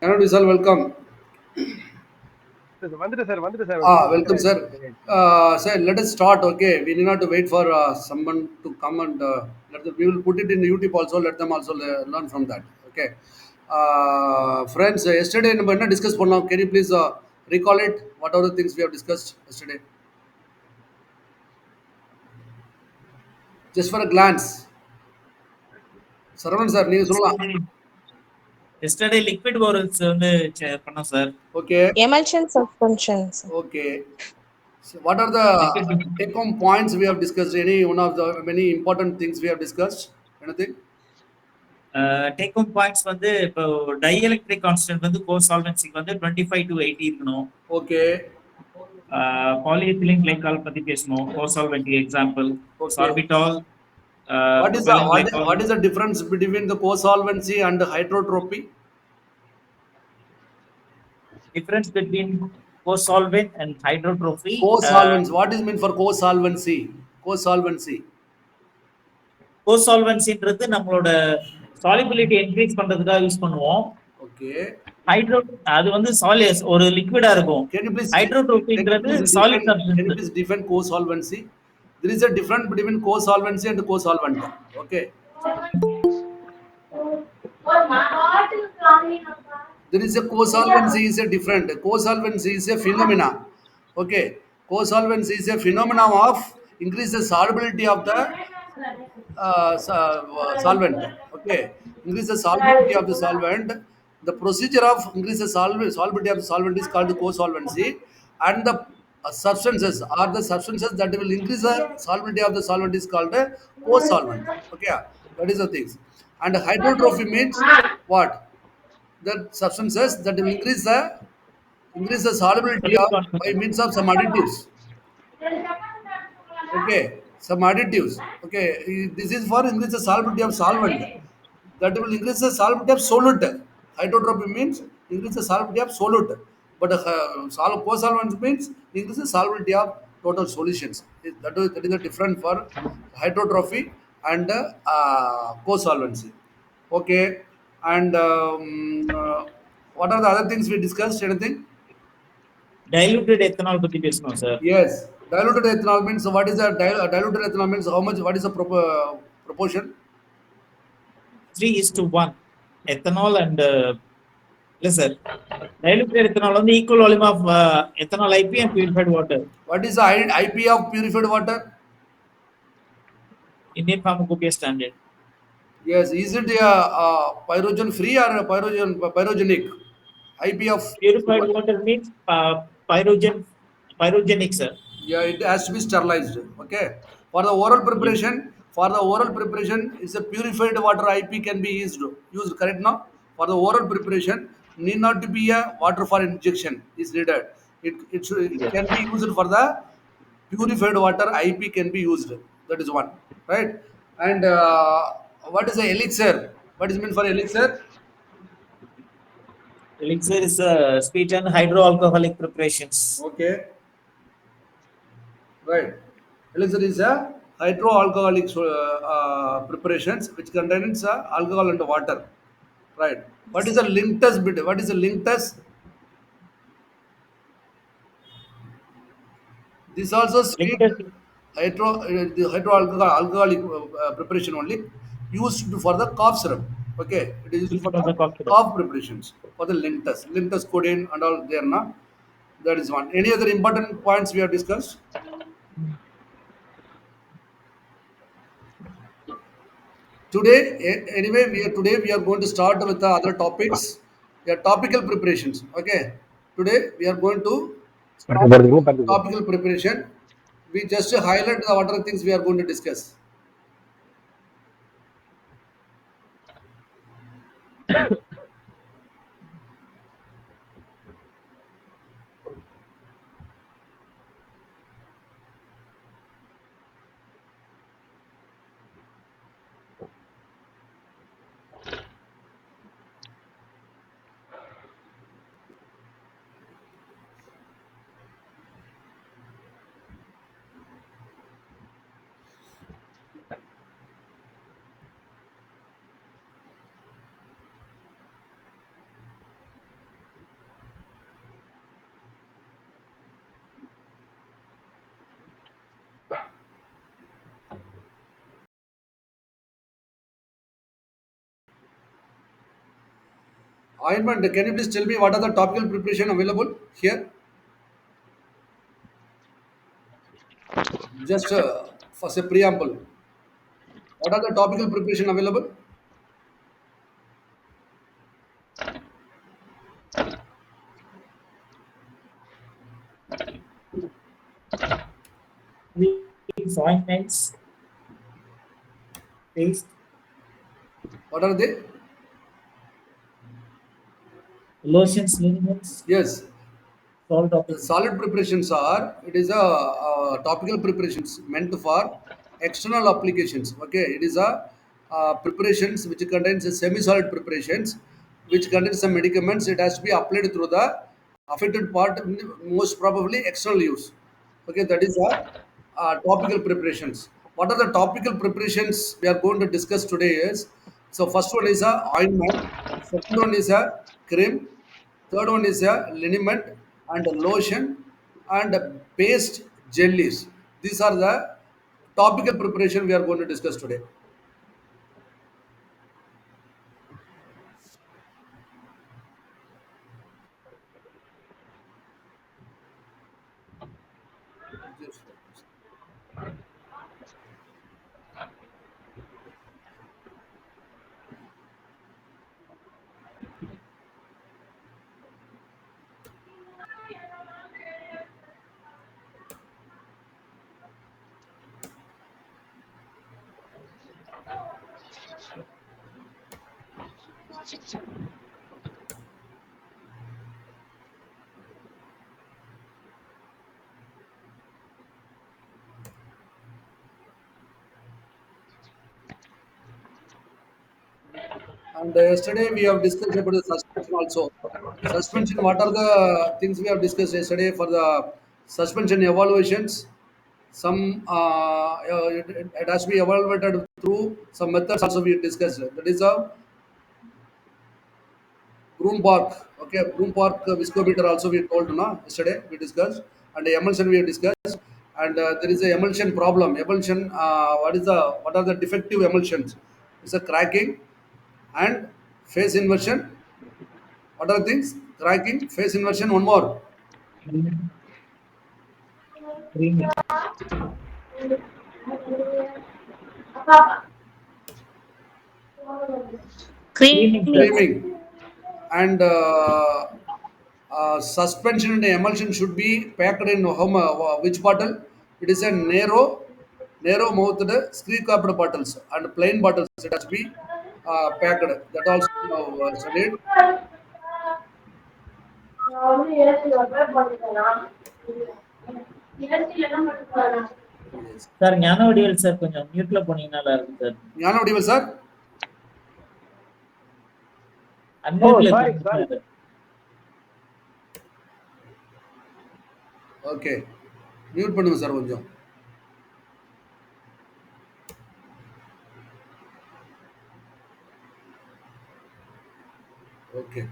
Hello, sir. Welcome. வந்துட்டு sir ஒரு 2 second Welcome, ஆயிடுச்சு sir. சார் சரியாயிடுச்சு. Sir, let us start. Okay, we need not to wait for someone to come and we will put it in YouTube also. Let them also learn from that. Okay, friends. Yesterday, நம்ம என்ன discuss பண்ணோம்? Can you please recall it? What are the things we have discussed yesterday? Just for a glance. Saravanan sir, நீங்க சொல்லலாம். Yesterday yesterday liquid borals வந்து பண்ணோம் sir. Okay, Emulsion suspensions. okay. So what are the Liquid take-home points we have discussed? Any one of the many important things we have discussed? Anything? Take home points வந்து இப்போ dielectric constant வந்து கோ சால்வென்சிக்கு வந்து 25 to 80 இருக்கணும். Okay, polyethylene glycol பத்தி பேசணும். Cosolvent example okay. Sorbitol, What is the propylene glycol. what is the difference between the co-solvency and the hydrotrophy? Difference between cosolvent and hydrotropy. Co-solvency. What is meant for co-solvency? Co-solvency. கோ சால்வென்சின்றது நம்மளோட solubility increase பண்றதுக்காக use பண்ணுவோம். Okay. Hydro அது வந்து சாலியஸ் ஒரு லிக்விடா இருக்கும். Can you please ஹைட்ரோட்ரோபின்றது solid can you substance. please define co-solvency? There is a difference between co-solvency and co-solvent. Okay. There is a co-solvency is a different. Co-solvency is a phenomena. Okay. Co-solvency is a phenomena of increase the solubility of the solvent. Okay, increase the solubility of the solvent. The procedure of increase the solubility of the solvent is called co-solvency, and the substances or the substances that will increase the solubility of the solvent is called a co-solvent. Okay, that is the things. And hydrotrophy means what? The substances that will increase the solubility of by means of some additives. Okay, some additives. Okay, this is for increase the solubility of solvent. That will increase the solubility of solute. Hydrotrophy means increase the solubility of solute. But co-solvent means increase the solubility of total solutions. That is the difference for hydrotrophy and co-solvency. Okay, and what are the other things we discussed? Anything? Diluted ethanol பத்தி பேசணும் sir. Yes, diluted ethanol means what is the diluted ethanol means how much? What is the proportion? 3:1 ethanol and இல்ல sir, diluted ethanol வந்து equal volume of ethanol IP and purified water. What is the IP of purified water? Indian Pharmacopoeia standard. Yes, is it pyrogen free or pyrogenic? IP of purified water means pyrogenic sir. yeah, it has to be sterilized. Okay, for the oral preparation, is a purified water IP can be used correct now. For the oral preparation, need not to be a water for injection is needed. It Yes. can be used for the purified water IP can be used. That is one, right? And what is the elixir? What is meant for elixir? Elixir is sweet and hydroalcoholic preparations. Okay, right. Elixir is a hydroalcoholic preparations which contains alcohol and water. Right. What is the linctus bit? What is the linctus? This also sweet Liquid the alcoholic preparation only used for the cough syrup. Okay, it is used for of the the cocktail. cough preparations for the linctus codeine and all there na. That is one. Any other important points we have discussed? Today, anyway, we are going to start with the other topics. They are topical preparations. Okay. Today we are going to start topical preparation. We just highlight the what are the things we are going to discuss. Ointment. Can you please tell me what are the topical preparation available here? Just for say preamble. What are the topical preparation available? Creams, ointments, paste, What are they? lotions, liniments, Yes. salt The topical. solid preparations are it is a topical preparations meant for external applications. Okay, it is a preparations which contains a semi-solid preparations which contains some medicaments. It has to be applied through the affected part, most probably external use. Okay, that is a topical preparations. What are the topical preparations we are going to discuss today is so first one is a ointment, second one is a cream, third one is a liniment and a lotion and a paste jellies. These are the topical preparation we are going to discuss today. And yesterday we have discussed about the suspension also. Suspension, what are the things we have discussed yesterday for the suspension evaluations? Some it has to be evaluated through some methods also we discussed. That is a Broom Park. Okay, Broom Park viscometer also we told na yesterday we discussed, and the emulsion we have discussed, and there is a emulsion problem. Emulsion, what are the defective emulsions? It's a cracking and phase inversion. What are the things? Cracking, phase inversion. One more. Creaming, creaming, sir. Creaming. Creaming and suspension and emulsion should be packed in which bottle? It is a narrow mouthed screw capped bottles and plain bottles. It has to be packed. That also studied. Yes. Sir ஞான Vadivel sir கொஞ்சம் மியூட்ல போனீங்கன்னா நல்லா இருக்கும் sir. Jnana Vadivel sir. Oh, அன்மியூட்ல sorry, இருக்கீங்க sorry. Sir. Okay. Mute பண்ணுங்க sir கொஞ்சம். Okay.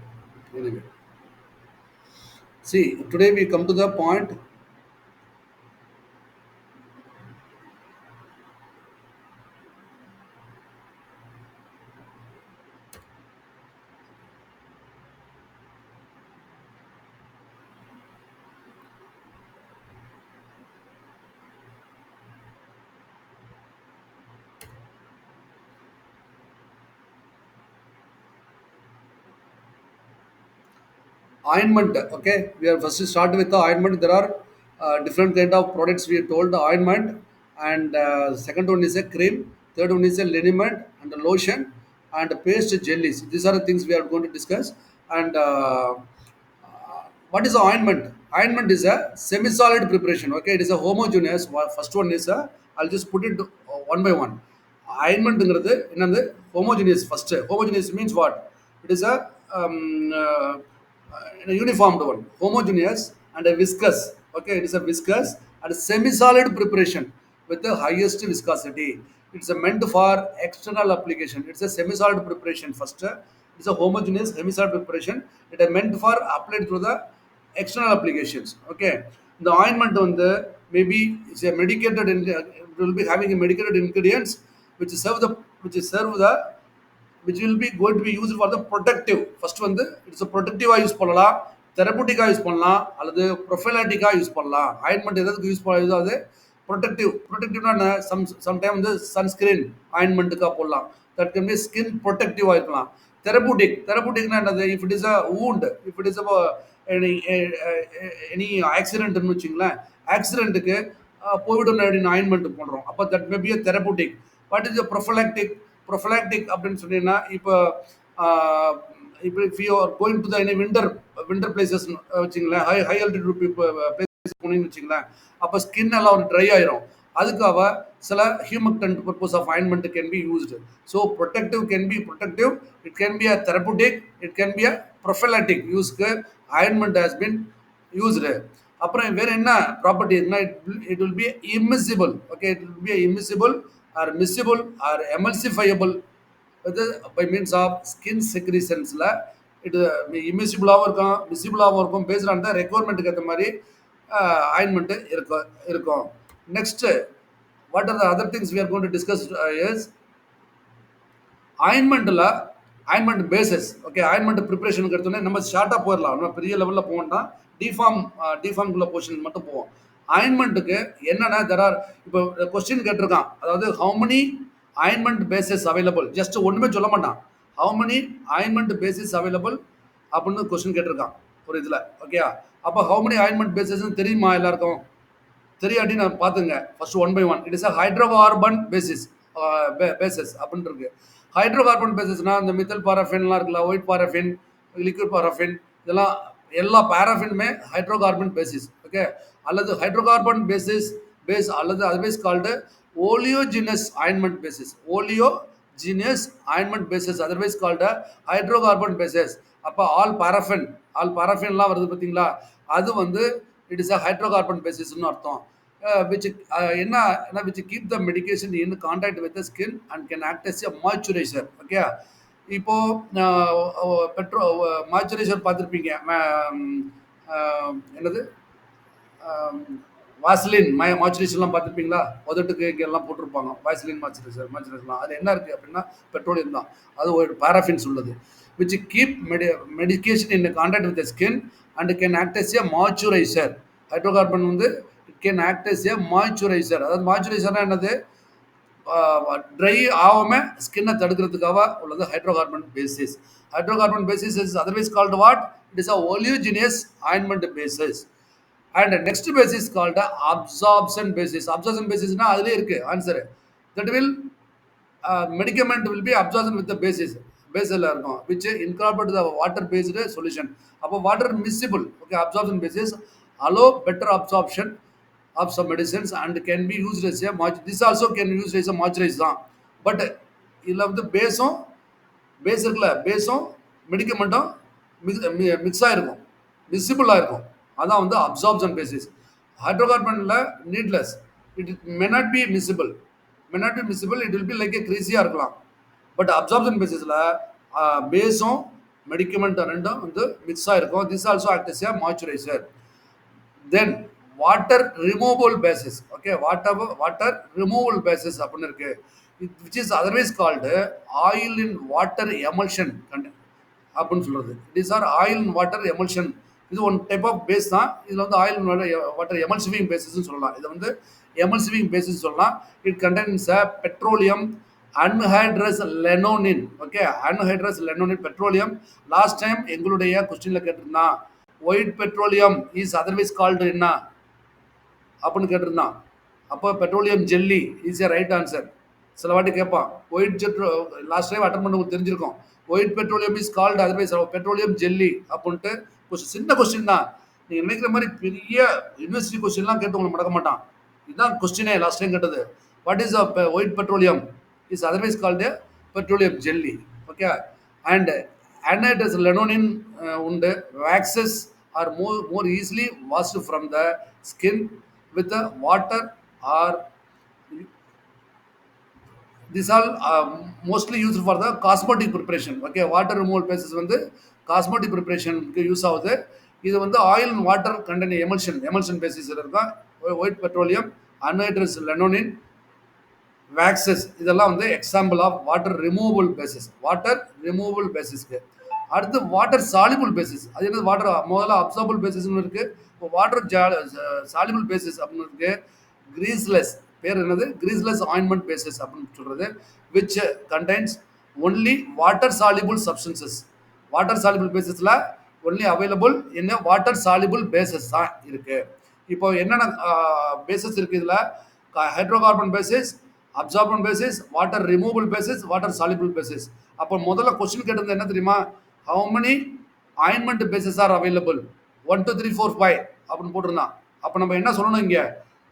Anyway. See, today we come to the point. Ointment. Okay, we are first start with the ointment. There are different kind of products we told the ointment, and second one is a cream, third one is a liniment and a lotion and paste jellies. These are the things we are going to discuss. And what is the ointment? Ointment is a semi-solid preparation. Okay, it is a homogeneous. First one is a. I'll just put it one by one. Ointment என்னது homogeneous first. Homogeneous means what? It is a uniformed one. Homogeneous and a viscous. Okay, it is a viscous and a semi-solid preparation with the highest viscosity. It's a meant for external application. It's a semi-solid preparation first. It's a homogeneous semi-solid preparation. It is meant for applied through the external applications. Okay, the ointment on the maybe it's a medicated. It will be having a medicated ingredients which serve the which will be going to be used for the protective. First வந்து it's ப்ரொடெக்டிவா use பண்ணலாம், தெரபூட்டிக்கா use பண்ணலாம், அல்லது ப்ரொஃபைலாட்டிக்கா use பண்ணலாம். Ointment எதுக்கு use பண்ணுறதோ அது ப்ரொடெக்டிவ்னா என்ன, சம்டைம் வந்து சன்ஸ்கிரீன் ஆயின்மெண்ட்டுக்காக போடலாம். தட் கேன் பி ஸ்கின் ப்ரொடெக்டிவாக இருக்கலாம். தெரபூட்டிக்னா என்னது, if it is a wound, if it is any ஆக்சிடென்ட்னு வச்சுங்களேன், ஆக்சிடென்ட்டுக்கு போவிடன் அப்படின்னு ஆயின்மெண்ட் போடுறோம். அப்போ that may be a therapeutic. What is a prophylactic அப்படின்னு சொன்னீங்கன்னா, இப்போ if you are going to the any winter places வச்சுங்களேன், ஹை ஆல்டிடியூட் பிளேசஸ் போனீங்கன்னு வச்சுங்களேன், அப்போ ஸ்கின் எல்லாம் ஒரு ட்ரை ஆயிரும். அதுக்காக சில humectant purpose of ointment can be used. So protective can be protective, it can be a therapeutic, it can be a prophylactic யூஸ்க்கு ஆயின்மெண்ட் ஹேஸ் பின் யூஸ்டு. அப்புறம் வேற என்ன ப்ராப்பர்ட்டி இருக்குன்னா, it will be immiscible. Okay, it will be immiscible or miscible or emulsifiable by means of skin செக்ரிஷன்ஸில். இது இம்மிசிபிளாகவும் இருக்கும், மிசிபிளாகவும் இருக்கும். பேஸ்ட் ஆன் த ரெக்குவயர்மெண்ட்டுக்கு ஏற்ற மாதிரி ஆயின்மெண்ட்டு இருக்கும். Next, what are the other things we are going to discuss is ointment bases. Okay, ointment ப்ரிப்பரேஷனுக்கு எடுத்தோன்னே நம்ம ஷார்ட்டாக போயிடலாம், நம்ம பெரிய லெவலில் போவோம்னா டிஃபார்ம்குள்ள போர்ஷன் மட்டும் போவோம். ஆயின்மெண்ட்டுக்கு என்னென்ன இப்போ கொஸ்டின் கேட்டிருக்கான், அதாவது how many ointment bases available, just ஒன்றுமே சொல்ல மாட்டான், how many ointment bases available அப்படின்னு கொஸ்டின் கேட்டிருக்கான் ஒரு இதில். ஓகே, அப்போ ஹவு மெனி ஆயின்மெண்ட் பேசஸ்ன்னு தெரியுமா எல்லாருக்கும்? தெரியாட்டி நான் பார்த்துங்க. First one by one. It is a hydrocarbon bases அப்படின்னு இருக்கு. ஹைட்ரோகார்பன் பேசிஸ்னா இந்த மித்தல் பாராஃபின்லாம் இருக்குல்ல, ஒயிட் பாராஃபின், லிக்விட் பாராஃபின், இதெல்லாம் எல்லா பாராஃபினுமே ஹைட்ரோகார்பன் பேசிஸ். ஓகே, அல்லது ஹைட்ரோகார்பன் பேஸ் அல்லது otherwise called oleaginous ointment bases. Oleaginous ointment bases otherwise called hydrocarbon bases. அப்போ ஆல் பாராஃபின்லாம் வருது பார்த்தீங்களா, அது வந்து இட் இஸ் அ ஹைட்ரோகார்பன் பேசிஸ்னு அர்த்தம். which keep the medication in contact with the skin and can act as a moisturizer. Okay, இப்போ moisturiser பார்த்துருப்பீங்க, என்னது வாசலின் மாய்ஸ்சரைசர்லாம் பார்த்துருப்பீங்களா, உதட்டுக்கு எல்லாம் போட்டிருப்பாங்க வாசலின் மாய்ஸ்சரைசர்லாம். அது என்ன இருக்குது அப்படின்னா பெட்ரோலியம் தான், அது ஒரு பாராஃபின்ஸ் உள்ளது. which keep medication in contact with the skin and can act as a moisturizer. Hydrocarbon வந்து it can act as a moisturizer. அதாவது மாய்ஸ்சரைசர்னா என்னது, ட்ரை ஆகாமல் ஸ்கின்னை தடுக்கிறதுக்காக உள்ளது hydrocarbon bases. Hydrocarbon bases is otherwise called what, it is a oleaginous ointment bases. And next bases called absorption bases. Absorption பேசிஸ்னா அதுலேயே இருக்கு answer. That will medicament will be absorption with பேஸில் இருக்கும், which incorporate the water based solution. அப்போ water miscible. Okay, absorption bases allow better absorption of some medicines and can be used as a this also can be used as a moisturizer தான். But இதில் வந்து பேஸும் மெடிக்கமெண்ட்டும் mix ஆகிருக்கும், மிஸ்ஸிபிளாக இருக்கும். அதான் வந்து absorption bases. ஹைட்ரோகார்பனில் needless, it may not be miscible, it will be like a கிரீஸியாக இருக்கலாம். பட் அப்சார்ப்ஷன் பேசிஸில் பேஸும் மெடிக்கமெண்ட் ரெண்டும் வந்து மிக்ஸ் ஆகிருக்கும். This also act as a moisturizer. Then water removable basis. Okay, water removable basis அப்படின்னு இருக்கு, which is otherwise called oil in water emulsion அப்படின்னு சொல்றது. It or oil in water emulsion. இது one type of base தான். இதில் வந்து oil in water எமல்சிவிங் பேசிஸ்ன்னு சொல்லலாம். இதை வந்து எமல்சிவிங் பேசிஸ் சொல்லலாம். It contains petroleum anhydrous lanolin. Okay, anhydrous lanolin petroleum. Last time எங்களுடைய கொஸ்டின்ல கேட்டிருந்தான், white petroleum is otherwise called என்ன அப்படின்னு கேட்டிருந்தான். அப்போ petroleum jelly is a right answer. சில வாட்டி கேட்பான், ஒயிட் லாஸ்ட் டைம் அட்டன் பண்ண தெரிஞ்சிருக்கும், white petroleum is called otherwise petroleum jelly அப்படின்ட்டு. சின்ன கொஸ்டின் தான், நீங்கள் நினைக்கிற மாதிரி பெரிய யூனிவர்சிட்டி கொஸ்டின்லாம் கேட்டு உங்களுக்கு மறக்க மாட்டான். இதுதான் கொஸ்டினே லாஸ்ட் டைம் கேட்டது. What is white petroleum is otherwise called petroleum jelly. Okay, and anhydrous linonin உண்டு. waxes are more easily washed from the skin with the water or these all mostly used for the cosmetic preparation. Okay, water removal basis வந்து cosmetic preparation க்கு use ஆகுது. இது வந்து oil and water contain emulsion bases இருக்கும். White petroleum, anhydrous linonin, waxes இதெல்லாம் வந்து example of water removable bases. Water removable பேசிஸ்க்கு அடுத்து வாட்டர் சாலிபிள் பேசிஸ். அது என்னது? வாட்டர் முதல்ல அப்சார்பிள் பேசிஸ்னு இருக்கு. இப்போ வாட்டர் சாலிபிள் பேசிஸ் அப்படின்னு இருக்கு. கிரீஸ்லெஸ் பேர் என்னது? கிரீஸ்லெஸ் ஆயின்மெண்ட் பேசிஸ் அப்படின்னு சொல்றது. Which contains only water soluble substances. Water soluble பேசிஸ்ல ஒன்லி அவைலபிள் என்ன? வாட்டர் சாலிபிள் பேசஸ் தான் இருக்கு. இப்போ என்னென்ன பேசஸ் இருக்கு இதுல? Hydrocarbon bases, absorption bases, water removable bases, water soluble bases. அப்போ முதல்ல கொஸ்டின் கேட்டது என்ன தெரியுமா? How many ointment bases are available? 1 2 3 4 5 அப்படின்னு போட்டிருந்தான். அப்போ நம்ம என்ன சொல்லணும் இங்க?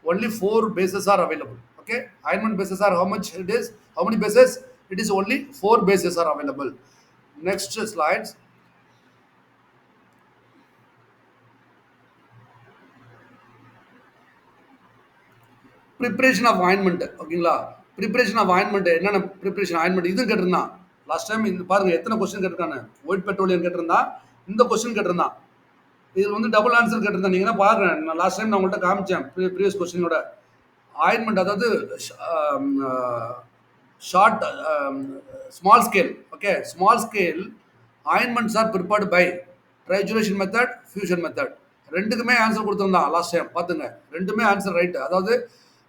Only 4 bases are available. Okay, ointment bases are how much it is? How many bases? It is only 4 bases are available. Next slides. Preparation of ointment. ஓகேங்களா? Preparation of ointment என்னென்ன preparation ointment இதுவும் கேட்டிருந்தான் last time. இது பாருங்க எத்தனை question கேட்டிருக்காங்க. White petroleum கேட்டிருந்தான், இந்த question கேட்டிருந்தான். இதில் வந்து டபுள் ஆன்சர் கேட்டிருந்தேன். நீங்க என்ன பாருங்க, நான் லாஸ்ட் டைம் நான் உங்கள்கிட்ட காமிச்சேன் ப்ரீவியஸ் கொஸ்டினோட. ஆயின்மெண்ட் அதாவது short small scale. Okay, small scale ointments are prepared by trituration method, fusion method. ரெண்டுக்குமே ஆன்சர் கொடுத்துருந்தான் லாஸ்ட் டைம். பார்த்துங்க, ரெண்டுமே ஆன்சர் ரைட்டு. அதாவது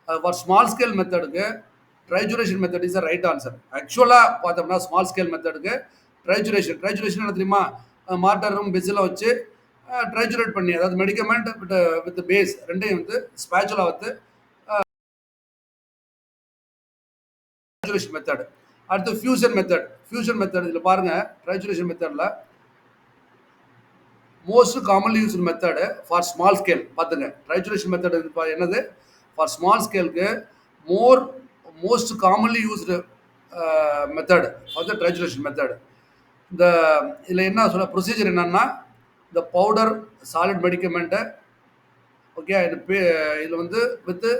ஃபார் ஸ்மால் ஸ்கேல் மெத்தடுக்கு trituration method is right answer. ஆக்சுவலாக பார்த்தோம்னா ஸ்மால் ஸ்கேல் மெத்தடுக்கு ட்ரைஜுரேஷன் என்ன தெரியுமா? மார்டரும் பெஸ்ஸில் வச்சு ட்ரைஜுரேட் பண்ணி, அதாவது மெடிக்கமெண்ட் வித் பேஸ் ரெண்டையும் வந்து ஸ்பேச்சுலா வந்து ட்ரைஜுரேஷன் மெத்தட். அடுத்து ஃபியூஷன் மெத்தட். ஃபியூஷன் மெத்தட் இதில் பாருங்க, ட்ரைஜுரேஷன் மெத்தடில் most commonly used method for small scale. பார்த்துங்க, ட்ரைஜுரேஷன் மெத்தட் என்னது? ஃபார் ஸ்மால் ஸ்கேலுக்கு most commonly used method for the trituration method. இந்த இதில் என்ன சொல்ல ப்ரொசீஜர் என்னன்னா, இந்த பவுடர் சாலிட் மெடிக்கமெண்ட்டை ஓகே இதில் வந்து வித்து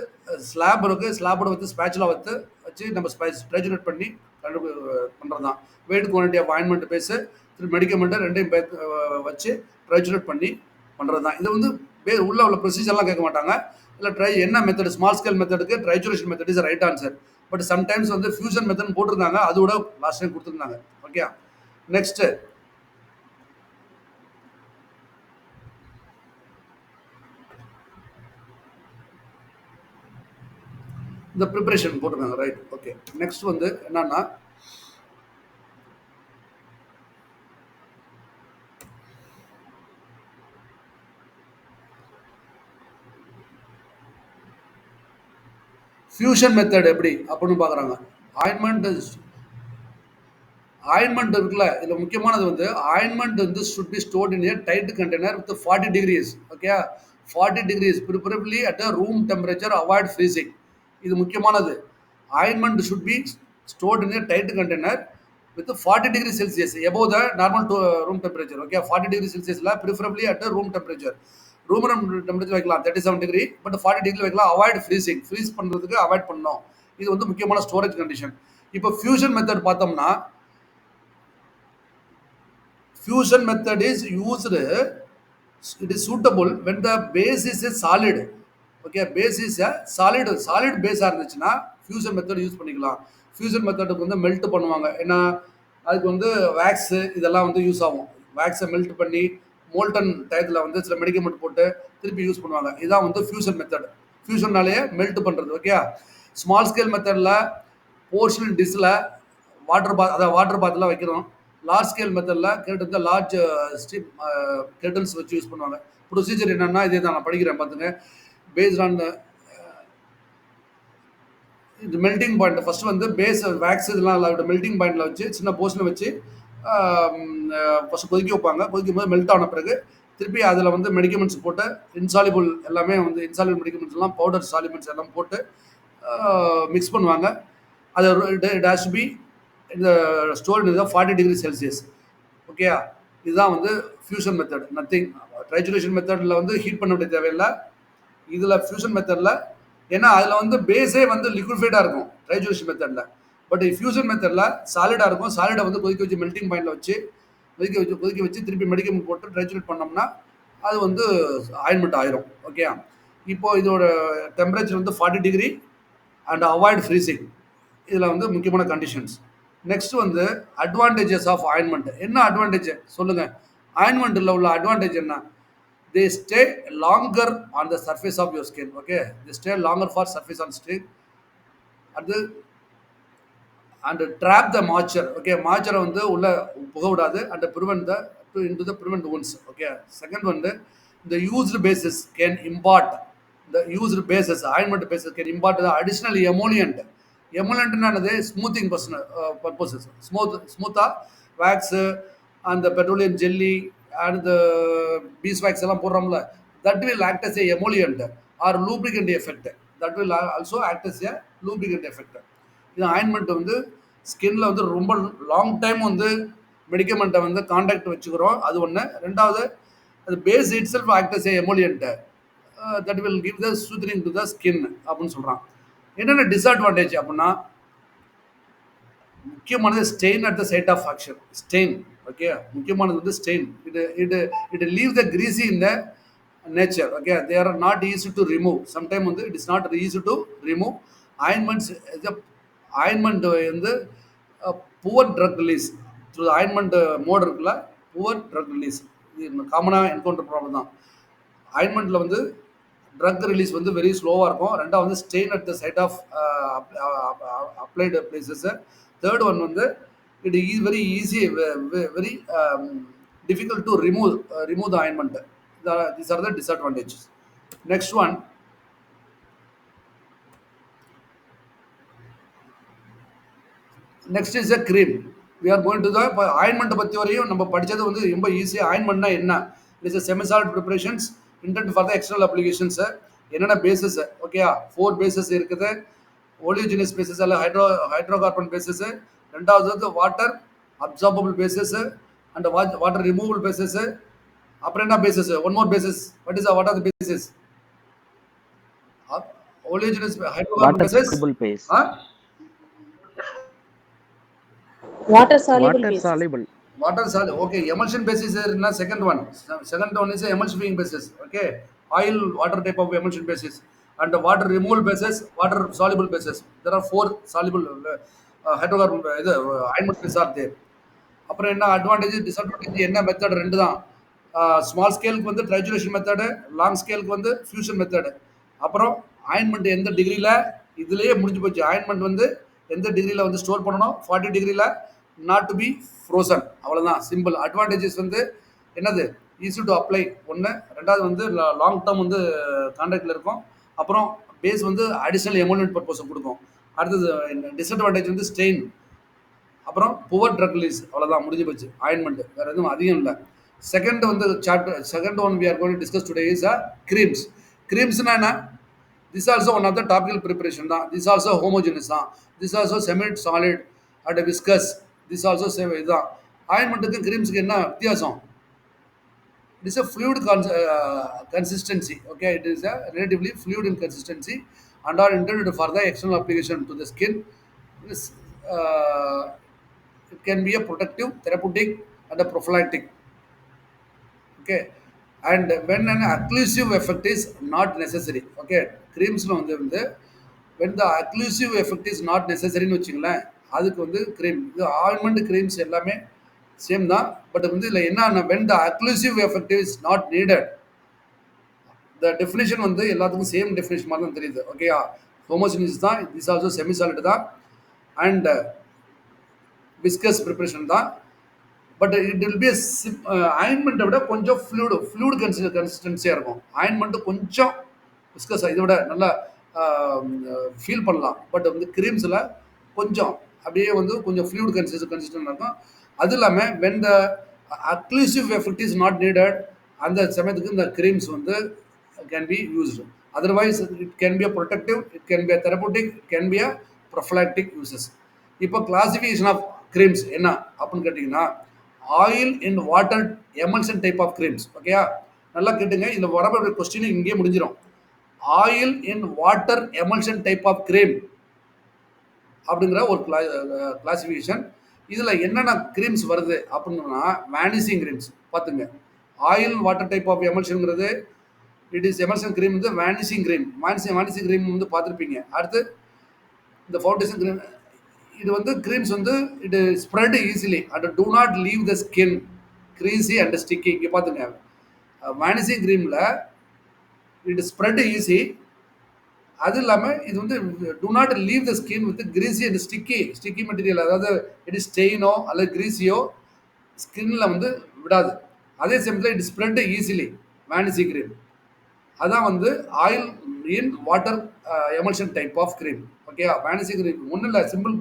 ஸ்லாப் இருக்குது, ஸ்லாபோட வந்து ஸ்பேச்சுலா வச்சு நம்ம ட்ரைஜுரேட் பண்ணி பண்ணுறது தான். Weight quantity of ointment base மெடிக்கமெண்ட்டை ரெண்டையும் வச்சு ட்ரைஜுரேட் பண்ணி பண்ணுறது தான். இது வந்து உள்ள ப்ரொசீஜர்லாம் கேட்க மாட்டாங்க. இல்லை என்ன மெத்தட்? ஸ்மால் ஸ்கேல் மெத்தடுக்கு trituration method is right answer. But sometimes வந்து ஃபியூஷன் மெத்தட் போட்டிருந்தாங்க, அது கூட லாஸ்ட் டைம் கொடுத்துருந்தாங்க. ஓகே, நெக்ஸ்ட் இந்த ப்ரிப்பரேஷன் போட்டிருக்காங்க. Right, okay. நெக்ஸ்ட் வந்து என்னன்னா, ஃபியூஷன் மெத்தட் எப்படி அப்படின்னு பார்க்குறாங்க. ஆயின்மெண்ட் இருக்குல்ல, இதில் முக்கியமானது வந்து ஆயின்மெண்ட் வந்து should be stored in a tight container with 40 degrees. Okay, 40 degrees preferably at a room temperature, avoid freezing. இது முக்கியமானது. Ointment should be stored in a tight container with 40 degree Celsius above the normal room temperature. Okay, 40 degree செல்சியஸில் preferably at room temperature. Room temperature வைக்கலாம் 37 degree, but 40 degree வைக்கலாம். Avoid freezing, freeze பண்ணுறதுக்கு avoid பண்ணணும். இது வந்து முக்கியமான storage condition. இப்போ fusion method பார்த்தோம்னா, fusion method is used, it is suitable when the base is a solid. Okay, base is a solid பேஸாக இருந்துச்சுன்னா ஃபியூஷன் மெத்தட் யூஸ் பண்ணிக்கலாம். ஃபியூஷன் மெத்தடுக்கு வந்து மெல்ட் பண்ணுவாங்க. ஏன்னா அதுக்கு வந்து வேக்ஸு இதெல்லாம் வந்து யூஸ் ஆகும். வேக்ஸை மெல்ட் பண்ணி மோல்டன் டயத்தில் வந்து சில மெடிக்கமெண்ட் போட்டு திருப்பி யூஸ் பண்ணுவாங்க. இதுதான் வந்து ஃபியூஷன் மெத்தட். ஃபியூஷன்னாலேயே மெல்ட் பண்ணுறது. ஓகே, ஸ்மால் ஸ்கேல் மெத்தடில் போர்ஷன் டிஷ்ஷில் வாட்டர் பாத்தில் வைக்கிறோம். லார்ஜ் ஸ்கேல் மெத்தடில் கேட்டு லார்ஜ் ஸ்டீம் கெட்டில்ஸ் வச்சு யூஸ் பண்ணுவாங்க. ப்ரொசீஜர் என்னென்னா இதே தான் நான் படிக்கிறேன் பார்த்துங்க. பேஸ்ட் ஆன் இது மெல்டிங் பாயிண்ட். ஃபர்ஸ்ட் வந்து பேஸ் வேக்ஸ் இதெல்லாம் மெல்டிங் பாயிண்டில் வச்சு சின்ன போர்ஷனை வச்சு ஃபஸ்ட்டு கொதிக்க வைப்பாங்க. கொதிக்கும் போது மெல்ட் ஆன பிறகு திருப்பி அதில் வந்து மெடிக்கமெண்ட்ஸ் போட்டு இன்சாலிபிள் எல்லாமே வந்து இன்சாலிபிள் மெடிக்கமெண்ட்ஸ் எல்லாம் பவுடர் சாலிமெண்ட்ஸ் எல்லாம் போட்டு மிக்ஸ் பண்ணுவாங்க. அது இட் ஹேஸ் டு பி இந்த ஸ்டோர் இன் 40 டிகிரி செல்சியஸ். ஓகே, இதுதான் வந்து ஃபியூஷன் மெத்தட். நத்திங். ட்ரைஜுரேஷன் மெத்தடில் வந்து ஹீட் பண்ண வேண்டிய தேவையில்லை. இதில் ஃபியூஷன் மெத்தடில் ஏன்னா அதில் வந்து பேஸே வந்து லிக்விஃபைடாக இருக்கும் ட்ரைஜுரேஷன் மெத்தடில். பட் ஃபியூஷன் மெத்தடில் சாலிடாக இருக்கும். சாலிடை வந்து கொதிக்க வச்சு மெல்டிங் பாயிண்டில் வச்சு கொதிக்க வச்சு திருப்பி மெடிக்கமெண்ட் போட்டு ட்ரைஜுரேட் பண்ணோம்னா அது வந்து ஆயின்மெண்ட் ஆயிரும். ஓகே, இப்போ இதோட டெம்பரேச்சர் வந்து 40 டிகிரி அண்ட் அவாய்ட் ஃப்ரீசிங். இதில் வந்து முக்கியமான கண்டிஷன்ஸ். நெக்ஸ்ட் வந்து அட்வான்டேஜஸ் ஆஃப் ஆயின்மெண்ட். என்ன அட்வான்டேஜ் சொல்லுங்கள்? ஆயின்மெண்ட்டில் உள்ள அட்வான்டேஜ் என்ன? they stay longer on the surface of your skin. Okay, they stay longer for surface on skin அது and trap the moisture. Okay, moisture வந்து உள்ள புக விடாது and prevent the into the prevent wounds. Okay, second வந்து the used bases can impart the used bases ointment bases can impart the additional emollient. Emollient என்னது? Smoothing purposes. Smoother wax and the petroleum jelly and the beeswax எல்லாம் போடுறோம்ல, that will act as a emollient or lubricant effect. That will also act as a lubricant effect. இது ointment வந்து ஸ்கின்ல வந்து ரொம்ப long time வந்து மெடிக்கமெண்ட்டை வந்து contact வச்சுக்கிறோம். அது ஒன்று. ரெண்டாவது அது base itself act as a emollient that will give the soothing to the skin அப்படின்னு சொல்கிறான். என்னென்ன டிஸ்அட்வான்டேஜ் அப்படின்னா, முக்கியமானது stain at the site of action. Stain. Okay, முக்கியமானது வந்து stain. It leave the greasy in the nature. Okay, they are not easy to remove. Sometime வந்து it is not easy to remove. Ointments ointment வந்து poor drug release through ointment mode இருக்குல்ல, poor drug release. இது காமனாக encounter problem தான். ஆயின்மெண்ட்டில் வந்து drug release வந்து very ஸ்லோவாக இருக்கும். ரெண்டாவது வந்து stain at the site of applied places. Third one வந்து it is very easy, very difficult to remove the ointment. These are the disadvantages. Next one, next is a cream. We are going to the இப்போ ஆயின்மெண்ட்டை பற்றி வரையும் நம்ம படித்தது வந்து ரொம்ப ஈஸியாக. ஆயின்மெண்ட்னா என்ன? It is semi solid preparations intent for the external applications. என்னென்ன பேசஸ்? ஓகே, 4 பேசஸ் இருக்குது. ஒலியோஜினஸ் பேசஸ் அல்ல ஹைட்ரோகார்பன் பேசஸ். ரெண்டாவது வந்து water absorbable bases and water removable bases. அப்புறம் என்ன bases? One more bases. What are the bases? Oleaginous hydrocarbon Water bases. soluble base. Water soluble Water bases. soluble. Water solid. Okay, emulsion basis is the second one. Second one is emulsifying basis. Okay, oil water type of emulsion basis and the water removal basis, water soluble basis. There are 4 soluble hydrocarbon iron bases are there. அப்புறம் என்ன advantage disadvantage என்ன? Method ரெண்டு தான். Small ஸ்கேலுக்கு வந்து ட்ரைஜுலேஷன் method, long ஸ்கேலுக்கு வந்து fusion method. அப்புறம் ointment எந்த டிகிரியில், இதுலேயே முடிஞ்சு போச்சு. ஆயின்மெண்ட் வந்து எந்த டிகிரியில் வந்து ஸ்டோர் பண்ணணும்? 40 டிகிரியில், நாட் டு பி ஃப்ரோசன். அவ்வளோதான், சிம்பிள். அட்வான்டேஜஸ் வந்து என்னது? ஈஸி டு அப்ளை ஒன்று. ரெண்டாவது வந்து லாங் டேர்ம் வந்து கான்ட்ராக்டில் இருக்கும். அப்புறம் பேஸ் வந்து அடிஷ்னல் எமோலன்ட் பர்பஸை கொடுக்கும். அடுத்தது டிஸ்அட்வான்டேஜ் வந்து ஸ்டெயின். அப்புறம் புவர் ட்ரக் ரிலீஸ். அவ்வளோதான், முடிஞ்சு போச்சு ஆயின்மெண்ட். வேறு எதுவும் அதிகம் இல்லை. செகண்ட் வந்து second one we are going to discuss today is creams. க்ரீம்ஸ்னா என்ன? This also one of the topical preparation தான். திஸ் ஆல்சோ ஹோமோஜினஸ் தான். This also semi solid and viscous. This also இதுதான். ஆயின்மெண்ட்டுக்கும் க்ரீம்ஸுக்கு என்ன வித்தியாசம்? It is a fluid consistency. Okay, it is a relatively fluid in consistency and are intended for the external application to the skin. This, it can be a protective, therapeutic, and a prophylactic. Okay, and when an occlusive effect is not necessary. Okay, creams வந்து when the occlusive effect is not necessary னு வச்சுங்களேன், அதுக்கு வந்து cream. இது ointment creams எல்லாமே same தான். But வந்து இதில் என்ன, when the occlusive effect is not needed, the definition வந்து எல்லாத்துக்கும் சேம் டெஃபினேஷன் மாதிரி தான் தெரியுது. ஓகேயா, ஹோமோஜினியஸ் தான். திஸ் ஆல்சோ செமி சாலிட் தான் அண்ட் விஸ்கஸ் ப்ரிப்பரேஷன் தான். பட் இட் வில் பி ஆயின்மெண்ட்டை விட கொஞ்சம் ஃப்ளூடு கன்சிஸ்டன்சியாக இருக்கும். ஆயின்மெண்ட்டு கொஞ்சம் விஸ்கஸ் இதை விட நல்லா ஃபீல் பண்ணலாம். பட் வந்து க்ரீம்ஸில் கொஞ்சம் அப்படியே வந்து கொஞ்சம் ஃப்ளூடு கன்சிஸ்டன்ட் இருக்கும். அது இல்லாமல் when the occlusive effect is not needed, அந்த சமயத்துக்கு இந்த க்ரீம்ஸ் வந்து can be used. Otherwise it can be a protective, it can be a therapeutic, it can be a prophylactic uses. இப்போ கிளாசிஃபிகேஷன் ஆஃப் க்ரீம்ஸ் என்ன அப்படின்னு கேட்டிங்கன்னா, oil and water emulsion type of creams. ஓகேயா, நல்லா கேட்டுங்க. இதில் வரப்போகிற கொஸ்டின் இங்கேயே முடிஞ்சிடும். Oil and water emulsion type of cream அப்படிங்கிற ஒரு கிளாசிஃபிகேஷன். இதில் என்னென்ன க்ரீம்ஸ் வருது அப்படின்னா, வேனிசிங் க்ரீம்ஸ். பார்த்துங்க, ஆயில் வாட்டர் டைப் ஆஃப் எமல்ஷனுங்கிறது இட் இஸ் எமல்ஷன் க்ரீம் வந்து வேனிசிங் க்ரீம். வேனிசிங் க்ரீம் வந்து பார்த்துருப்பீங்க. அடுத்து இந்த ஃபவுண்டேஷன் க்ரீம் இது வந்து creams வந்து it spread easily and do not leave the skin greasy and sticky. இங்க பாத்துங்க vanishing creamல it spread easy. அது இல்லாம இது வந்து do not leave the skin with greasy and sticky material. அதாவது it is ஸ்டெயினோ அல்லது கிரீஸியோ ஸ்கின்ல வந்து விடாது. அதே சமயத்தில் it spread easily vanishing cream. அதான் வந்து oil in water emulsion type of cream. Okay, vanishing cream ஒன்றும் இல்லை, simple.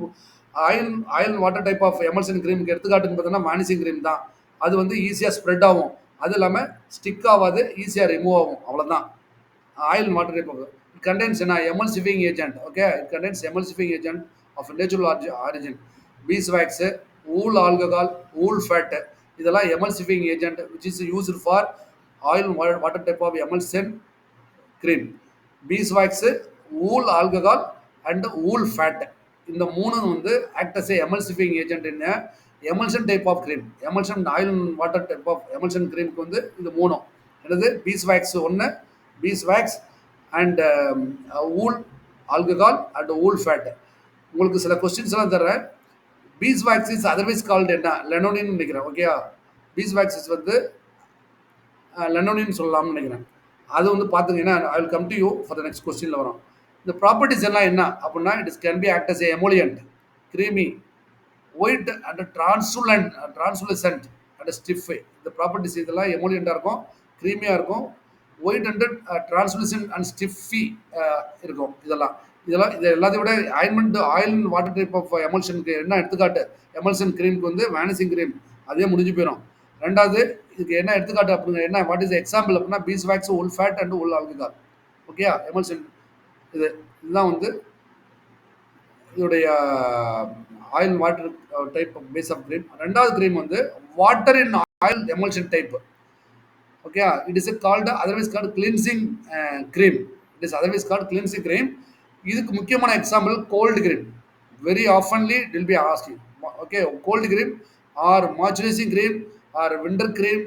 Oil oil water type of emulsion கிரீமுக்கு எடுத்துக்காட்டுன்னு பார்த்தோன்னா வேனிசிங் கிரீம் தான். அது வந்து ஈஸியாக ஸ்ப்ரெட் ஆகும், அது இல்லாமல் ஸ்டிக் ஆகாது, ஈஸியாக ரிமூவ் ஆகும், அவ்வளோதான். Oil water type of it contains என்ன emulsifying agent. Okay, it contains emulsifying agent of natural origin. Beeswax, wool alcohol, wool fat, இதெல்லாம் emulsifying agent which is used for oil water type of emulsion cream. beeswax, wool alcohol and wool fat. இந்த மூணு வந்து act as a emulsifying agent in a emulsion type of cream. emulsion oil and water type of emulsion cream க்கு வந்து இது மூணும் என்னது beeswax ஒன்று, beeswax and wool alcohol and wool fat. உங்களுக்கு சில கொஸ்டின்ஸ் எல்லாம் தர்றேன். beeswax is otherwise called என்ன லெனோனின் நினைக்கிறேன். ஓகேயா, beeswax வந்து லெனோனின் சொல்லலாம்னு நினைக்கிறேன். அது வந்து பார்த்துங்கன்னா I will come to you for the next கொஸ்டினில் வரும். இந்த ப்ராப்பர்ட்டிஸ் எல்லாம் என்ன அப்படின்னா it is can be act as a emollient, creamy, white and translucent and stiff. இந்த ப்ராப்பர்ட்டிஸ் இதெல்லாம் எமோலியண்ட்டாக இருக்கும், க்ரீமியாக இருக்கும், ஒயிட் அண்ட் டிரான்ஸ்லுசன்ட் அண்ட் ஸ்டிஃபி இருக்கும். இதெல்லாம் இது எல்லாத்தையும் விட oil and water type of எமல்ஷனுக்கு என்ன எடுத்துக்காட்டு, எமல்சன் க்ரீமுக்கு வந்து வேனிசிங் க்ரீம், அதே முடிஞ்சு போயிடும். ரெண்டாவது இதுக்கு என்ன எடுத்துக்காட்டு அப்படிங்க என்ன வாட் இஸ் எக்ஸாம்பிள் அப்படின்னா beeswax, wool fat and wool alcohol. ஓகேயா, எமல்சன் இதுதான் வந்து இதோடைய oil water type of base of cream. ரெண்டாவது கிரீம் வந்து water in oil emulsion type. Okay, it is called otherwise called cleansing cream. It is otherwise called cleansing cream. இதுக்கு முக்கியமான example cold cream. Very oftenly it will be asking. Okay, cold cream or moisturising cream or winter cream.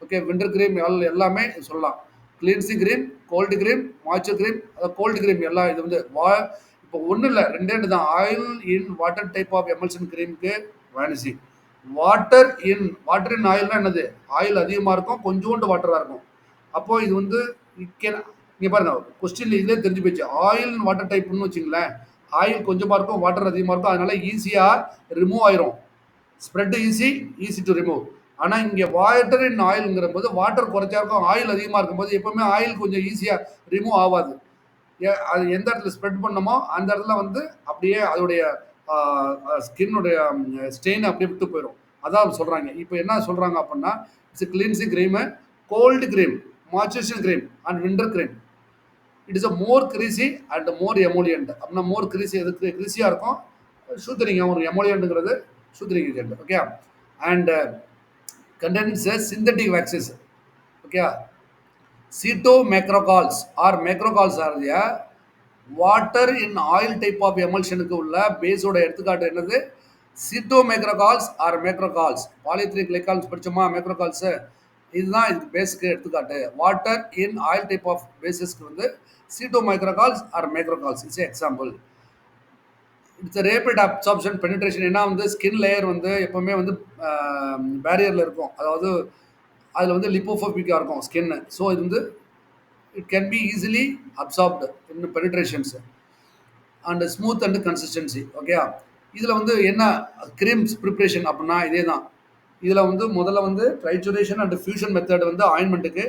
Okay, winter cream எல்லாமே சொல்லலாம். Cleansing cream, cold cream, moisture cream. அதாவது cold cream எல்லாம் இது வந்து இப்போ ஒன்றும் இல்லை, ரெண்டு தான். Oil in water type of emulsion கிரீமுக்கு வேனிசிங். வாட்டர் இன் ஆயில்னா என்னது, ஆயில் அதிகமாக இருக்கும், கொஞ்சோண்டு வாட்டராக இருக்கும். அப்போது இது வந்து இங்கே பாருங்க கொஸ்டின்ல இதே தெரிஞ்சு போச்சு. ஆயில் இன் வாட்டர் டைப்னு வச்சுங்களேன், ஆயில் கொஞ்சமாக இருக்கும், வாட்டர் அதிகமாக இருக்கும், அதனால ஈஸியாக ரிமூவ் ஆயிரும். Spread easy to remove. ஆனால் இங்கே வாட்டர் இன் ஆயில்ங்கிற போது வாட்டர் குறைச்சா இருக்கும், ஆயில் அதிகமாக இருக்கும்போது எப்போவுமே ஆயில் கொஞ்சம் ஈஸியாக ரிமூவ் ஆகாது. அது எந்த இடத்துல ஸ்ப்ரெட் பண்ணமோ அந்த இடத்துல வந்து அப்படியே அதோடைய ஸ்கின்னுடைய ஸ்டெயின் அப்படியே விட்டு போயிடும். அதான் சொல்கிறாங்க. இப்போ என்ன சொல்கிறாங்க அப்படின்னா it's cleansing cream, cold cream, moisturising cream and winter cream. It is a more greasy and more emollient. அப்படின்னா மோர் கிரீசி எதுக்கு கிரீசியாக இருக்கும், சூத்தரிங்க. ஒரு எமோலியன்ட்டுங்கிறது soothing agent. Okay, and contains synthetic waxes. Okay, cetomacrocols or macrocols are the water in oil type of emulsion க்கு உள்ள பேஸோட எடுத்துக்காட்டு என்னது, cetomacrocols or macrocols. Polyethylene glycols படிச்சோமா, மேக்ரோகால்ஸ் இதுதான் இதுக்கு பேஸ்க்கு எடுத்துக்காட்டு. Water in oil type of பேசஸ்க்கு வந்து cetomacrocols or macrocols is example. It's rapid absorption penetration. ஏன்னா வந்து ஸ்கின் லேயர் வந்து எப்போவுமே வந்து பேரியரில் இருக்கும், அதாவது அதில் வந்து லிப்போஃபோபிக்காக இருக்கும் ஸ்கின்னு. ஸோ இது வந்து it can be easily absorbed in penetrations and smooth and consistency. Okay, இதில் வந்து என்ன க்ரீம்ஸ் ப்ரிப்ரேஷன் அப்படின்னா இதே தான். இதில் வந்து முதல்ல வந்து ட்ரைச்சுரேஷன் அண்ட் ஃபியூஷன் மெத்தட் வந்து ஆயின்மெண்ட்டுக்கு.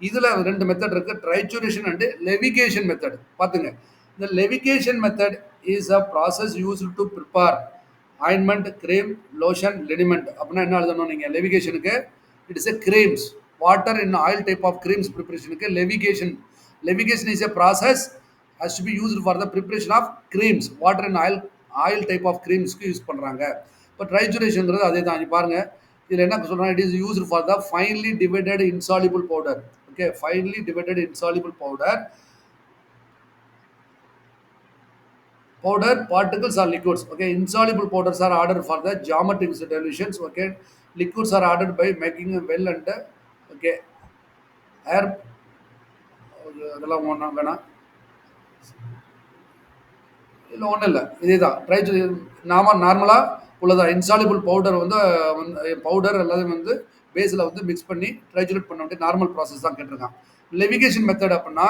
இதில் ரெண்டு மெத்தட் இருக்குது, ட்ரைச்சுரேஷன் அண்டு லெவிகேஷன் மெத்தட். பார்த்துங்க, இந்த லெவிகேஷன் method is a process used to prepare ointment, cream, lotion, liniment. அப்படின்னா என்ன எழுதணும் நீங்கள் லெவிகேஷனுக்கு? It is a creams, water in oil type of creams preparationக்கு levigation is a process has to be used for the preparation of creams. water in oil type of creamsக்கு use பண்ணுறாங்க. இப்போ ட்ரைச்சுரேஷன்ங்கிறது அதே தான். பாருங்க இதில் என்ன சொல்கிறாங்க, it is used for the finely divided insoluble powder. Okay, finely divided insoluble powder particles or liquids. Okay, insoluble powders are ordered for the geometric solutions. Okay, liquids are ordered by making a well and okay air. அதெல்லாம் வேணாம். இல்லை ஒன்றும் இல்லை, இதே தான் நார்மலாக உள்ளதா insoluble powder வந்து பவுடர் அல்லது வந்து பேஸில் வந்து மிக்ஸ் பண்ணி ட்ரைஜுலேட் பண்ண வேண்டிய நார்மல் ப்ராசஸ் தான் கேட்டிருக்கான். லெவிகேஷன் மெத்தட் அப்படின்னா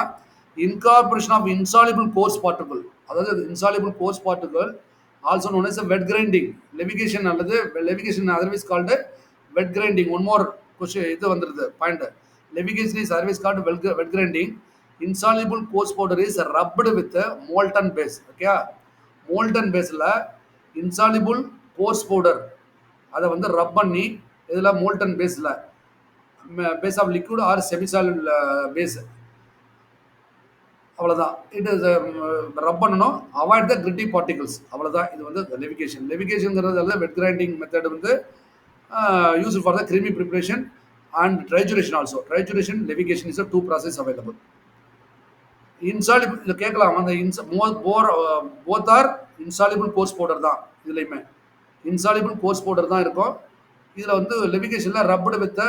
incorporation of insoluble coarse particle, அதாவது insoluble coarse particle also known as wet grinding. Levigation அல்லது levigation otherwise called wet grinding. One more question இது வந்துருது point. Levigation is otherwise called wet grinding. Insoluble coarse powder is rubbed with molten base. Okay, molten பேஸில் insoluble coarse powder அதை வந்து rub பண்ணி இதில் molten பேஸில் base of liquid or semisolid base, அவ்வளோதான். It is ரப் பண்ணணும், அவாய்ட் த கிரிட்டி பார்ட்டிகல்ஸ், அவ்வளோதான். இது வந்து லெவிகேஷன். லெவிகேஷன்ங்கிறது வெட் கிரைண்டிங் மெத்தட் வந்து use for the creamy preparation and trituration also. Trituration levigation is two process available. Insoluble இதில் கேட்கலாம், அந்த both are insoluble coarse powder தான். இதுலையுமே இன்சாலிபிள் கோர்ஸ் பவுடர் தான் இருக்கும். இதில் வந்து லெவிகேஷனில் ரப்டு வித்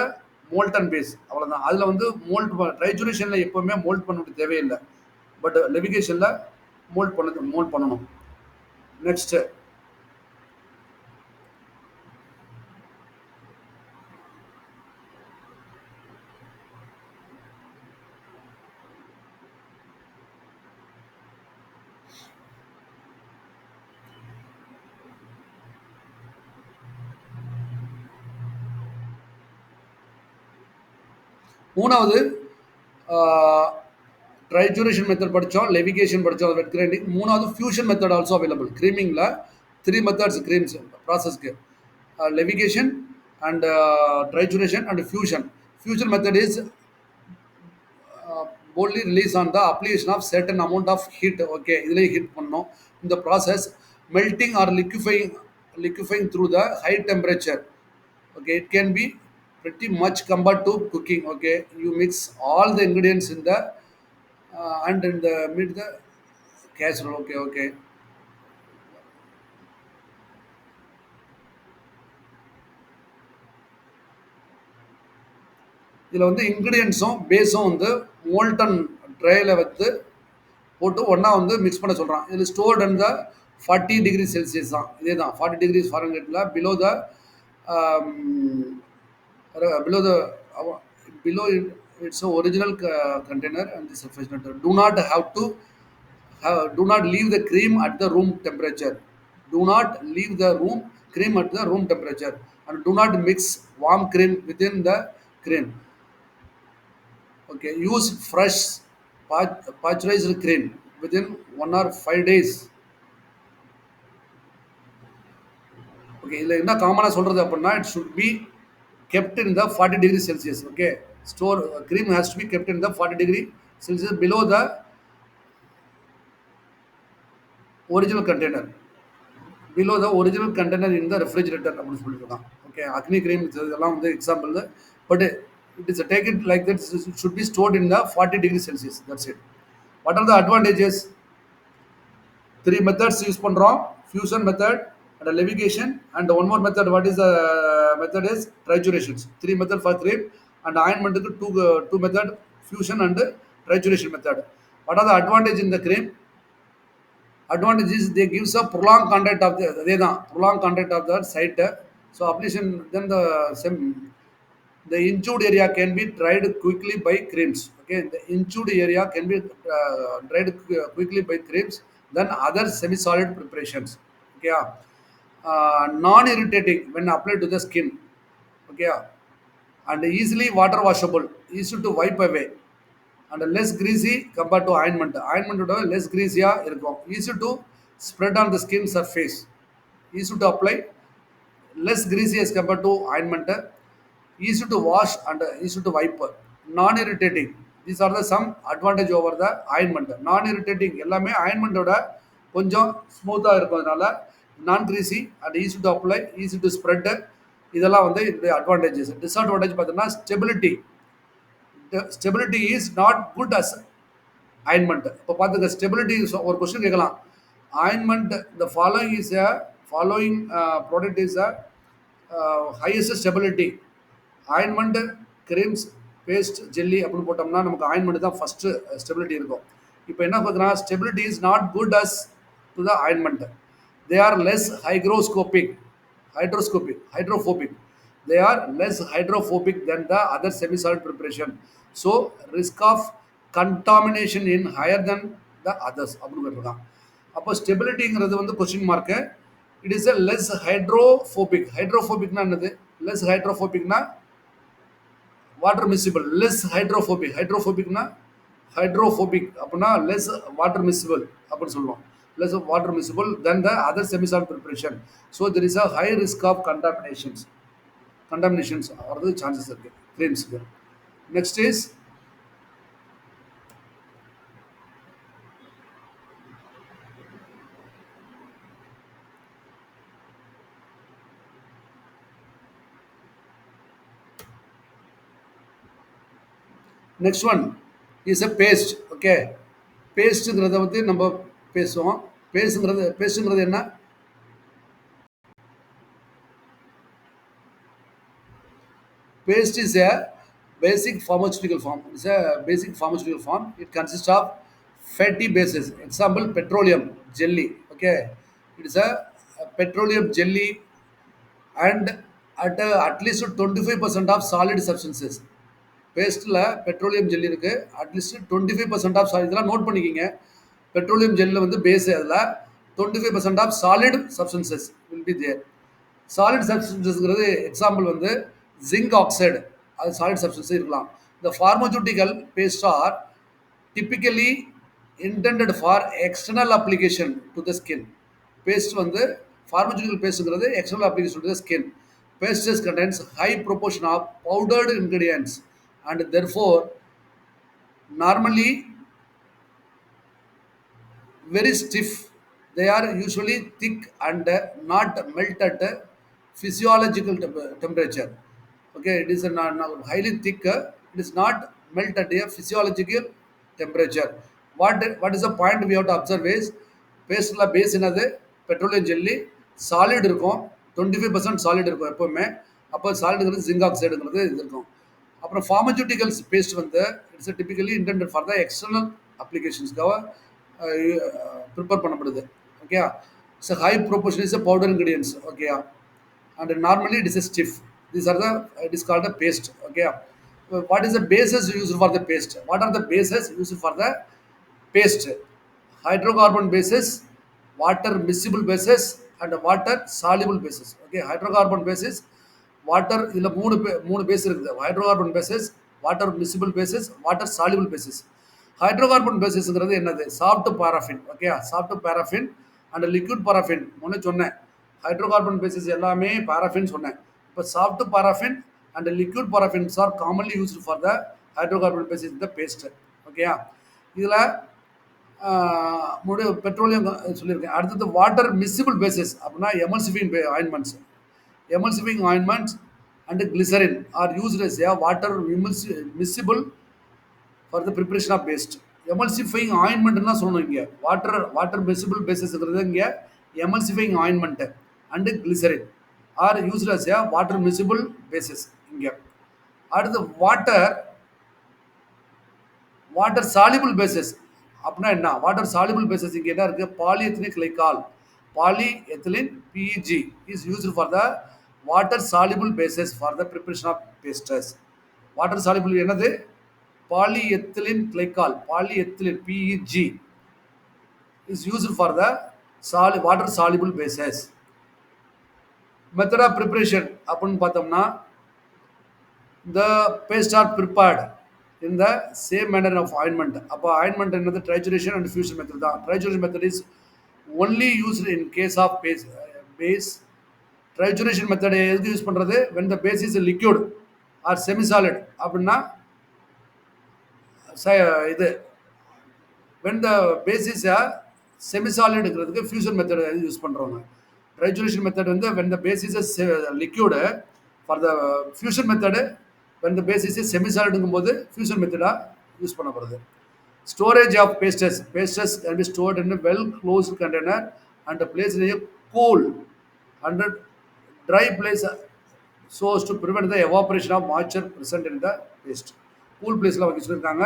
மோல்டன் பேஸ், அவ்வளோதான். அதில் வந்து ட்ரைஜுரேஷனில் எப்போவுமே மோல்ட் பண்ண வேண்டிய தேவையில்லை, பட் லெவிகேஷனில் மோல்ட் பண்ணணும். நெக்ஸ்ட் மூணாவது ட்ரைஜுரேஷன் மெத்தட் படித்தோம், லெவிகேஷன் படித்தோம், வெட் கிரைண்டிங். மூணாவது ஃபியூஷன் மெத்தட் ஆல்சோ அவைலபிள். கிரீமிங்கில் 3 மெத்தட்ஸ் கிரீம்ஸ் ப்ராசஸ்க்கு: levigation and trituration and fusion. Fusion method is boldly release on the application of certain amount of heat. Okay, இதுல heat பண்ணோம். இந்த process melting or liquefying through the high temperature. Okay, it can be pretty much compared to cooking. Okay, you mix all the ingredients in the and in the mid the casserole. Okay. இதில் வந்து இன்க்ரீடியன்ஸும் பேஸும் வந்து molten ட்ரையில் வந்து போட்டு ஒன்றா வந்து mix பண்ண சொல்கிறான். இதில் stored and the 40 degree Celsius தான். இதே தான் 40 டிகிரி ஃபாரன்ஹீட்டில் below its original container and this refrigerator. Do not leave the cream at the room temperature. Do not leave the cream at the room temperature, and do not mix warm cream within the cream. Okay, use fresh pasteurized cream within 1 or 5 days. Okay, இதில் என்ன காமனாக சொல்கிறது அப்படின்னா, it should be kept in the 40 degree Celsius. Okay, cream has to be kept in the 40 degree Celsius below the original container. Below the original container in the refrigerator அப்படின்னு சொல்லியிருக்கான். Okay, அக்னி cream இதெல்லாம் வந்து example. But it is take it like that, it should be stored in the 40 degree Celsius. That's it. What are the advantages? 3 methods use பண்றோம்: fusion method and levigation, and one more method. What is the method is triturations. 3 method for cream, and ointment க்கு 2 method, fusion and trituration method. What are the advantage in the cream? Advantage is they gives a prolonged contact of the site. So application, then the injured area can be dried quickly by creams. Okay, the injured area can be dried quickly by creams than other semi-solid preparations. Okay, non-irritating when applied to the skin. Okay, and easily water washable, easy to wipe away, and less greasy compared to ointment. Ointment would less greasy இருக்கும். Easy to spread on the skin surface, easy to apply, less greasy as compared to ointment, easy to wash and easy to wipe, non-irritating. These are the some advantage over the ointment. Non-irritating எல்லாமே ointment-ஓட கொஞ்சம் ஸ்மூத்தாக இருக்கிறதுனால நான் greasy and easy to apply, easy to spread. இதெல்லாம் வந்து இந்த advantages. Disadvantage பார்த்தீங்கன்னா stability is not good as ointment. இப்போ பார்த்துக்க, ஸ்டெபிலிட்டி ஒரு கொஸ்டின் கேட்கலாம். ointment, the following product is a highest stability. ointment, creams, paste, jelly அப்படின்னு போட்டோம்னா நமக்கு ointment தான் ஃபஸ்ட்டு ஸ்டெபிலிட்டி இருக்கும். இப்போ என்ன பார்த்தீங்கன்னா, stability is not good as to the ointment. They are less hydrophobic. They are less hydrophobic than the other semi-solid preparation. So risk of contamination in higher than the others. அப்படின்னு கேட்டிருக்கான். அப்போ ஸ்டெபிலிட்டிங்கிறது வந்து question mark. It is a less ஹைட்ரோஃபோபிக்னா என்னது? Less ஹைட்ரோஃபோபிக்னா water miscible. Less ஹைட்ரோஃபோபிக்னா hydrophobic அப்படின்னா லெஸ் வாட்டர் மிஸ்சிபிள் அப்படின்னு சொல்லுவோம். less of water miscible than the other semi-solid preparation. So there is a high risk of contaminations or the chances are claims here. Next is next one is a paste. Okay, பேஸ்ட்டுங்கிறத வந்து நம்ம பேசுவோம். பேஸ்ட்டுங்கிறது என்ன? Paste is a basic pharmaceutical form. It's a basic pharmaceutical form. It consists of fatty bases. Example, petroleum jelly. Okay, it is a petroleum jelly and at least 25% of solid substances. பேஸ்ட்டில் petroleum jelly இருக்குது. At least 25% of இதெல்லாம் note பண்ணிக்கிங்க. Petroleum ஜெல்லில் வந்து base, அதில் 25% of solid substances will be there. Solid சப்ஸ்டன்சஸ்ங்கிறது example வந்து zinc oxide, அது சாலிட் சப்ஸ்டன்ஸே இருக்கலாம். இந்த pharmaceutical paste are typically intended for external application to the skin. Paste வந்து ஃபார்மசூட்டிக்கல் பேஸ்ட்டுங்கிறது external application to the skin. Pastes contains high proportion of powdered ingredients and therefore normally very stiff. They are usually thick and not melt at physiological temperature. Okay, it is highly thick. It is not melt at a physiological temperature. What is the point we have to observe is பேஸ்ட்ல base என்னது? Petroleum jelly. Solid இருக்கும், 25% solid இருக்கும் எப்போவுமே. அப்போ சாலிடுங்கிறது zinc ஆக்சைடுங்கிறது இது இருக்கும். அப்புறம் pharmaceuticals paste வந்து it's typically intended for the external அப்ளிகேஷன்ஸ்க்காக ப்ரிப்பேர் பண்ணப்படுது. Okay, it's high proportion is powder ingredients. Okay, and normally it is a stiff. These are it is called a paste. Okay, what is the basis used for the paste? What are the bases used for the paste? Hydrocarbon bases, water miscible bases and water soluble bases. Okay, hydrocarbon bases, water இதில் மூணு base இருக்குது. Hydrocarbon bases, water miscible bases, water soluble bases. Hydrocarbon பேசஸ்ங்கிறது என்னது? Soft paraffin. Okay, soft paraffin and liquid paraffin ஒன்று சொன்னேன். Hydrocarbon bases எல்லாமே paraffin சொன்னேன். இப்போ soft paraffin and liquid paraffins are commonly used for the hydrocarbon bases இந்த paste. ஓகேயா, இதில் பெட்ரோலியம் சொல்லியிருக்கேன். அடுத்தது வாட்டர் மிஸ்சிபிள் பேசஸ் அப்படின்னா emulsifying ointments. Emulsifying ointments and glycerin are used as a water miscible for the preparation of paste. Emulsifying ointment என்ன சொல்லணும்? இங்கே water மிஸ்சிபிள் பேசஸ்ங்கிறது இங்கே emulsifying ointment and glycerin are used as a water miscible basis இங்கே. அடுத்து water soluble basis அப்படின்னா என்ன? Water soluble basis இங்கே என்ன இருக்குது? polyethylene glycol, polyethylene PEG is used for the water soluble basis for the preparation of pastes. Water soluble என்னது? polyethylene glycol, polyethylene PEG is used for the water soluble basis. Method of preparation அப்படின்னு பார்த்தோம்னா the paste are prepared in the same manner of ointment. அப்போ ointment என்னது? trituration and fusion method தான். Trituration method is only used in case of base. Trituration method எதுக்கு use பண்ணுறது? when the base is liquid or semi solid அப்படின்னா இது when the base is a semi solidங்கிறதுக்கு fusion method use பண்ணுறோங்க. Trituration method வந்து when the base is a liquid, for the fusion method when the base is a semi solidங்கும் போது fusion method use பண்ணப்படுது. Storage of pastes can be stored in a well closed container and placed in a cool and dry place so as to prevent the evaporation of moisture present in the paste. Cool place la வைக்க சொல்லிருக்காங்க.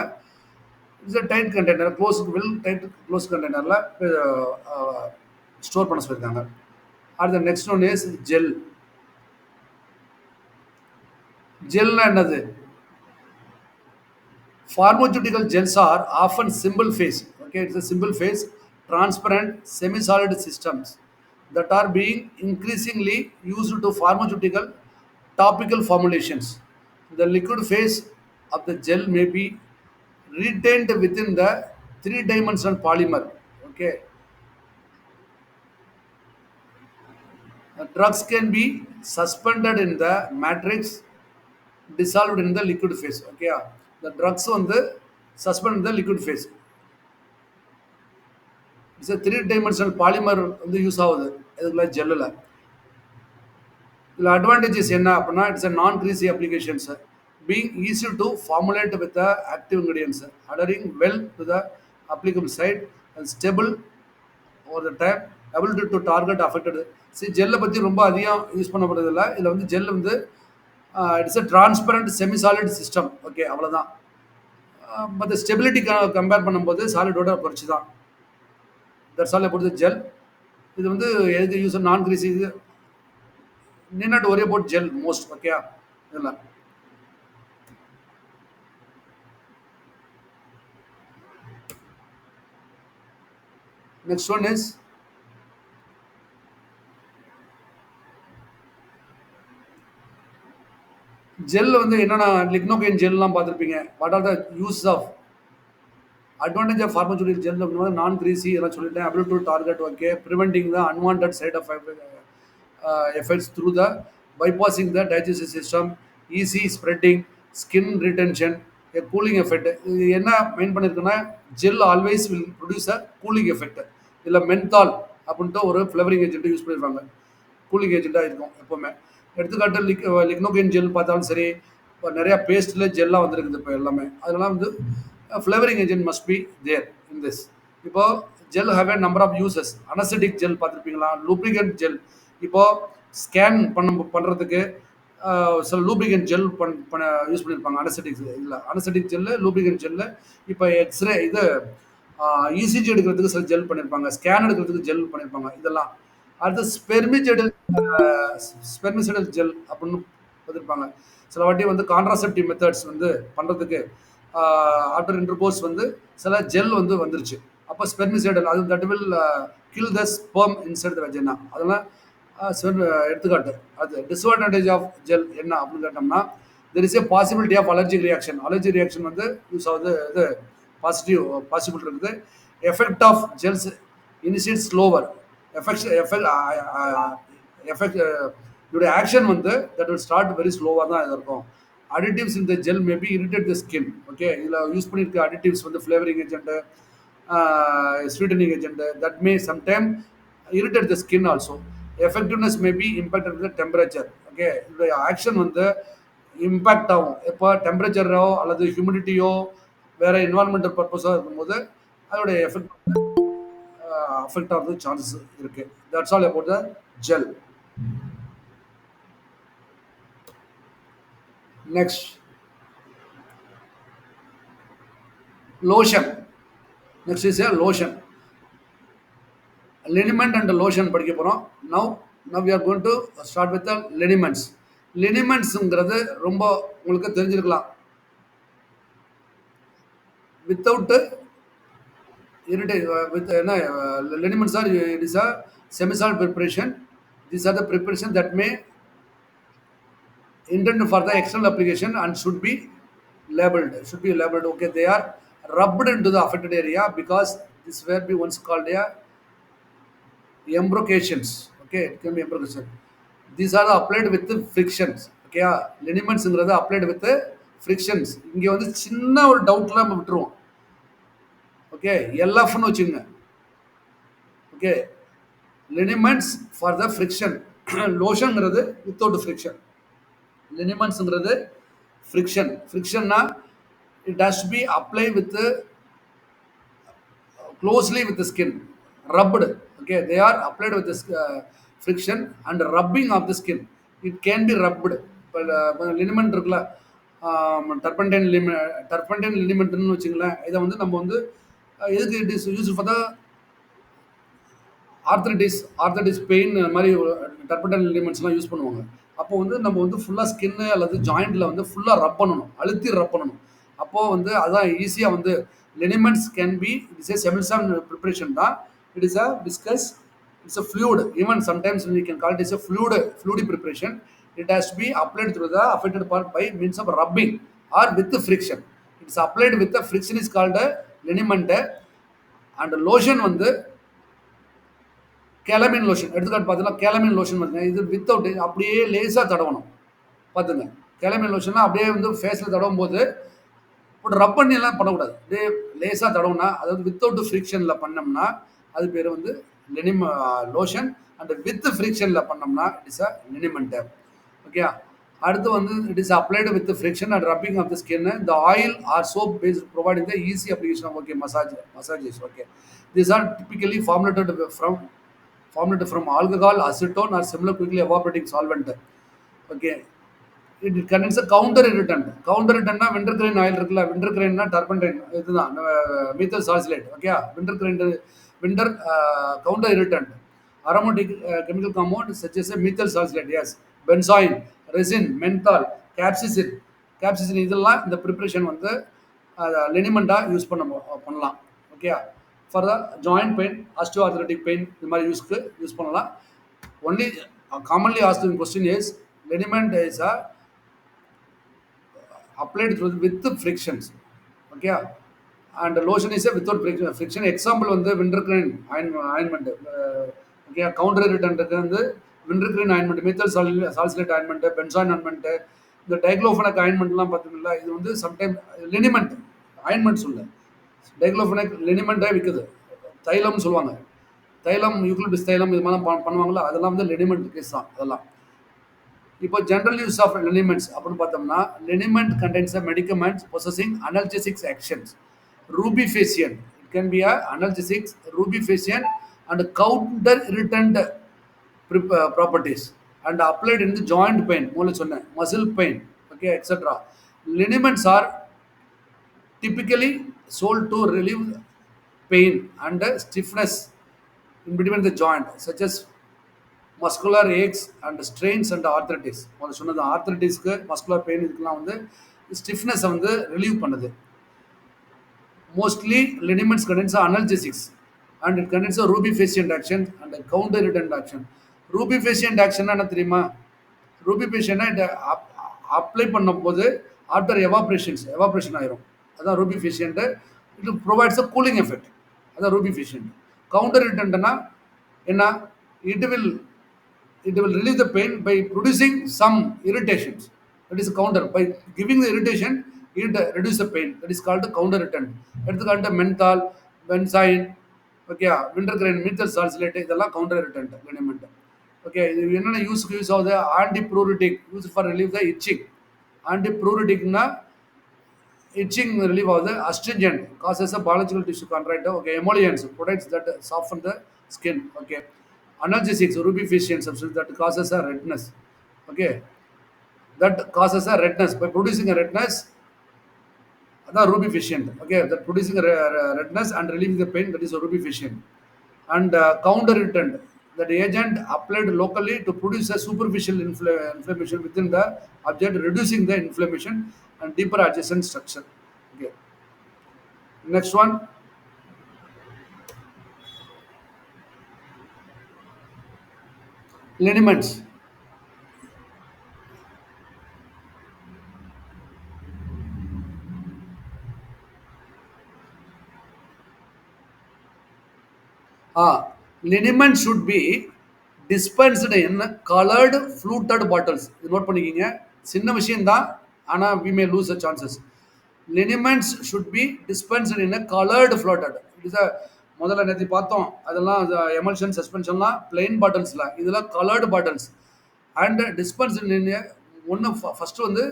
It's a tight container, closed, well tight closed containerல store பண்ண சொல்லியிருக்காங்க. அடுத்த next one is gel. ஜெல்னா என்னது? Pharmaceutical gels are often simple phase. Okay, it's a simple phase, transparent, semi-solid systems that are being increasingly used to pharmaceutical topical formulations. The liquid phase of the gel may be retained within the three-dimensional polymer. Okay, drugs can be suspended in the matrix, dissolved in the liquid phase. Okay, the drugs on the suspend in the liquid phase. It's a three-dimensional polymer வந்து use ஆகுது இதுக்குள்ள ஜெல்லில். இதில் advantages என்ன அப்படின்னா, it's a non-greasy applications, being easy to formulate with the active ingredients, adhering well to the applicable site and stable over the time, ability to target affected. சரி, ஜெல்லை பற்றி ரொம்ப அதிகம் யூஸ் பண்ணப்படுறதில்ல. இதில் வந்து ஜெல் வந்து it's a transparent semi-solid system. Okay, அவ்வளோதான். மற்ற stability compare பண்ணும்போது சாலிடோட குறைச்சி தான். That's all about the gel. இது வந்து எதுக்கு யூஸ் நான் கிரீசி, இது need not worry about gel most. Okay, இதெல்லாம் நெக்ஸ்ட் ஒன் இஸ் ஜெல். வந்து என்னென்ன லிக்னோகைன் ஜெல்லாம் பார்த்துருப்பீங்க. What are the use of advantage of pharmaceutical gel அப்படின்னா நான் கிரீசி இதெல்லாம் சொல்லிட்டேன். Ability to target. Okay, preventing the unwanted side of effects through the bypassing the digestive system, easy spreading, skin retention, a cooling effect. இது என்ன main பண்ணியிருக்குன்னா, gel always will produce a cooling effect. இதில் menthol அப்படின்ட்டு ஒரு flavouring agent use பண்ணியிருப்பாங்க. Cooling ஏஜென்ட்டாக இருக்கும் எப்போவுமே. எடுத்துக்காட்டு லிக்னோகைன் ஜெல் பார்த்தாலும் சரி, இப்போ நிறையா பேஸ்ட்டில் ஜெல்லாக வந்துருக்குது இப்போ எல்லாமே. அதெல்லாம் வந்து flavouring agent must be there in this. இப்போ gel have a number of uses. Anaesthetic gel பார்த்துருப்பீங்களா, லூப்ரிகன்ட் ஜெல். இப்போது ஸ்கேன் பண்ணுறதுக்கு சில லூப்ரிகன்ட் ஜெல் யூஸ் பண்ணியிருப்பாங்க. அனஸ்தட்டிக் இல்லை, அனஸ்தட்டிக் ஜெல்லு, லூப்ரிகன்ட் ஜெல்லு. இப்போ எக்ஸ்ரே இது இசிஜி எடுக்கிறதுக்கு சில ஜெல் பண்ணியிருப்பாங்க, ஸ்கேன் எடுக்கிறதுக்கு ஜெல் பண்ணியிருப்பாங்க. இதெல்லாம் அடுத்து ஸ்பெர்மிசைடல் ஜெல் அப்படின்னு பார்த்துருப்பாங்க. சில வாட்டி வந்து கான்ட்ராசெப்டிவ் மெத்தட்ஸ் வந்து பண்ணுறதுக்கு ஆஃப்டர் இன்டர்கோர்ஸ் வந்து சில ஜெல் வந்து வந்துருச்சு. அப்போ ஸ்பெர்மிசைடல், அது that will kill the sperm inside the vagina. அதெல்லாம் எடுத்துக்காட்டு. அது டிஸ்அட்வான்டேஜ் ஆஃப் ஜெல் என்ன அப்படின்னு கேட்டோம்னா, there is a possibility of allergic reaction. Allergic reaction வந்து யூஸ் ஆகுது. இது பாசிபிள் இருக்குது. Effect of gels initiate slower. Effect இதோடைய ஆக்ஷன் வந்து தட் வில் ஸ்டார்ட் வெரி ஸ்லோவாக தான் இது இருக்கும். அடிட்டிவ்ஸ் இந்த gel maybe irritate the skin. Okay, இதில் யூஸ் பண்ணியிருக்க அடிட்டிவ்ஸ் வந்து flavouring agent, sweetening agent, that may sometime irritate the skin also. Effectiveness may be impact the temperature. Okay, இதோடைய action வந்து இம்பேக்ட் ஆகும் எப்போ டெம்பரேச்சரோ அல்லது ஹியூமிடிட்டியோ வேறு என்வாரன்மெண்டல் பர்பஸாக இருக்கும்போது அதோடைய எஃபெக்ட் அஃபெக்ட் ஆகிறது சான்சஸ் இருக்குது. That's all about the gel. Next, lotion. Next is a lotion. Liniment and lotion படிக்க போகிறோம். Now we are going to start with the liniments. Linimentsங்கிறது ரொம்ப உங்களுக்கு தெரிஞ்சிருக்கலாம். Without with liniments are, it is a semi-solid preparation. These are the preparation that may intended for the external application and should be labeled. Okay, they are rubbed into the affected area because this will be once called a embrocations. Okay, it can be embrocation. These are applied with the frictions. Okay, liniments applied with the frictions. இங்கே வந்து சின்ன ஒரு டவுட்ல நம்ம விட்டுருவோம். Okay, எல்எஃப்னு வச்சுங்க. Okay, liniments for the friction. லோஷன்ங்கிறது without friction. லினிமெண்ட்ஸ்ங்கிறது ஃப்ரிக்ஷன். ஃப்ரிக்ஷன்னா it has to be apply with closely with skin, rubbed. Okay, they are applied with friction and rubbing of the skin. It can be rubbed. இப்போ liniment இருக்குல்ல, turpentine லினிமெண்ட்னு வச்சுங்களேன். இதை வந்து நம்ம வந்து எதுக்கு it is use for the arthritis pain மாதிரி turpentine லினிமெண்ட்ஸ்லாம் யூஸ் பண்ணுவாங்க. அப்போ வந்து நம்ம வந்து ஃபுல்லாக ஸ்கின்னு அல்லது ஜாயிண்டில் வந்து ஃபுல்லாக ரப் பண்ணணும், அழுத்தி ரப் பண்ணணும். அப்போது வந்து அதான் ஈஸியாக வந்து liniments can be it's a semisolid preparation தான். It is a viscous, it's a fluid. Even sometimes we can call it as a fluid preparation. It has to be applied through the affected part by means of rubbing or with the friction. It's applied with the friction is called a liniment. And lotion வந்து கேலமின் lotion எடுத்துக்காட்டு பார்த்தீங்கன்னா கேலமின் lotion பார்த்தீங்கன்னா இது without அப்படியே லேசாக தடவணும். பார்த்துங்க, கேலமின் லோஷன்னா அப்படியே வந்து ஃபேஸில் தடவும் போது பட் ரப் பண்ணி எல்லாம் பண்ணக்கூடாது. அப்படியே லேசாக தடவுனா, அதாவது வித்தவுட் ஃப்ரிக்ஷனில் பண்ணோம்னா அது பேர் வந்து லோஷன். அண்ட் வித் ஃப்ரிக்ஷனில் பண்ணோம்னா it is a liniment. Okay, அடுத்து வந்து it is applied with friction and rubbing of the skin. The oil or soap base providing the easy application of okay massages. Okay, these are typically formulated from alcohol, acetone or similar quickly evaporating solvent. Okay, it contains a counter irritant. Counter irritantனா wintergreen oil இருக்குல்ல, விண்டர்கிரைன்னா turpentine இதுதான் methyl salicylate. Okay, winter counter irritant. Aromatic chemical compound such as a methyl salicylate, yes, benzoin, resin, menthol, capsaicin இதெல்லாம் இந்த preparation வந்து லினிமெண்ட்டாக use பண்ணலாம். Okay, for the joint pain, osteoarthritic pain இது மாதிரி யூஸ் பண்ணலாம். Only commonly asked question is liniment is applied with frictions. Okay, and lotion is a without friction. Example வந்து wintergreen ointment. Okay, counter irritant வந்து wintergreen ointment, methyl salicylate ointment, benzoin ointment, இந்த டைக்ளோஃபெனக் ஆயின்மெண்ட்லாம் பார்த்தீங்களா, இது வந்து sometime லினிமெண்ட் ointment சொல்ல டைக்ளோஃபெனக் லினிமெண்ட்டே விற்குது. தைலம்னு சொல்லுவாங்க, தைலம் eucalyptus தைலம் இது மாதிரிலாம் பண்ணுவாங்களா, அதெல்லாம் வந்து லினிமெண்ட் கேஸ் தான் அதெல்லாம். இப்போ ஜென்ரல் யூஸ் ஆஃப் லினிமெண்ட்ஸ் அப்படின்னு பார்த்தோம்னா, liniment contains a medicaments possessing analgesics actions. Rubefacient, it can be a analgesics, rubefacient and counter irritant properties and applied in the joint pain, மூலம் சொன்னேன், muscle pain, okay, etcetera. Liniments are typically sold to relieve pain and stiffness in between the joint, such as muscular aches and strains and arthritis. முதல்ல சொன்னது ஆர்த்ரைட்டிஸ்க்கு muscular pain இதுக்கெல்லாம் வந்து ஸ்டிஃப்னஸை வந்து relieve பண்ணுது. Mostly liniments contains analgesics and it contains a rubefacient action and a counter irritant action. Rubefacient action என்ன தெரியுமா? ரூபிஃபேஷன்னா இதை apply பண்ணும்போது ஆஃப்டர் எவாப்ரேஷன் ஆயிரும், அதான் rubefacient. It provides a cooling effect, அதான் ரூபிஃபேஷியன்ட். கவுண்டர் இரிட்டன்ட்னா என்ன? It will relieve the pain by producing some irritations. That is counter. By giving the irritation, it reduce the pain. That is called counter irritant. எடுத்துக்காட்டு menthol, benzoin, okay, wintergreen, methyl salicylate இதெல்லாம் counter irritant liniment. Okay, இது என்னென்ன use ஆகுது? Antipruritic, use for relieve the itching. ஆன்டிப்ரூரிட்டிக்னா itching relief of the astringent, causes a biological tissue contracture. Okay, emollients, products that soften the skin. Okay, analgesics, rubefacient substance that causes a redness. Okay, that causes a redness by producing a redness, the rubefacient. Okay, that producing a redness and relieving the pain, that is a rubefacient. And counter irritant, that agent applied locally to produce a superficial inflammation within the object, reducing the inflammation and deeper adjacent structure. Okay, next one, liniments. Liniment should be dispensed in colored fluted bottles. இது note பண்ணிக்கிங்க, சின்ன விஷயம் தான், ஆனால் we may lose the chances. Liniments should be dispensed in a colored fluted. It is a முதல்ல நேற்று பார்த்தோம், அதெல்லாம் எமல்ஷன் சஸ்பென்ஷன்லாம் பிளெயின் பாட்டில்ஸில், இதெல்லாம் கலர்டு பாட்டில்ஸ். அண்ட் டிஸ்பென்ஸ் ஒன்று ஃபஸ்ட்டு வந்து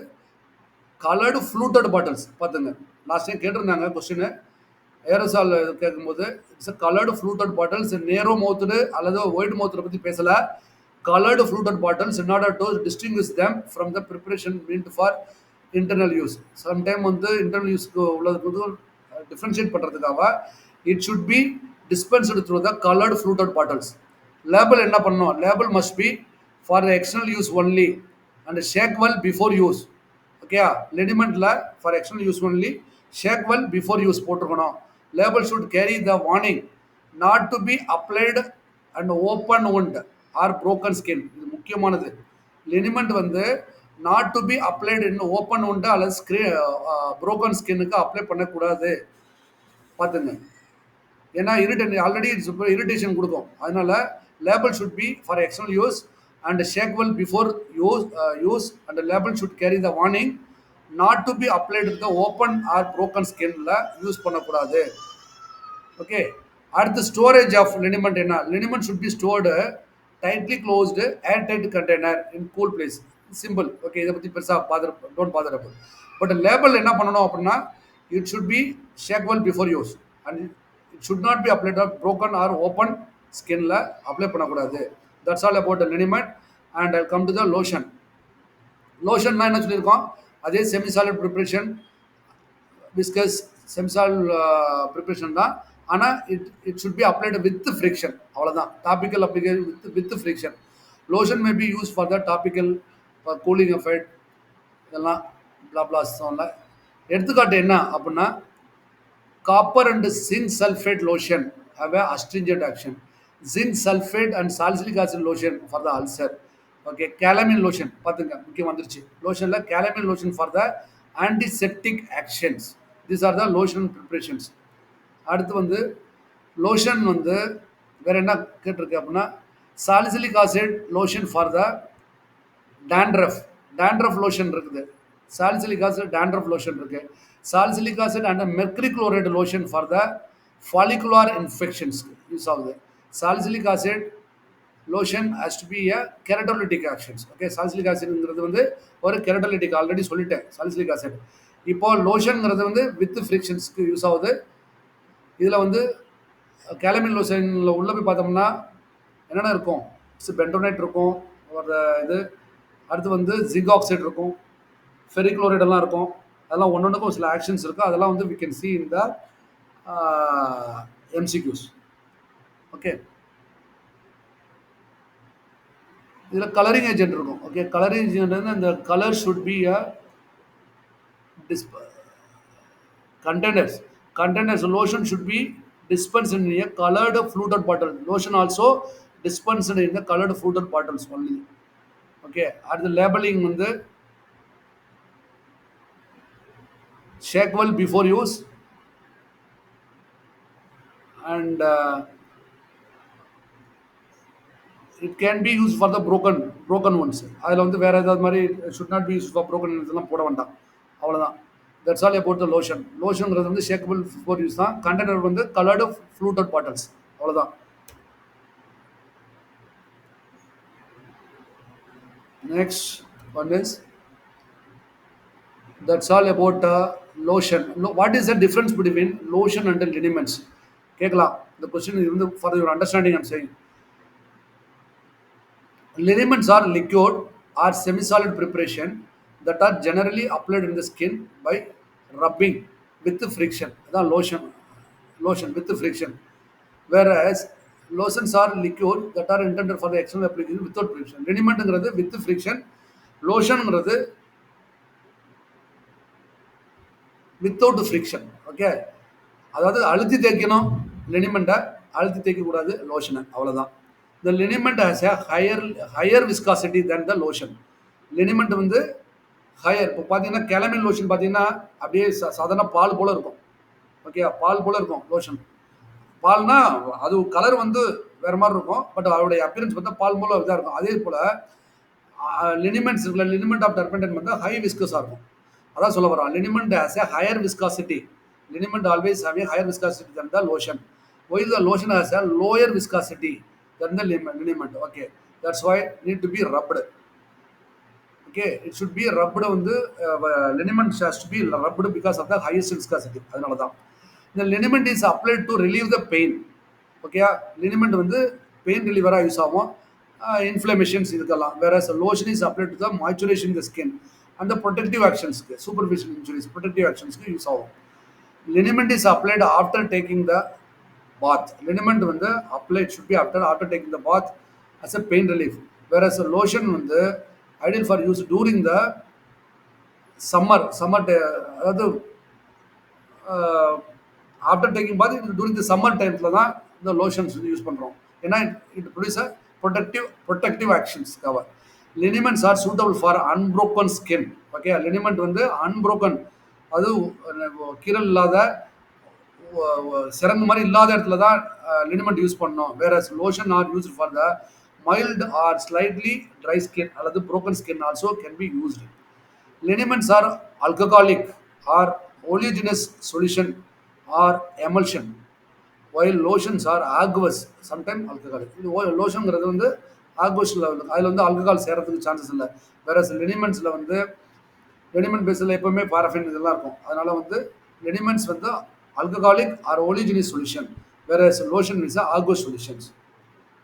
கலர்டு ஃப்ளூட்டட் பாட்டில்ஸ். பார்த்துங்க, லாஸ்ட் டைம் கேட்டிருந்தாங்க கொஸ்டின் ஏரோசால் கேட்கும்போது, it's a coloured fluted bottles. நேரோ மவுத்துடு அல்லது ஒயிட் மவுத்தில் பற்றி பேசலை. colored fluted bottles in order to distinguish them from the preparation meant for internal use. Sometime வந்து இன்டர்னல் யூஸ்க்கு உள்ளதுக்கு டிஃபரன்ஷியேட் பண்ணுறதுக்காக it should be dispensed through the coloured fluted bottles. Label என்ன பண்ணணும்? Label must be for external use only and shake well before use. ஓகேயா? லினிமெண்ட்டில் for external use only shake well before use போட்டிருக்கணும். Label should carry the warning not to be applied and open wound or broken skin. இது முக்கியமானது. Liniment வந்து not to be applied in open wound அல்லது broken ஸ்கின்னுக்கு apply பண்ணக்கூடாது. பார்த்துங்க. ஏன்னா already irritation கொடுக்கும். அதனால label should be for external use and shake well before use and label should carry the warning not to be applied the open or broken ஸ்கின்ல use பண்ணக்கூடாது. Okay. அடுத்து storage of liniment என்ன? Liniment should be stored tightly closed air tight container in cool place. Simple. Okay. இதை பற்றி பெருசாக don't bother about. But label என்ன பண்ணணும் அப்படின்னா it should be shake well before use and it should not be applied or broken or open ஸ்கின்ல apply பண்ணக்கூடாது. That's all about the liniment. And I come to the lotion. லோஷன்னா என்ன சொல்லியிருக்கோம்? அதே semi solid preparation, viscous semisolid preparation தான். ஆனால் it should be applied with friction. அவ்வளோதான். Topical application with friction. Lotion may be use for the topical cooling effect இதெல்லாம் பிளாப்ளாஸ் இல்லை. எடுத்துக்காட்டு என்ன அப்படின்னா copper and zinc sulphate lotion have a astringent action. Zinc sulfate and salicylic acid lotion for the ulcer. Okay. Calamine lotion பார்த்துங்க, முக்கியம் வந்துருச்சு. லோஷனில் calamine lotion for the antiseptic actions. These are the lotion preparations. அடுத்து வந்து lotion வந்து வேறு என்ன கேட்டிருக்கு அப்படின்னா salicylic acid lotion for the dandruff lotion இருக்குது. சாலிசிலிக் ஆசிட் டேண்ட்ரஃப் லோஷன் இருக்குது. Salicylic acid and mercury chloride lotion for the follicular இன்ஃபெக்ஷன்ஸ்க்கு யூஸ் ஆகுது. Salicylic acid lotion has to be a keratolytic actions. Okay. Salicylic ஆசிட்ங்கிறது வந்து ஒரு கெரட்டோலிட்டிக், already சொல்லிட்டேன் salicylic acid. இப்போ லோஷன்ங்கிறது வந்து வித் ஃப்ரிக்ஷன்ஸ்க்கு யூஸ் ஆகுது. இதில் வந்து கேலமின் லோஷனில் உள்ளே போய் பார்த்தோம்னா என்னென்ன இருக்கும்? பென்டோனைட் இருக்கும், ஒரு இது. அடுத்து வந்து ஜிங்க் ஆக்சைடு இருக்கும், ஃபெரிக் குளோரைடு எல்லாம் இருக்கும். அதெல்லாம் ஒன்றுக்கும் சில ஆக்ஷன்ஸ் இருக்குது. அதெல்லாம் வந்து we can see in the MCQs. Okay. இதில் கலரிங் ஏஜென்ட் இருக்கும். ஓகே. கலரிங் ஏஜென்ட் அந்த colour should be a containers. Lotion should be dispensed in a colored fluted bottle. Lotion also dispensed in the colored fluted bottles only. Okay. At the labeling வந்து shake well before use and it can be used for the broken ones. அதில் வந்து வேறு ஏதாவது மாதிரி should not be used for broken இதெல்லாம் போட வேண்டாம். அவ்வளோதான். That's all about the lotion. லோஷனுங்கிறது வந்து ஷேக்கபிள் ஃபார் யூஸ் தான். கண்டெய்னர் வந்து கலர்டு ஃப்ளூட்டட் பாட்டில்ஸ். அவ்வளோதான். Next one is that's all about lotion. What is the difference between lotion and liniments? கேட்கலாம். இந்த கொஸ்டின் வந்து for your understanding I'm saying. Liniments are liquid or semi-solid preparation that are generally applied in the skin by rubbing with friction. That's lotion with friction. Whereas lotions are liquid that are intended for the external application without friction. Liniment with friction, lotion without friction. Okay. அதாவது அழுத்தி தேய்க்கணும் லினிமெண்ட்டை, அழுத்தி தேய்க்கக்கூடாது லோஷனை. அவ்வளோதான். The liniment has a higher viscosity than the lotion. Liniment வந்து higher. இப்போ பார்த்தீங்கன்னா கேலமின் lotion பார்த்தீங்கன்னா அப்படியே சாதாரண பால் போல் இருக்கும். ஓகே. பால் போல் இருக்கும் லோஷன். பால்னா அது கலர் வந்து வேறு மாதிரி இருக்கும், பட் அவருடைய அப்பியரன்ஸ் பார்த்தா பால் போல் இதாக இருக்கும். அதே போல் லினிமெண்ட்ஸ் இருக்குல்ல, லினிமெண்ட் ஆஃப் டர்பெண்டைன் வந்து ஹை விஸ்கஸாக இருக்கும். அதான் சொல்ல வரோம். லினிமெண்ட் has a higher viscosity. Liniment always have a higher viscosity than the lotion. While the lotion has a lower viscosity than the liniment. Okay. That's why need to be rubbed. Okay. It should be rubbed வந்து liniment has to be rubbed because of the highest viscosity. அதனால தான் the liniment is applied to relieve the pain. Okay. Liniment வந்து pain reliever use ஆகும், inflammations இதுக்கெல்லாம். Whereas lotion is applied to the moisturization the skin. அந்த protective ஆக்ஷன்ஸ்க்கு superficial injuries protective ஆக்ஷன்ஸ்க்கு use ஆகும். Liniment is applied after taking the bath. Liniment வந்து applied should be after taking the bath as a pain relief. Whereas a lotion வந்து ideal for use during the summer அதாவது after taking bath during the summer டைம்ஸில் தான் இந்த lotions use பண்ணுறோம். ஏன்னா it produce a protective actions cover. Liniments are suitable for unbroken skin. Okay, liniment வந்து unbroken, அது கீரல் இல்லாத சிறந்த மாதிரி இல்லாத இடத்துல தான் லினிமெண்ட் யூஸ் பண்ணோம். வேற lotion are used for the mild or slightly dry skin அல்லது broken skin also can be used. Liniments are alcoholic or oleaginous solution or emulsion, while lotions are aqueous, sometimes alcoholic. இது லோஷன்ங்கிறது வந்து ஆக்வஸில் வந்து அதில் வந்து alcohol சேரத்துக்கு chances இல்லை. வேற லினிமெண்ட்ஸில் வந்து லினிமெண்ட் பேஸில் எப்போவுமே பாராஃபின் இதெல்லாம் இருக்கும். அதனால வந்து லினிமெண்ட்ஸ் வந்து alcoholic or oleaginous solution, whereas lotion is a aqueous solutions.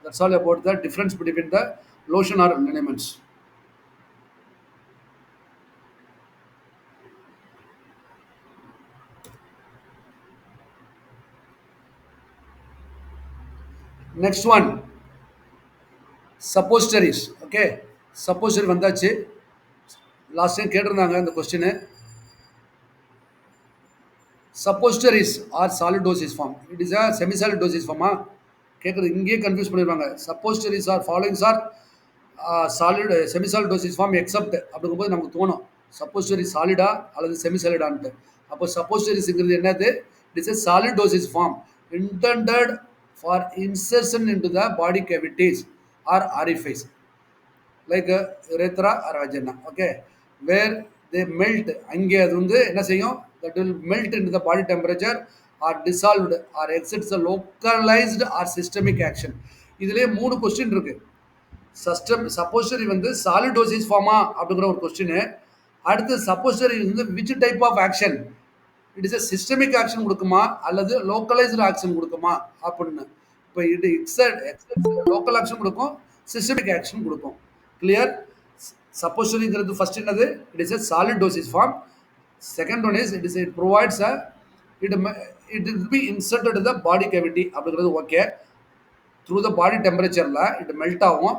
That's all about the difference between the lotion or liniments. Next one, suppositories. Okay, suppository வந்தாச்சு. லாஸ்ட் டைம் கேட்டிருந்தாங்க இந்த question. suppositories are solid dosage form. It is a semi solid dosage ஃபார்மா கேட்குறது இங்கேயே confuse பண்ணிடுவாங்க. suppositories are followings are solid semi solid dosage form except அப்படிங்கும்போது நமக்கு தோணும் சப்போசிட்டரி சாலிடா அல்லது செமி சாலிடான்ட்டு. அப்போ சப்போசிட்டரிஸ்ங்கிறது என்னது? It is a solid dosage form intended for insertion into the body cavities or orifice like urethra or vagina. Okay, where they melt, அங்கே அது வந்து என்ன செய்யும்? that will melt into the body temperature or dissolved or exits the localized or systemic action. இதுலயே 3 question இருக்கு. Suppository வந்து solid dosage pharma அப்படிங்கிற ஒரு கொஸ்டின். அடுத்து சப்போசிட்டரி வந்து which type of action, it is a systemic action கொடுக்குமா அல்லது localised action கொடுக்குமா அப்படின்னு. இப்போ இது லோக்கல் ஆக்ஷன் கொடுக்கும், சிஸ்டமிக் ஆக்ஷன் கொடுக்கும். கிளியர்? சப்போசிட்டரிங்கிறது ஃபர்ஸ்ட் என்னது? It is a solid dosage form. Second one is it provides a it will be inserted in the body cavity அப்படிங்கிறது ஓகே. த்ரூ த பாடி டெம்பரேச்சரில் இட் மெல்ட் ஆகும்.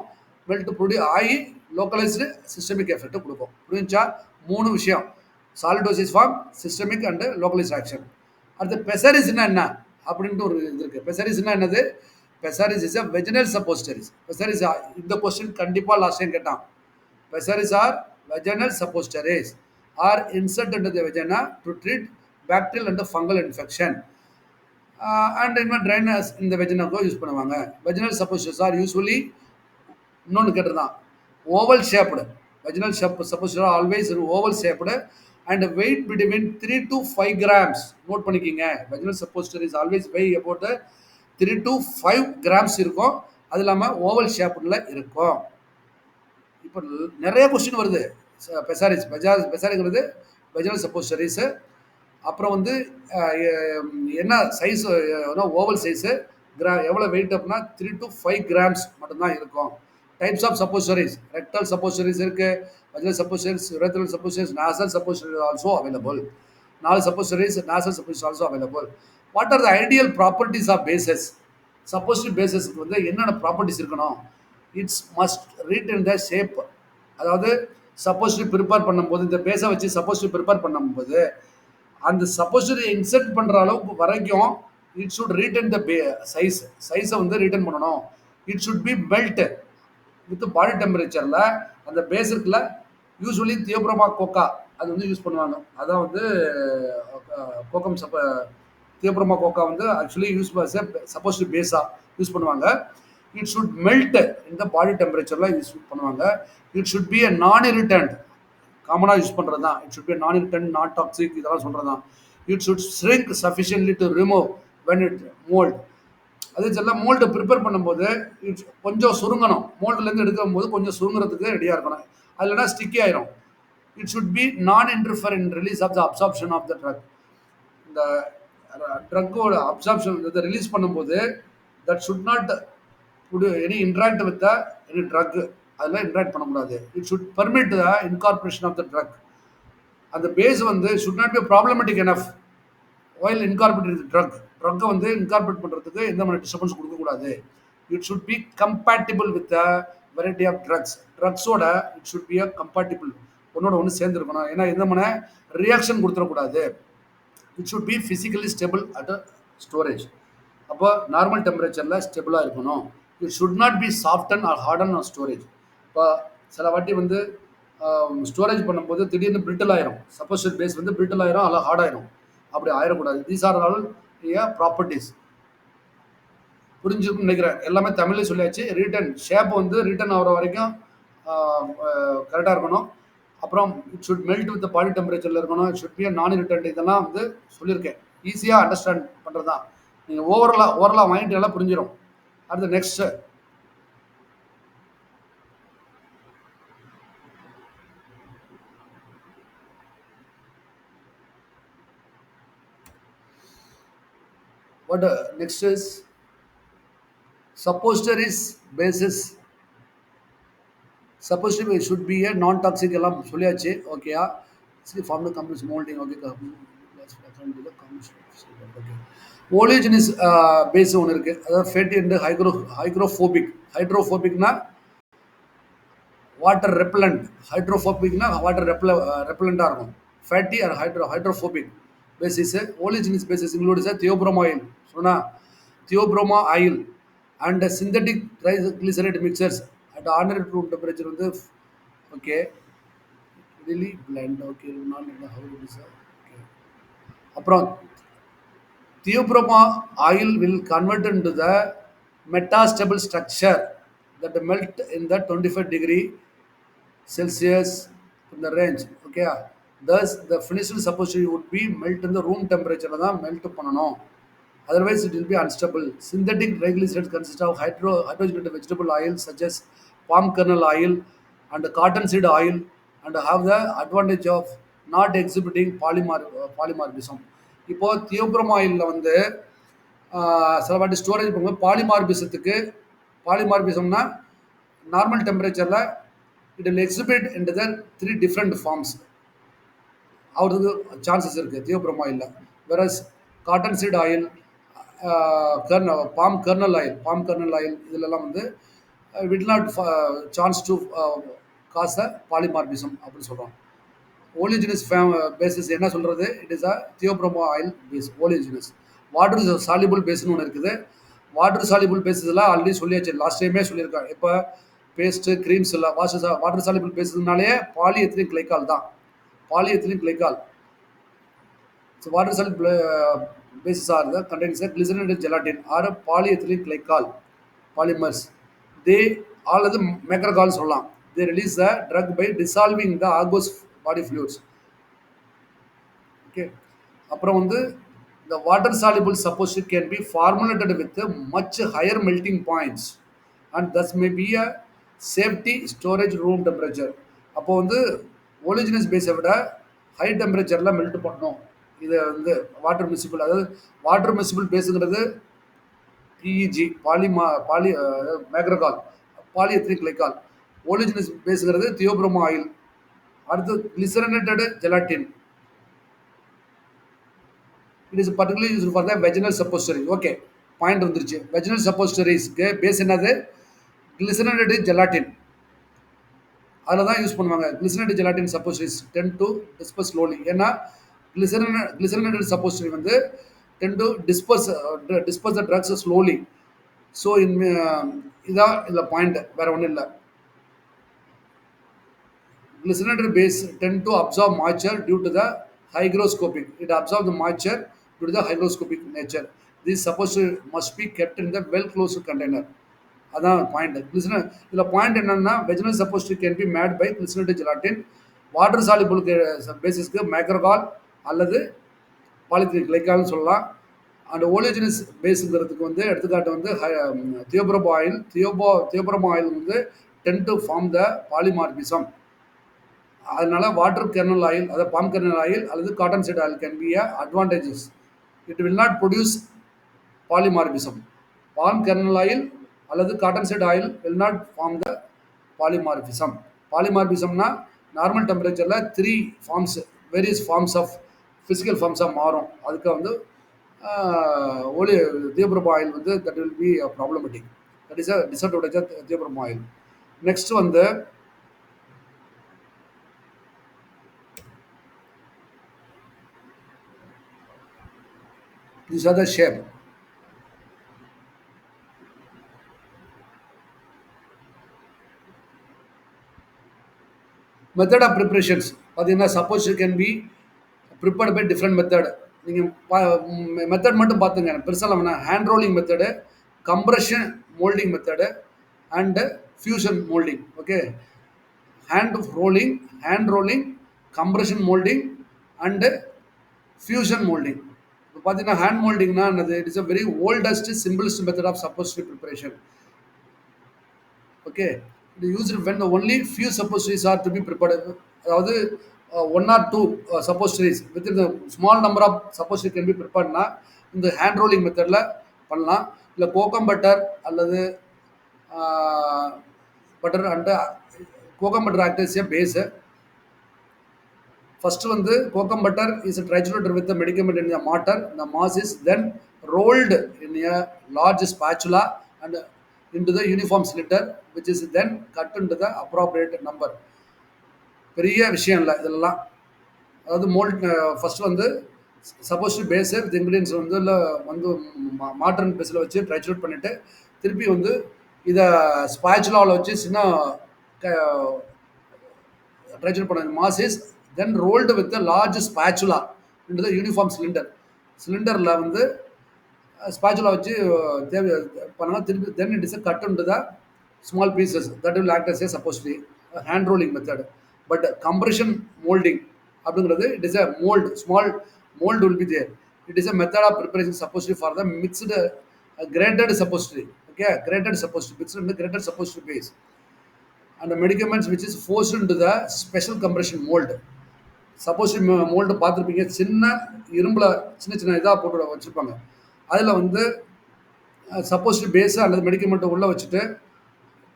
Melt produce ஆகி localised systemic effect கொடுக்கும். புரிஞ்சா? 3 விஷயம், solid dosage form, systemic and localised action. அடுத்து பெசரிஸ்னா என்ன அப்படின்ட்டு ஒரு இது இருக்குது. பெசரிஸ்னா என்னது? பெசரிஸ் இஸ் அ வெஜினல் சப்போசிட்டரிஸ். பெசரிஸ் இந்த கொஸ்டின் கண்டிப்பாக லாஸ்ட் டைம் கேட்டான். Pessaries are vaginal suppositories are insert into the vagina to treat bacterial and fungal infection and இன்னும் ட்ரைனஸ் இந்த வெஜினாக்கோ யூஸ் பண்ணுவாங்க. வெஜினல் சப்போசிட்டர்ஸ் ஆர் யூஸ்வலி இன்னொன்று கேட்டிருந்தான் oval shaped. Vaginal suppository always oval shaped and weight between 3 to 5 grams. Note பண்ணிக்கிங்க, vaginal suppository is always weigh about 3 to 5 grams இருக்கும். அது இல்லாமல் ஓவல் ஷேப்டில் இருக்கும். இப்போ நிறைய கொஸ்டின் வருது. பெசாரிஸ் பெசாரிங்கிறது வெஜினல் சப்போசிட்டரிஸு. அப்புறம் வந்து என்ன சைஸ், ஓவல் சைஸு, எவ்வளோ வெயிட் அப்படின்னா 3 to 5 grams மட்டும்தான் இருக்கும். Types of suppositories, rectal suppositories இருக்குது, vaginal suppositories, urethral suppositories, nasal suppositories also available. 4 suppositories, nasal suppositories also available. What are the ideal properties of bases? Suppository பேசஸ்க்கு வந்து என்னென்ன properties இருக்கணும்? It's must read in the shape. அதாவது suppository prepare பண்ணும்போது, இந்த பேஸை வச்சு சப்போசிட்டரி ப்ரிப்பேர் பண்ணும்போது அந்த சப்போசிட்டரி இன்சர்ட் பண்ணுற அளவுக்கு வரைக்கும் இட் ஷுட் ரீட்டன் த சைஸை வந்து ரீட்டன் பண்ணணும். It should be melt with body டெம்பரேச்சரில். அந்த பேஸுக்குள்ள யூஸ்வலி தியோப்ரமா கோக்கா அது வந்து யூஸ் பண்ணுவாங்க. அதான் வந்து கோக்கம் தியோப்ரமா கோக்கா வந்து ஆக்சுவலி யூஸ் சப்போசிட்டரி பேஸாக யூஸ் பண்ணுவாங்க. இட் ஷுட் மெல்ட் இந்த பாடி டெம்பரேச்சரில் யூஸ் பண்ணுவாங்க. இட் ஷுட் பி அ நான் இரிட்டன்ட், காமனாக யூஸ் பண்ணுறது தான். It should be non irritant, not toxic, இதெல்லாம் சொல்கிறது தான். It should shrink sufficiently to remove when it mould. அதே சில மோல்டு ப்ரிப்பேர் பண்ணும்போது இட்ஸ் கொஞ்சம் சுருங்கணும். மோல்டுலேருந்து எடுக்கும் போது கொஞ்சம் சுருங்குறதுக்கு ரெடியாக இருக்கணும். அதுலனா ஸ்டிக்கி ஆயிரும். It should be non interfere in release of the absorption of the drug. இந்த ட்ரக்கோட அப்சார்ப்ஷன் இதை ரிலீஸ் பண்ணும்போது that should not any interact with any drug அதெல்லாம் இன்ட்ராக்ட் பண்ணக்கூடாது. It should permit the incorporation of the drug. அந்த base வந்து should not be problematic enough while incorporated drug. ட்ரக்கை வந்து இன்கார்பரேட் பண்ணுறதுக்கு எந்த மாதிரி டிஸ்டர்பன்ஸ் கொடுக்கக்கூடாது. It should be compatible with the variety of drugs. ட்ரக்ஸோட it should be a compatible, ஒன்னோட ஒன்று சேர்ந்துருக்கணும். ஏன்னா எந்த மாதிரி ரியாக்ஷன் கொடுத்துடக்கூடாது. It should be physically stable at a storage. அப்போ நார்மல் டெம்பரேச்சரில் ஸ்டெபிளாக இருக்கணும். It should not be soften or harden on storage. இப்போ சில வாட்டி வந்து ஸ்டோரேஜ் பண்ணும்போது திடீர்னு பிரிட்டில் ஆயிரும். சப்போஸ் பேஸ் வந்து பிரிட்டில் ஆயிரும், அல்ல ஹார்ட் ஆயிரும். அப்படி ஆயிடக்கூடாது. These are all properties. புரிஞ்சுக்கணும்னு நினைக்கிறேன். எல்லாமே தமிழ்லேயே சொல்லியாச்சு. ரிட்டன் ஷேப் வந்து ரிட்டன் ஆகிற வரைக்கும் கரெக்டாக இருக்கணும். அப்புறம் it should melt with body டெம்பரேச்சரில் இருக்கணும். It should be non irritant. இதெல்லாம் வந்து சொல்லியிருக்கேன். ஈஸியாக அண்டர்ஸ்டாண்ட் பண்ணுறது தான். நீங்கள் ஓவரலாக வாங்கிட்டு எல்லாம் புரிஞ்சிடும். அடுத்து next what next is suppositories basis. Suppository should be a non toxic எல்லாம் சொல்லியாச்சு. ஓகேயா? Form to complete moulding. Okay, oleaginous base ஒன்று இருக்குது. அதாவது ஃபேட்டி அண்ட் ஹைக்ரோஃபோபிக். ஹைட்ரோஃபோபிக்னா வாட்டர் ரெப்பலண்ட். ஹைட்ரோஃபோபிக்னா வாட்டர் ரெப்பலண்ட்டாக இருக்கும். Fatty or hydrophobic basis. Oleaginous basis includes a theobroma oil. சொன்னா theobroma oil and synthetic triglyceride mixtures at ordinary room temperature வந்து okay really blend. Okay not how it is. Okay. அப்புறம் theobroma oil will convert into the metastable structure that melt in the 25 degree Celsius in the range. Okay. Thus, the finished suppository would be melt in the room temperature. Melt பண்ணணும். Otherwise, it will be unstable. Synthetic triglycerides consist of hydrogenated vegetable oil such as palm kernel oil and cottonseed oil and have the advantage of not exhibiting polymorphism. இப்போ தியோப்ரோமா ஆயிலில் வந்து சில வாட்டி storage பண்ணும்போது பாலிமார்பிசம்னா normal டெம்பரேச்சரில் it will exhibit in the 3 different forms அவருக்கு chances இருக்குது தியோப்ரோமா ஆயிலில். Whereas cotton seed oil, palm kernel oil இதிலெல்லாம் வந்து with not chance to cause a polymorphism அப்படின்னு சொல்கிறோம். ஓலிஜினஸ் பேசிஸ் என்ன சொல்கிறது? It is a theobroma oil base oleaginous. Water soluble பேஸ்னு ஒன்று இருக்குது. வாட்டர் சாலிபிள் பேஸஸ்லாம் ஆல்ரெடி சொல்லியாச்சு, லாஸ்ட் டைமே சொல்லியிருக்காங்க. இப்போ பேஸ்ட்டு க்ரீம்ஸ் எல்லாம் வாட்டர் சாலிபிள் பேஸஸ்னாலே பாலிஎத்திலின் கிளைக்கால் தான். Polyethylene glycol. So water soluble bases are the contains a glycerinated gelatin or a polyethylene glycol polymers. They all of the macrogols சொல்லலாம். They release the drug by dissolving the aqueous body fluids. Okay. அப்புறம் வந்து the water soluble suppository can be formulated with much higher melting points and thus may be a safety storage room temperature. அப்போ வந்து ஓலிஜினஸ் பேஸை விட high டெம்பரேச்சரில் melt பண்ணணும். இதை வந்து வாட்டர் மிசிபிள், அதாவது வாட்டர் மிசிபிள் பேஸுங்கிறது PEG macrogol polyethylene glycol. Oleaginous பேஸுங்கிறது தியோப்ரோமா ஆயில். அடுத்து glycerinated gelatin. It is particularly use for the vaginal suppository. Okay, point வந்துருச்சு. வெஜினல் சப்போசிட்டரிஸ்க்கு பேஸ் என்னது? Glycerinated gelatin. அதில் தான் யூஸ் பண்ணுவாங்க. Glycerinated gelatin suppositories tend to disperse slowly. ஏன்னா glycerinated suppository வந்து tend to disperse the drugs slowly. So இதான் இதில் பாயிண்ட், வேறு ஒன்றும் இல்லை. Glycerinated base tend to absorb moisture due to the hygroscopic. It absorbs the moisture due to the hygroscopic nature. This suppository must be kept in the well-closed container. அதான் point. இதில் point என்னன்னா, vaginal suppository can be made by glycerinated gelatin. Water soluble பேசிஸ்க்கு macrogol அல்லது polyethylene கிளைக்கால்னு சொல்லலாம். And ஓலிஜினஸ் பேஸுங்கிறதுக்கு வந்து எடுத்துக்காட்டு வந்து theobroma oil. Theobroma oil வந்து tend to form the polymorphism. அதனால வாட்டர் கெர்னல் ஆயில், அதாவது பாம் கெர்னல் ஆயில் அல்லது cotton seed oil can be advantages. It will not produce polymorphism. Palm kernel oil அல்லது cotton seed oil will not form the polymorphism. பாலிமார்பிசம்னா normal டெம்பரேச்சரில் 3 forms, various forms of physical ஃபார்ம்ஸாக மாறும். அதுக்கு வந்து ஒலி theobroma oil வந்து that will be problematic. That is a disadvantage of theobroma oil. Next வந்து these are the shape. Method of preparations பார்த்தீங்கன்னா suppose it can be prepared by different method. நீங்கள் method மட்டும் பார்த்துங்க, பெருசாக வேணாம். Hand rolling method, compression moulding method and fusion moulding. Okay, hand rolling, compression moulding and fusion moulding. இப்போ பார்த்தீங்கன்னா hand மோல்டிங்னா என்னது? It is a very oldest simplest method of suppository preparation. Okay, it is used when only few suppositories are to be prepared. அதாவது one or two suppositories within the small number of suppository can be ப்ரிப்பேர்ட்னா இந்த hand rolling மெத்தடில் பண்ணலாம். இல்லை kokum butter அல்லது butter and kokum butter act is a base. First வந்து kokum butter is trichulated with the medicament in the mortar. The mass is then rolled in a large spatula and into the uniform cylinder, which is then cut into the appropriate number. பெரிய விஷயம் இல்லை இதெல்லாம். அதாவது mould first வந்து supposed base with ingredients வந்து இல்லை வந்து modern பேஸில் வச்சு ட்ரைச்சுலேட் பண்ணிவிட்டு திருப்பி வந்து இதை ஸ்பாச்சுலாவில் வச்சு சின்ன ட்ரைச்சுலேட் பண்ண mass is then rolled with a large spatula into the uniform cylinder. சிலிண்டரில் வந்து ஸ்பாச்சுலா வச்சு தேவை பண்ணால் திருப்பி then it is cut into the small pieces that will act as a supposedly hand rolling method. But compression molding அப்படிங்கிறது it is a mold, small mold will be there. It is a method of preparation supposedly for the mixed graded supposedly. Okay, graded supposedly mixed into graded supposedly base and the medicaments which is forced into the special compression mold. Suppose mould பார்த்துருப்பீங்க, சின்ன இரும்பில் சின்ன சின்ன இதாக போட்டு வச்சுருப்பாங்க. அதில் வந்து suppose base அல்லது மெடிக்கமெண்ட்டை உள்ளே வச்சுட்டு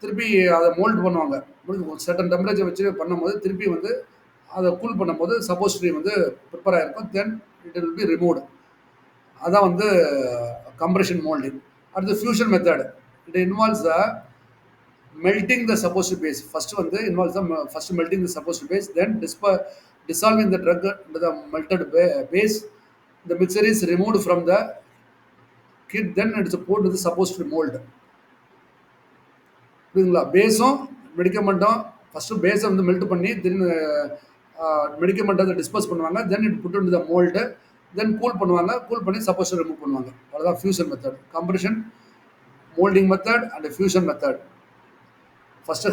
திருப்பி அதை மோல்டு பண்ணுவாங்க. சர்டன் டெம்பரேச்சர் வச்சு பண்ணும்போது திருப்பி வந்து அதை கூல் பண்ணும்போது சப்போஸ்ட்ரி வந்து ப்ரிப்பேர் ஆகிருக்கும். Then it will B removed. அதான் வந்து கம்ப்ரெஷன் மோல்டிங். அடுத்து fusion method. It involves the melting the supposed base. First வந்து involves the first melting the supposed base, then dissolving the drug into the melted base. The mixture is removed from the kit, then it is poured into the supposed mold. புரியுதுங்களா? பேஸும் மெடிக்கமெண்ட்டும் first பேஸை வந்து melt பண்ணி தென் மெடிக்கமெண்ட்டை அதை dispose பண்ணுவாங்க. Then it put into the mould, then cool பண்ணுவாங்க. Cool பண்ணி suppose remove பண்ணுவாங்க. அவ்வளோதான் fusion method. Compression moulding method and fusion method. First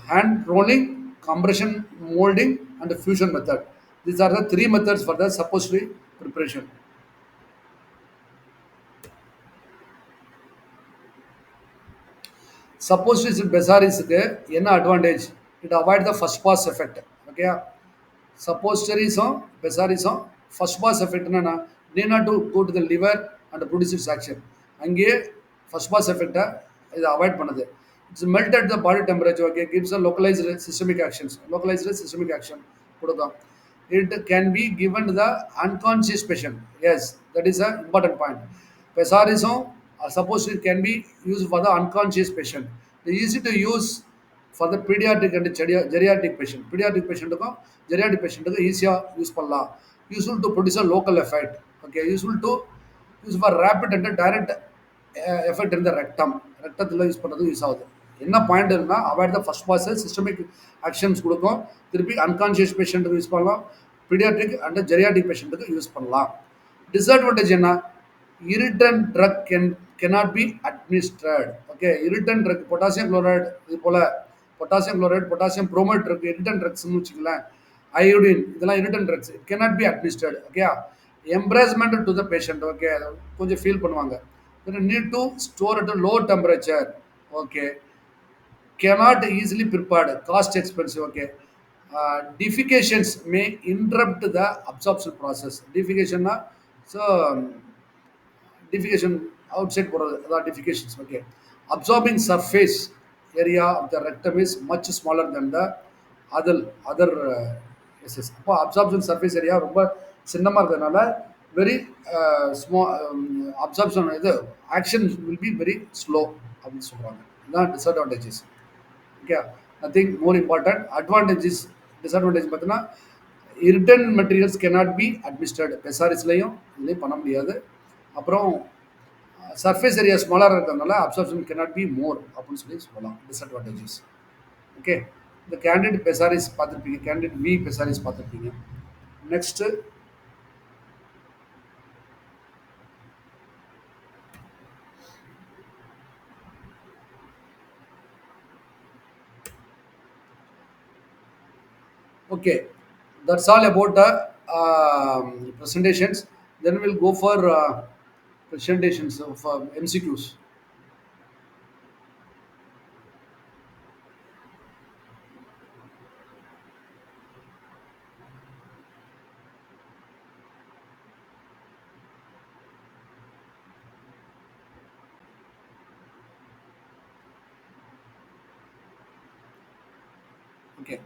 hand rolling, compression molding and fusion method. These are the three methods for the suppository preparation. Suppository besarisக்கு என்ன advantage? It avoid the first pass effect. Okay, சப்போஸ்டரிஸும் பெசாரிஸும் first pass எஃபெக்ட்னா need not to go to the liver and produce its action. அங்கேயே first pass எஃபெக்டை இதை avoid பண்ணுது. It's melt at the body temperature. Okay, gives a localized systemic actions. Localized systemic action. It can be given to the unconscious patient. Yes, that is an important point. Pesarism, suppose it can be used for the unconscious patient. It is easy to use for the pediatric and geriatric patient. Pediatric patient ko geriatric patient ko easy use பண்ணலாம். Useful to produce a local effect. Okay, useful to use for rapid and direct effect in the rectum. ரெக்டத்தில் use பண்ணுறது use ஆகுது. என்ன point இருக்குன்னா avoid the first pass systemic actions கொடுக்கும். திருப்பி unconscious பேஷண்ட்டுக்கு use பண்ணலாம், பீடியாட்ரிக் அண்ட் ஜெரியாட்ரிக் பேஷண்ட்டுக்கு யூஸ் பண்ணலாம். டிஸ்அட்வான்டேஜ் என்ன? Irritant drug cannot be administered. Okay, irritant drug potassium chloride, இது போல் potassium chloride, potassium bromate drug, irritant ட்ரக்ஸ்னு வச்சுக்கலாம், அயோடின், இதெல்லாம் irritant drugs. It cannot be administered. Okay, embarrassment to the patient. Okay, கொஞ்சம் feel பண்ணுவாங்க. Need to store at a low temperature. Okay, cannot easily prepared, cost expensive. Okay, defecations may interrupt the absorption process. Defecation na so defecation outside போறது அதான் defecations. Okay, absorbing surface area of the rectum is much smaller than the other other SS. அப்போ absorption surface area ரொம்ப சின்னமாக இருக்கிறதுனால very ஸ்மா absorption இது action will be very slow அப்படின்னு சொல்கிறாங்க. இதுதான் disadvantages. Okay, nothing more important. Advantages disadvantage பார்த்தீங்கன்னா இரிட்டன் materials cannot be அட்மினிஸ்டர்டு. பெசாரிஸ்லையும் இதுலேயும் பண்ண முடியாது. அப்புறம் சர்ஃபேஸ் ஏரியா ஸ்மாலாக இருக்கிறதுனால அப்சார்ப்ஷன் கேனாட் பி மோர் அப்படின்னு சொல்லலாம். டிஸ்அட்வான்டேஜஸ். ஓகே, இந்த கேண்டிட் பெசாரிஸ் பார்த்துருப்பீங்க, கேண்டிட் வி பெசாரிஸ் பார்த்துருப்பீங்க. Next okay, that's all about the presentations. Then we'll go for presentations of MCQs. Okay,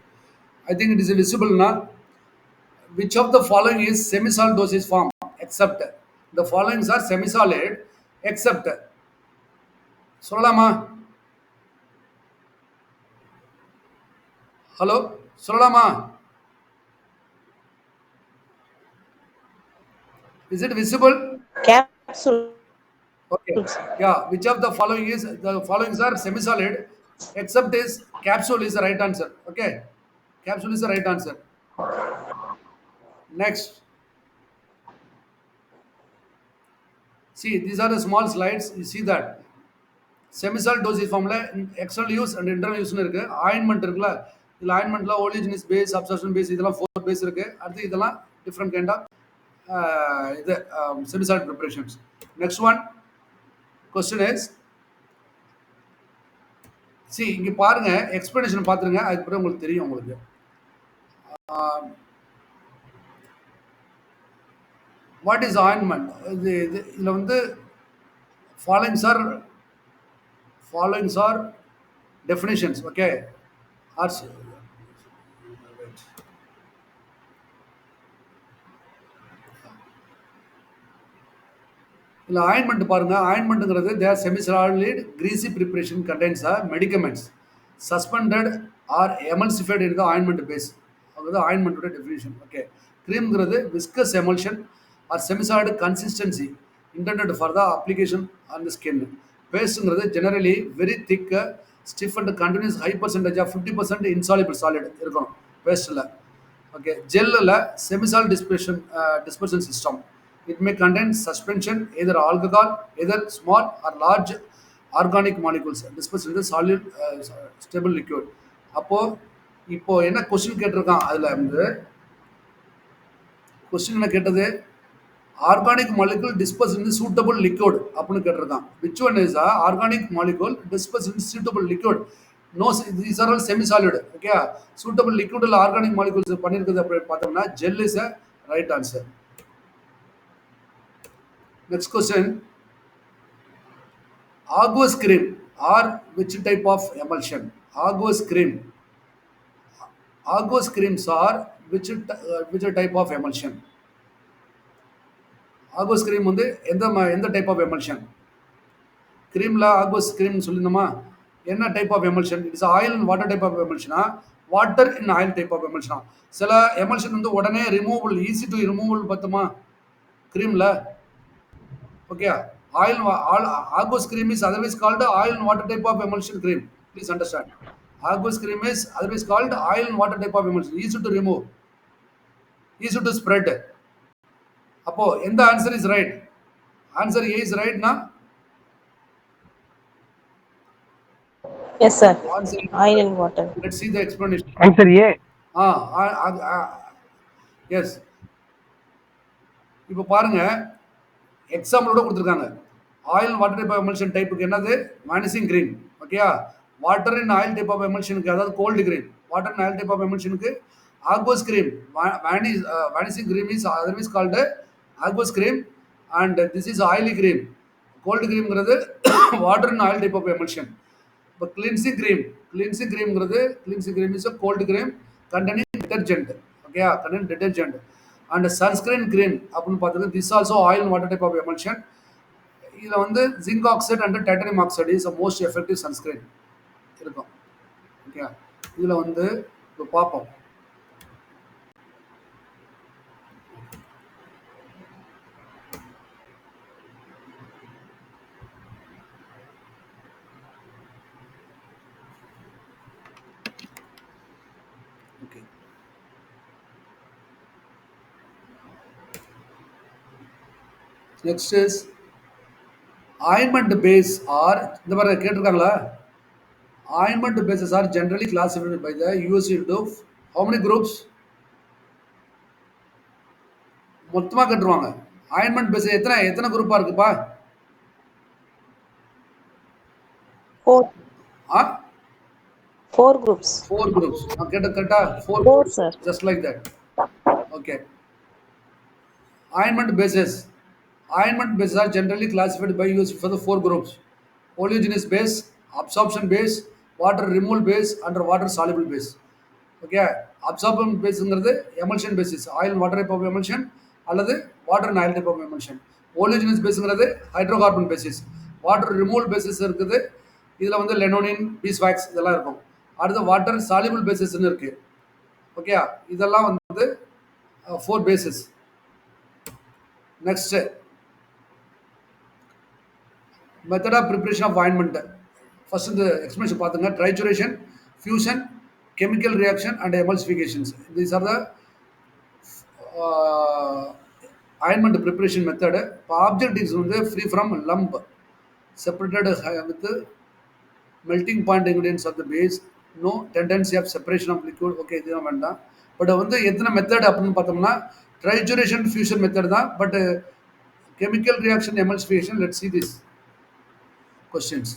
I think it is visible now. Which of the following is semi-solid dosage form? Except the following are semi-solid except சொல்லலாமா? Hello, சொல்லலாமா? Is it visible? Capsule. Okay. Yeah. Which of the following is the following are semi-solid except is capsule is the right answer. Okay. Capsule is the right answer. Next. See, these are the small slides. You see that semi-solid dosage formula external use and internal use இருக்கு. Ointment இருக்குல்ல, இதில் ஆயின்மெண்ட்ல ஓலிஜினிஸ் base, absorption base, இதெல்லாம் 4 base இருக்கு. அடுத்து இதெல்லாம் different kind of இது semi-solid preparations. Next one question is, see இங்க பாருங்க, எக்ஸ்பிளனேஷன் பார்த்துருங்க, அதுக்கப்புறம் உங்களுக்கு தெரியும். உங்களுக்கு வாட் இஸ் ஆயின்மெண்ட்? இதில் வந்து followings are definitions. Okay, or இல்லை ஆயின்மெண்ட் பாருங்க. ஆயின்மெண்ட்டுங்கிறது there semisolid greasy preparation contains medicaments suspended or emulsified in the ointment base. அது ஆயின்மெண்ட்டோட டெஃபினிஷன். ஓகே, க்ரீம்ங்கிறது viscous emulsion or semisolid consistency intended for the application on the skin. பேஸ்ட்டுங்கிறது generally very thick stiff and continuous high percentage of 50% insoluble solid இருக்கணும் பேஸ்ட்டில். Okay, ஜெல்லில் semisolid dispersion system. It may contain suspension, either alcohol, either small or large organic molecules dispersed in the solid stable liquid. அப்போ இப்போ என்ன question கேட்டிருக்கான், அதில் வந்து question என்ன கேட்டது, organic molecule disperse in suitable liquid அப்படின்னு கேட்டிருக்கான். Which one is organic molecule disperse in suitable liquid? No, these are all semi solid. Okay, suitable லிக்விடில் ஆர்கானிக் மாலிகுல்ஸ் பண்ணியிருக்குது அப்படின்னு பார்த்தோம்னா gel is a right answer. Next question, aqueous cream or which type of emulsion? Aqueous creams are which type of emulsion? aqueous cream வந்து எந்த type of emulsion? க்ரீமில் aqueous cream சொல்லியிருந்தோமா, என்ன type of emulsion? It's oil and water type of எமல்ஷனா, water in oil type of எமல்ஷனா? சில emulsion வந்து உடனே ரிமூவபிள், ஈஸி டு ரிமூவபிள் பார்த்தோமா க்ரீமில். Okay, aqueous cream is otherwise called oil and water type of emulsion cream. Please understand. Aqueous cream is otherwise called oil and water type of emulsion. Easy to remove, easy to spread. Appo, and the answer is right. Answer A is right, na? Yes, sir. Answer. Oil and water. Let's see the explanation. Answer A. Yes. இப்போ பாருங்க, எக்ஸாம்பிளோட கொடுத்துருக்காங்க. Oil water type of emulsion டைப்புக்கு என்னது, vanishing cream. ஓகேயா, water in oil type of எமல்ஷனுக்கு, அதாவது cold cream. Water in oil type of எமல்ஷனுக்கு aqueous cream. Vanishing cream is otherwise called aqueous cream and this is oily cream. Cold கிரீம்ங்கிறது water in oil type of emulsion. இப்போ இப்போ cleansing cream is a cold cream containing detergent. Okay, containing detergent. And sunscreen cream அப்படின்னு பார்த்தீங்கன்னா this also oil water type of emulsion. இதில் வந்து zinc oxide and titanium oxide is a most effective sunscreen இருக்கும். Okay, இதில் வந்து இப்போ பார்ப்போம். Okay, next is ointment base or இந்த மாதிரி கேட்டிருக்காங்களா? Ointment bases are generally classified by the US into how many groups? மொத்தமாக கட்டுருவாங்க. ஆயின்மெண்ட் பேஸ் எத்தனை எத்தனை குரூப்பாக இருக்குப்பா? 4. ஆ 4 groups. 4 groups. நான் கேட்ட கரெக்டா? 4 4, groups. sir. Just like that. Okay. Ointment bases. Ointment bases are generally classified by US for the 4 groups: oleaginous base, absorption base, water removal base, and water soluble base. Okay, absorbent பேஸுங்கிறது emulsion bases, oil water type of emulsion அல்லது water and oil type of emulsion. Oleaginous பேஸுங்கிறது hydrocarbon bases. Water removal bases இருக்குது, இதில் வந்து லெனோனின், பீஸ்வாக்ஸ் இதெல்லாம் இருக்கும். அடுத்து water soluble பேசிஸ்ன்னு இருக்குது. ஓகே, இதெல்லாம் வந்து 4 bases. Next method of preparation of ointment. First இந்த எக்ஸ்பிளேஷன் பார்த்துங்க. Trituration, fusion, chemical reaction and emulsifications. These are the ointment preparation method. Objectives வந்து free from lump, separated with the melting point ingredients of the base, no tendency of separation of liquid. Okay, இதெல்லாம் வேண்டாம். But வந்து எத்தனை method அப்படின்னு பார்த்தோம்னா ட்ரைச்சுரேஷன், fusion method தான். But chemical reaction, emulsification. Let's see this questions.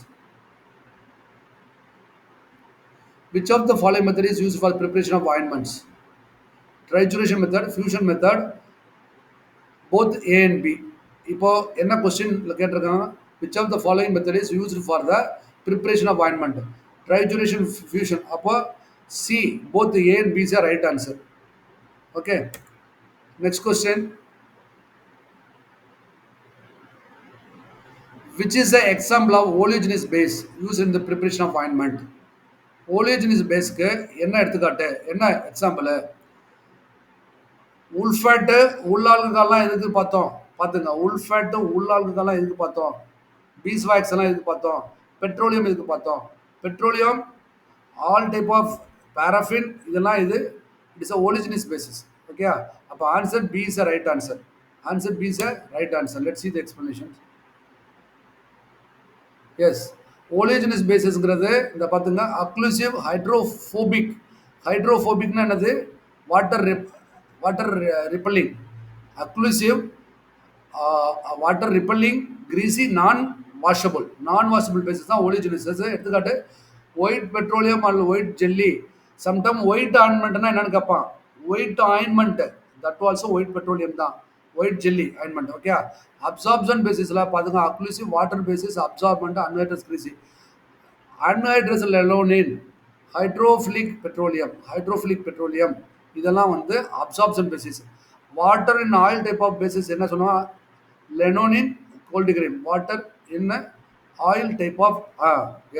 Which of the following method is used for preparation of ointments? Trituration method, fusion method, both A and B. இப்போ என்ன கொஸ்டின்ல கேட்டிருக்காங்க? Which of the following method is used for the preparation of ointment? Trituration, fusion. அப்போ C, both A and B is the right answer. Okay. Next question. Which is the example of oleaginous base used in the preparation of ointment? ஓலியஜினிஸ் பேஸ்க்கு என்ன எடுத்துக்காட்டு, என்ன example? உல்ஃபேட்டு உள்ளாளுங்கெல்லாம் எதுக்கு பார்த்தோம்? பார்த்துங்க, உல்ஃபேட்டு உள்ளாளுங்கெல்லாம் எதுக்கு பார்த்தோம்? பீஸ்வாக்ஸ் எல்லாம் எதுக்கு பார்த்தோம்? பெட்ரோலியம் எதுக்கு பார்த்தோம்? Petroleum, all type of paraffin, இதெல்லாம் இது it is a oleaginous bases. Okay, அப்போ answer B is a right answer. Answer B is a right answer. Let's see the explanation. Yes, oleaginous பேசிஸ்ங்கிறது இந்த பார்த்துங்க அக்ளூசிவ் ஹைட்ரோஃபோபிக். ஹைட்ரோஃபோபிக்னா என்னது? Water repelling. Occlusive water repelling, greasy, non washable bases தான் oleaginous. எடுத்துக்காட்டு white petroleum அல்லது white jelly. Sometime white ஆயின்மெண்ட்னா என்னன்னு கேட்பான். White ointment that also white petroleum தான், white jelly ointment. Okay, absorption பேசிஸில் பார்த்துங்க occlusive water bases, absorbent, anhydrous greasy, anhydrous lanolin, hydrophilic petroleum இதெல்லாம் வந்து absorption bases. Water in oil type of bases என்ன சொன்னால் lanolin, cold cream. Water in oil type of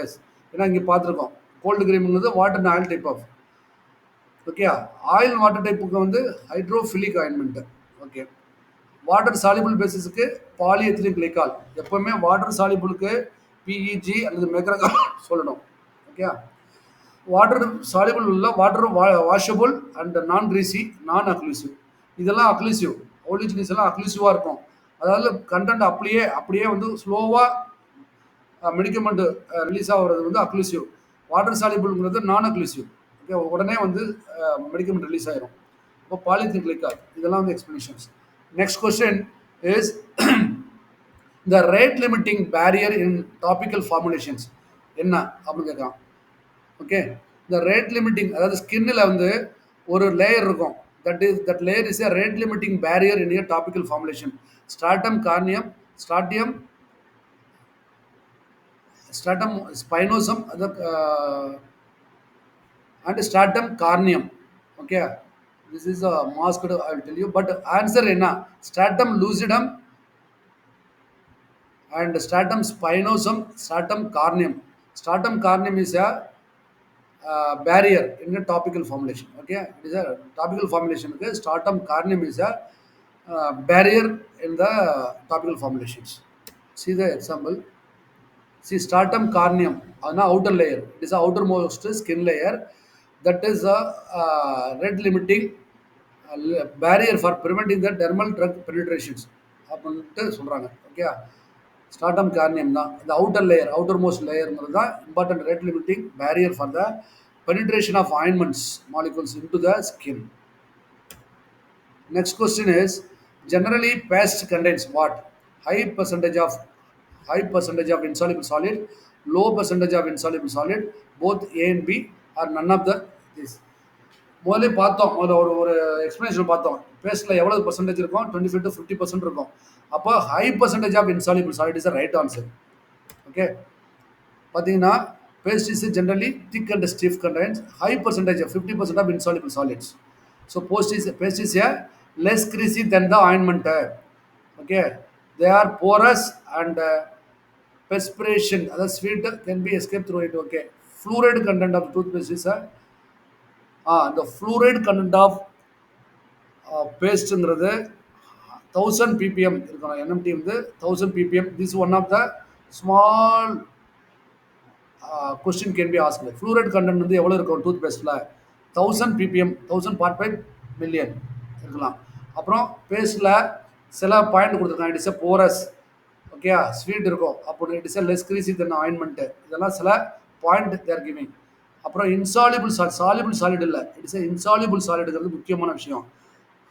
yes, ஏன்னா இங்கே பார்த்துருக்கோம் cold கிரீம்ங்கிறது water in oil type of. Okay, oil water டைப்புக்கு வந்து hydrophilic ointment. Okay, water soluble பேசிஸுக்கு polyethylene glycol. எப்போவுமே வாட்டர் சாலிபிளுக்கு பிஇஜி அல்லது மெக்ரகால் சொல்லணும். ஓகே, வாட்டர் சாலிபிள் உள்ள வாட்டர் வாஷபிள் அண்ட் நான் கிரீசி, நான் அக்ளூசிவ். இதெல்லாம் அக்ளூசிவ். ஓலிஜினிஸ் எல்லாம் அக்ளூசிவாக இருக்கும். அதாவது கண்டென்ட் அப்படியே வந்து ஸ்லோவாக மெடிக்கமெண்ட் ரிலீஸ் ஆகிறது வந்து அக்ளூசிவ். வாட்டர் சாலிபிள்ங்கிறது நான் அக்ளூசிவ். ஓகே, உடனே வந்து மெடிக்கமெண்ட் ரிலீஸ் ஆயிரும். இப்போ பாலிஎத்திலின் கிளைக்கால் இதெல்லாம் வந்து explanations. Next question is the rate limiting barrier in topical formulations என்ன அப்படின்னு கேட்கலாம். ஓகே, இந்த ரேட் லிமிட்டிங் அதாவது ஸ்கின்னில் வந்து ஒரு லேயர் இருக்கும். That layer is a rate limiting barrier in a topical formulation. Stratum corneum, stratum spinosum and stratum corneum. Okay, this is a masked, I will tell you, but answer enna stratum lucidum and stratum spinosum, stratum corneum. Stratum corneum is a barrier in a topical formulation. Okay, it is a topical formulation. Okay, stratum corneum is a barrier in the topical formulations. See the example. See stratum corneum, an outer layer. It is the outermost skin layer that is a red limiting barrier for preventing the dermal drug penetrations. அப்படின்ட்டு சொல்றாங்க. Okay, stardom corneum தான் இந்த outer layer, outer லேயர்ங்கிறது தான் important rate limiting barrier for the penetration of ointments molecules into the skin. Next question is generally paste contains what? High percentage of insoluble solid, low percentage of insoluble solid, both A and B, or none of the this. முதல்ல பார்த்தோம், முதல்ல ஒரு ஒரு explanation பார்த்தோம். பேஸ்ட்டில் எவ்வளோ percentage இருக்கும்? 25 to 50% இருக்கும். அப்போ high percentage of insoluble solid is right answer. Okay, பார்த்தீங்கன்னா paste is generally thick and stiff contains high percentage 50% of insoluble solids. So paste is a less greasy than the ointment. Okay, they are porous and perspiration, the sweet can be escaped through it. Okay, fluoride content of toothpaste is the fluoride content of பேஸ்ட்டுங்கிறது 1000 ppm இருக்கணும். NMT வந்து 1000 ppm. This is one of the small question can be asked. Fluoride content வந்து எவ்வளோ இருக்கும் tooth பேஸ்ட்டில்? 1000 ppm, 1000 part per million இருக்கலாம். அப்புறம் பேஸ்ட்டில் சில point கொடுத்துருக்காங்க. It is a porous. Okay, sweet இருக்கும். அப்போ it is a less கிரீசி then ointment. இதெல்லாம் சில பாயிண்ட் தேர் கிவிங். அப்புறம் இன்சாலிபிள் சாலிபிள் சாலிட் இல்லை, இட் இஸ் இன்சாலிபிள் சாலிடுங்கிறது முக்கியமான விஷயம்.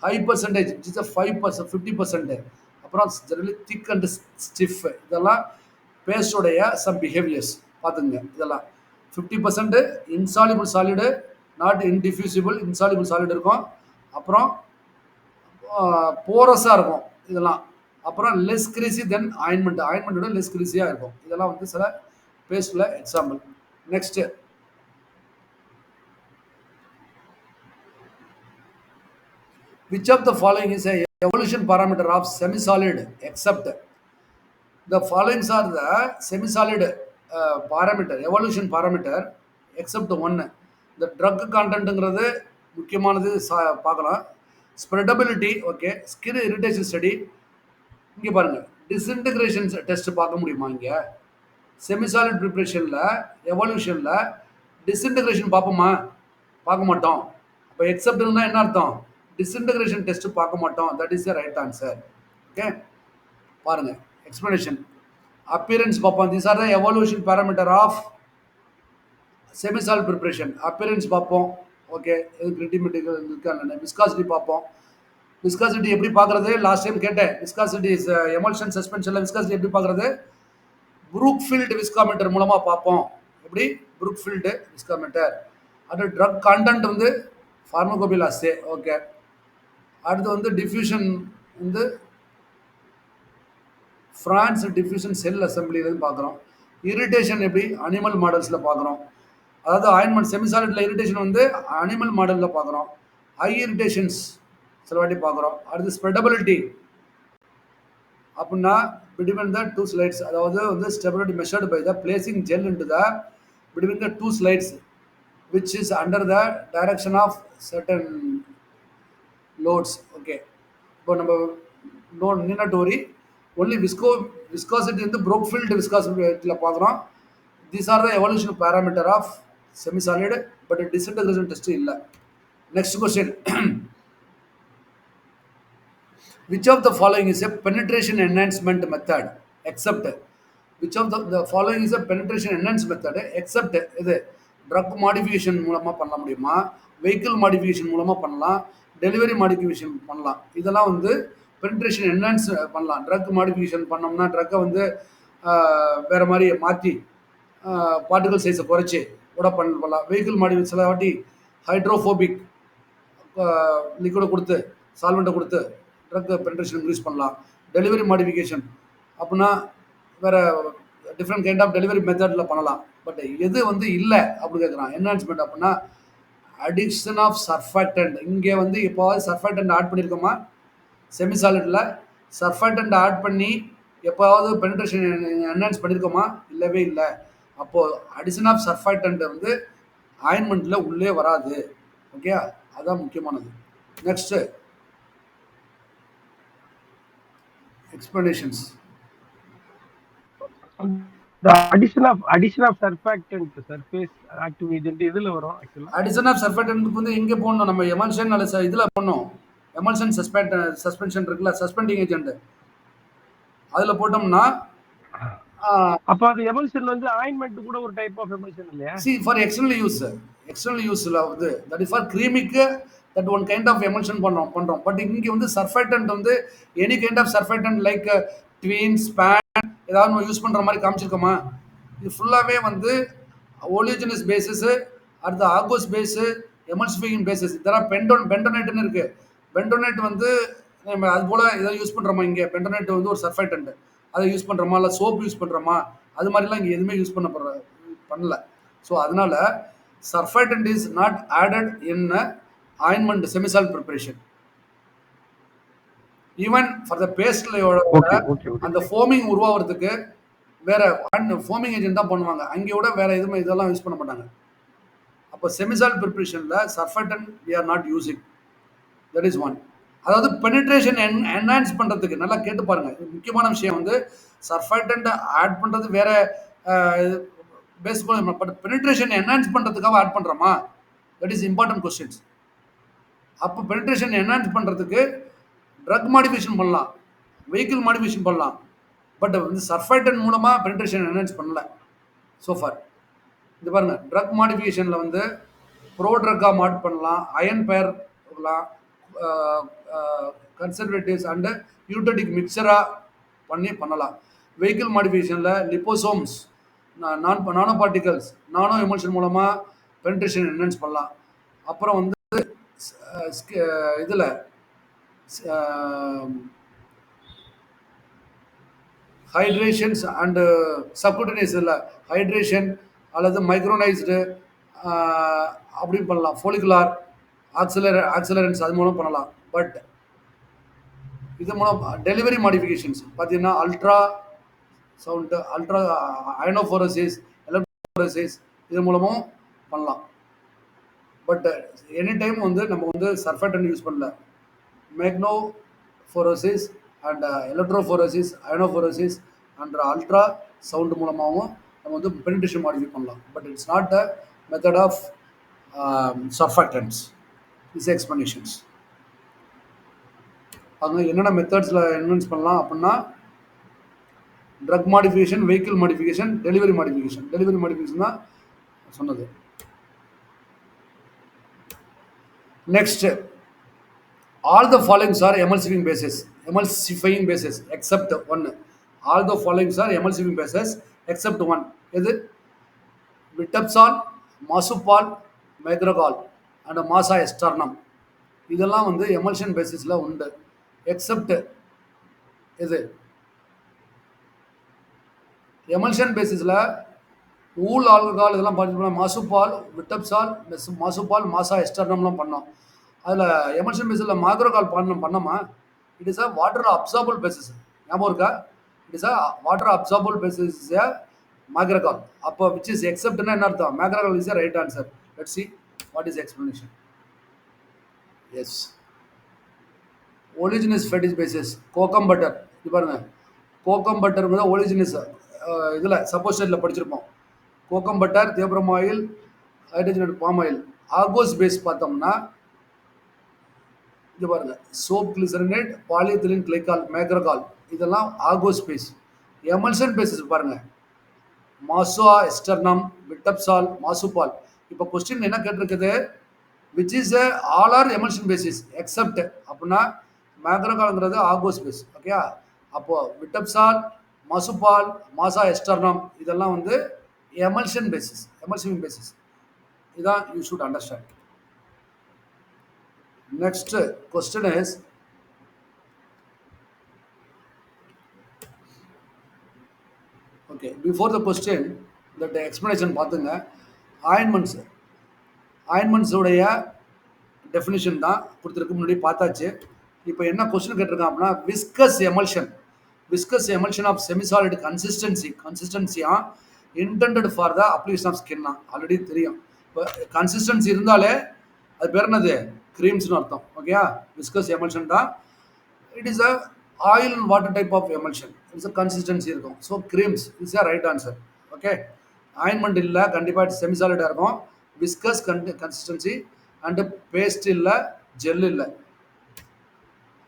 High percentage it is 5%, 50%. அப்புறம் ஜெனரலி திக் அண்ட் ஸ்டிஃப். இதெல்லாம் பேஸ்டோடைய சம் பிஹேவியர்ஸ் பார்த்துங்க. இதெல்லாம் 50% insoluble solid, not indiffusible insoluble solid இருக்கும். அப்புறம் போரஸாக இருக்கும் இதெல்லாம். அப்புறம் லெஸ் கிரீசி தென் ஆயின்மெண்ட்டோட லெஸ் கிரீஸியாக இருக்கும். இதெல்லாம் வந்து சில பேஸ்டில் example. Next which of the following is a evolution parameter of semi-solid except the following are the semi-solid parameter, evolution parameter except one. The drug content முக்கியமானது பார்க்கலாம். Spreadability. Okay, skin irritation study. இங்கே பாருங்கள், disintegration test பார்க்க முடியுமா? இங்கே semisolid ப்ரிப்ரேஷனில் எவல்யூஷனில் disintegration பார்ப்போமா? பார்க்க மாட்டோம். அப்போ எக்ஸப்ட்னா என்ன அர்த்தம்? டிஸ்இன்டகிரேஷன் டெஸ்ட் பார்க்க மாட்டோம். That is the right answer. Okay, பாருங்கள் எக்ஸ்பிளனேஷன். அப்பியரன்ஸ் பார்ப்போம். These are the evaluation parameter of semisolid preparation. Appearance பார்ப்போம். ஓகே, கிரிட்டிமெட்டிக்கல் இருக்காங்க. விஸ்காசிட்டி பார்ப்போம். விஸ்காசிட்டி எப்படி பார்க்குறது? லாஸ்ட் டைம் கேட்டேன். விஸ்காசிட்டி இஸ் எமல்ஷன் சஸ்பென்ஷனில் விஸ்காசிட்டி எப்படி பார்க்குறது? ப்ரூக்ஃபீல்டு விஸ்காமீட்டர் மூலமாக பார்ப்போம். எப்படி? Brookfield viscometer. அது ட்ரக் கண்டென்ட் வந்து ஃபார்மகோபில் அஸ்ஸே. ஓகே, அடுத்து வந்து டிஃப்யூஷன் வந்து ஃப்ரான்ஸ் டிஃப்யூஷன் செல் அசம்பிளிலேருந்து பார்க்குறோம். இரிட்டேஷன் எப்படி? அனிமல் மாடல்ஸில் பார்க்குறோம். அதாவது ஆயின்மெண்ட் செமிசாலிட்டில் இரிட்டேஷன் வந்து அனிமல் மாடலில் பார்க்குறோம். ஹை இரிட்டேஷன்ஸ் சில வாட்டி பார்க்குறோம். அடுத்து ஸ்ப்ரெடபிலிட்டி அப்படின்னா பிட்வீன் த டூ ஸ்லைட்ஸ், அதாவது வந்து stability measured by the placing gel into the between the two slides which is under the direction of certain loads. Okay, இப்போ நம்ம நின்னட்டோரி ஒன்லி விஸ்காசிட்டி வந்து ப்ரூக்ஃபீல்டு விஸ்காசிட்டியில் பார்க்குறோம். These are the evaluation parameter of semisolid. But disintegration test இல்லை. Next question. which of the following is a penetration enhancement method except which of the following is a penetration enhancement method except இது drug modification மூலமாக பண்ண முடியுமா? Vehicle modification மூலமாக பண்ணலாம். Delivery modification பண்ணலாம். இதெல்லாம் வந்து பெனிட்ரேஷன் என்ஹான்ஸ் பண்ணலாம். ட்ரக் மாடிஃபிகேஷன் பண்ணோம்னா ட்ரக்கை வந்து வேறு மாதிரி மாற்றி பார்ட்டிகல் சைஸை குறைச்சி கூட பண்ணலாம். வெஹிக்கிள் மாடிஃபிகேஷன் சில வாட்டி ஹைட்ரோஃபோபிக் லிக்விடை கொடுத்து சால்வெண்ட்டை கொடுத்து ட்ரக் பெனிட்ரேஷன் இன்க்ரீஸ் பண்ணலாம். டெலிவரி மாடிஃபிகேஷன் அப்படின்னா வேறு டிஃப்ரெண்ட் கைண்ட் ஆஃப் டெலிவரி மெத்தடில் பண்ணலாம். பட் எது வந்து இல்லை அப்படி கேட்குறான் என்ஹான்ஸ்மெண்ட் அப்படின்னா அடிஷன் ஆஃப் சர்ஃபேக்டன்ட். இங்கே வந்து எப்போவாது சர்ஃபேக்டன்ட் ஆட் பண்ணியிருக்கோமா? செமி சாலிடில் சர்ஃபேக்டன்ட் ஆட் பண்ணி எப்போவாவது பெனிட்ரேஷன் என்ஹான்ஸ் பண்ணியிருக்கோமா? இல்லவே இல்லை. அப்போது அடிஷன் ஆஃப் சர்ஃபேக்டன்ட் வந்து ஆயின்மெண்ட்டில் உள்ளே வராது. ஓகே, அதான் முக்கியமானது. Next explanations. The addition of surfactant surface active agent இதுல வரும் ஆக்சுவலா. அடிஷன் ஆஃப் சர்ஃபேக்டன்ட்க்கு வந்து இங்கே போடணும், நம்ம எமல்ஷன் அல்லது இதில் பண்ணோம். எமல்ஷன் சஸ்பென்ஷன் இருக்குல்ல, சஸ்பெண்டிங் ஏஜென்ட், அதில் போட்டோம்னா அப்ப அது எமல்ஷன் வந்து ஆயின்மெண்ட் கூட ஒரு டைப் ஆஃப் எமல்ஷன் இல்லையா? சி ஃபார் எக்ஸ்டர்னல் யூஸில் வந்து தட் இஸ் ஃபார் கிரீமிக்கு that one kind of emulsion பண்ணுறோம். பட் இங்கே வந்து சர்ஃபேக்டன்ட் வந்து any kind of surfactant like Tween Span ஏதாவது நம்ம யூஸ் பண்ணுற மாதிரி காமிச்சிருக்கோமா? இது ஃபுல்லாகவே வந்து ஓலியோஜினஸ் பேஸஸு, அடுத்து ஆகோஸ் பேஸு, எமல்சிஃபையிங் பேஸஸ். இதெல்லாம் பெண்டோனேட்னு இருக்குது. பெண்டோனேட் வந்து நம்ம அது போல் எதாவது யூஸ் பண்ணுறோமா? இங்கே பெண்டோனேட் வந்து ஒரு சர்ஃபேக்டன்ட், அதை யூஸ் பண்ணுறோமா? இல்லை சோப் யூஸ் பண்ணுறோமா? அது மாதிரிலாம் இங்கே எதுவுமே யூஸ் பண்ணல. ஸோ அதனால surfactant is not added in ointment semisolid preparation. Even for the பேஸ்ட்லையோட அந்த ஃபோமிங் உருவாகிறதுக்கு வேற ஃபோமிங் ஏஜென்ட் தான் பண்ணுவாங்க. அங்கேயோட வேற எதுவுமே இதெல்லாம் யூஸ் பண்ண மாட்டாங்க. அப்போ செமிசால் ப்ரிப்பரேஷனில் surfactant we are not using. That is one. அதாவது பெனிட்ரேஷன் என்ஹான்ஸ் பண்ணுறதுக்கு நல்லா கேட்டு பாருங்க. முக்கியமான விஷயம் வந்து சர்ஃபேக்டன்ட் ஆட் பண்ணுறது வேற பேஸ், பட் பெனிட்ரேஷன் என்ஹான்ஸ் பண்ணுறதுக்காக ஆட் பண்ணுறோமா? That is important questions. அப்போ பெனிட்ரேஷன் என்ஹான்ஸ் பண்ணுறதுக்கு ட்ரக் மாடிஃபிகேஷன் பண்ணலாம், வெஹிக்கிள் மாடிஃபிகேஷன் பண்ணலாம். பட் வந்து சர்ஃபேக்டன்ட் மூலமாக பெனிட்ரேஷன் என்ஹான்ஸ் பண்ணல சோஃபார். இது பாருங்க, ட்ரக் மாடிஃபிகேஷனில் வந்து ப்ரோ ட்ரக்காக மாட் பண்ணலாம், அயன் பேர் கன்சர்வேட்டிவ்ஸ் அண்டு யூட்டடிக் மிக்சராக பண்ணலாம். வெஹிக்கிள் மாடிஃபிகேஷனில் லிப்போசோம்ஸ், நானோ பார்ட்டிகல்ஸ், நானோ எமல்ஷன் மூலமாக பெனிட்ரேஷன் என்ஹான்ஸ் பண்ணலாம். அப்புறம் வந்து இதில் ஹைட்ரேஷன்ஸ் அண்டு சப்குட்டினியஸ் இல்லை ஹைட்ரேஷன் அல்லது மைக்ரோனைஸ்டு அப்படி பண்ணலாம். ஃபோலிகுலார் ஆக்சிலரன்ஸ் அது மூலம் பண்ணலாம். பட் இது மூலம் டெலிவரி மாடிஃபிகேஷன்ஸ் பார்த்தீங்கன்னா அல்ட்ரா சவுண்டு, அல்ட்ரா அயனோஃபோரசிஸ், எலக்ட்ரோஃபோரசிஸ் இது மூலமும் பண்ணலாம். பட் எனி டைம் வந்து நம்ம வந்து சர்ஃபேக்டன்ட் யூஸ் பண்ணல. Magnetophoresis and electrophoresis, iontophoresis and ultrasound மூலமாகவும் நம்ம வந்து பெனிட்ரேஷன் மாடிஃபை பண்ணலாம். But it's not a method of surfactants. Is explanations. அங்கே என்னென்ன மெத்தட்ஸில் என்ஹான்ஸ் பண்ணலாம் அப்படின்னா drug modification, vehicle modification, delivery modification தான் சொன்னது. Next, all the following are emulsifying bases except one. All the following are emulsifying bases except one. எது? விட்டப்சால், மாசுபால், மைக்ரோகால் and மாசா எஸ்டர்னம். இதெல்லாம் வந்து எமல்ஷன் பேசிஸில் உண்டு. எக்ஸப்ட் இது எமல்ஷன் பேசிஸில் ஊல் ஆல்கஹால் இதெல்லாம் பார்த்தீங்கன்னா மாசுபால், விட்டப்சால், மாசுபால், மாசா எஸ்டர்னம்லாம் பண்ணோம். அதில் எமல்ஷன் பேஸில் மைக்ரோகால் பண்ணோமா? It is a water absorbable bases. ஞாபகம் இருக்கா? It is a water absorbable bases is a macrogol. அப்போ விச் இஸ் எக்ஸப்ட்னா என்ன அர்த்தம்? Macrogol is a right answer. Let's see what is explanation. Yes, oleaginous fatty bases, kokum butter. இது பாருங்க, kokum butter oleaginous இதில் சப்போஸ்டேட்டில் படிச்சிருப்போம். Kokum butter, theobroma oil, hydrogen palm oil. Aqueous base பார்த்தோம்னா இது பாருங்க, soap glycerinate, polyethylene glycol, macrogol இதெல்லாம் ஆகோஸ் பேஸ். எமல்ஷன் பேசஸ் பாருங்க, மாசா எஸ்டர்னம், விட்டப்சால், மாசுபால். இப்போ கொஸ்டின் என்ன கேட்டிருக்குது? Which is all are emulsion bases except அப்படின்னா மைக்ரோகால்ங்கிறது ஆகோஸ் பேஸ். ஓகே, அப்போ விட்டப்சால், மாசுபால், மாசா எஸ்டர்னம் இதெல்லாம் வந்து எமல்ஷன் பேசிஸ், எமல்சிவிங் பேசிஸ். இதான் you should understand. Next question is, okay, before the question that explanation பார்த்துங்க. ஆயின்மெண்ட்ஸ் ஆயின்மெண்ட்ஸுடைய டெஃபினிஷன் தான் கொடுத்துருக்கு, முன்னாடி பார்த்தாச்சு. இப்போ என்ன கொஸ்டின் கேட்டிருக்கான் அப்படின்னா, விஸ்கஸ் எமல்ஷன் ஆஃப் செமிசாலிட் கன்சிஸ்டன்சியா intended for the application of ஸ்கின்னா. ஆல்ரெடி தெரியும். இப்போ கன்சிஸ்டன்சி இருந்தாலே அது பேர் என்னது, க்ரீம்ஸ்னு அர்த்தம். ஓகேயா, விஸ்கஸ் எமல்ஷன் தான். It is a oil and water type of emulsion. It's a consistency இருக்கும். So creams is a right answer. Okay, ointment இல்லை, கண்டிப்பாக செமிசாலிடாக இருக்கும். விஸ்கஸ் கன்சிஸ்டன்சி அண்டு பேஸ்ட் இல்லை, ஜெல் இல்லை.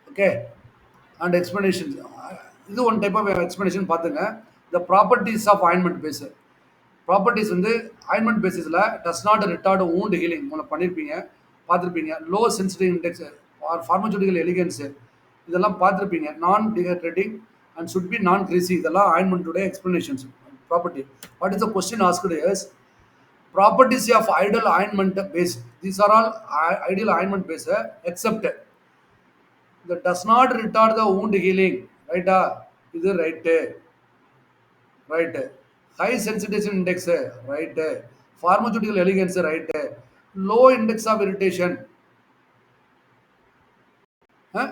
ஓகே, அண்ட் எக்ஸ்பிளனேஷன் இது ஒன் டைப் ஆஃப் எக்ஸ்பிளனேஷன் பார்த்துங்க. The properties of ointment base. Properties வந்து ஆயின்மெண்ட் பேசிஸில் does not retard wound healing உங்களுக்கு பண்ணியிருப்பீங்க, பார்த்துருப்பீங்க. Low sensitive index or pharmaceutical எலிகன்ஸு இதெல்லாம் பார்த்துருப்பீங்க. நான் dehydrating and should be non greasy, இதெல்லாம் ஆயின்மெண்ட்டுடைய explanations property. What is the question asked is properties of ideal ointment base. These are all ideal ointment base except that does not retard the wound healing. Right? This is right. Right. High sensitization index. Right. Pharmaceutical elegance. Right. Low index of irritation. Huh?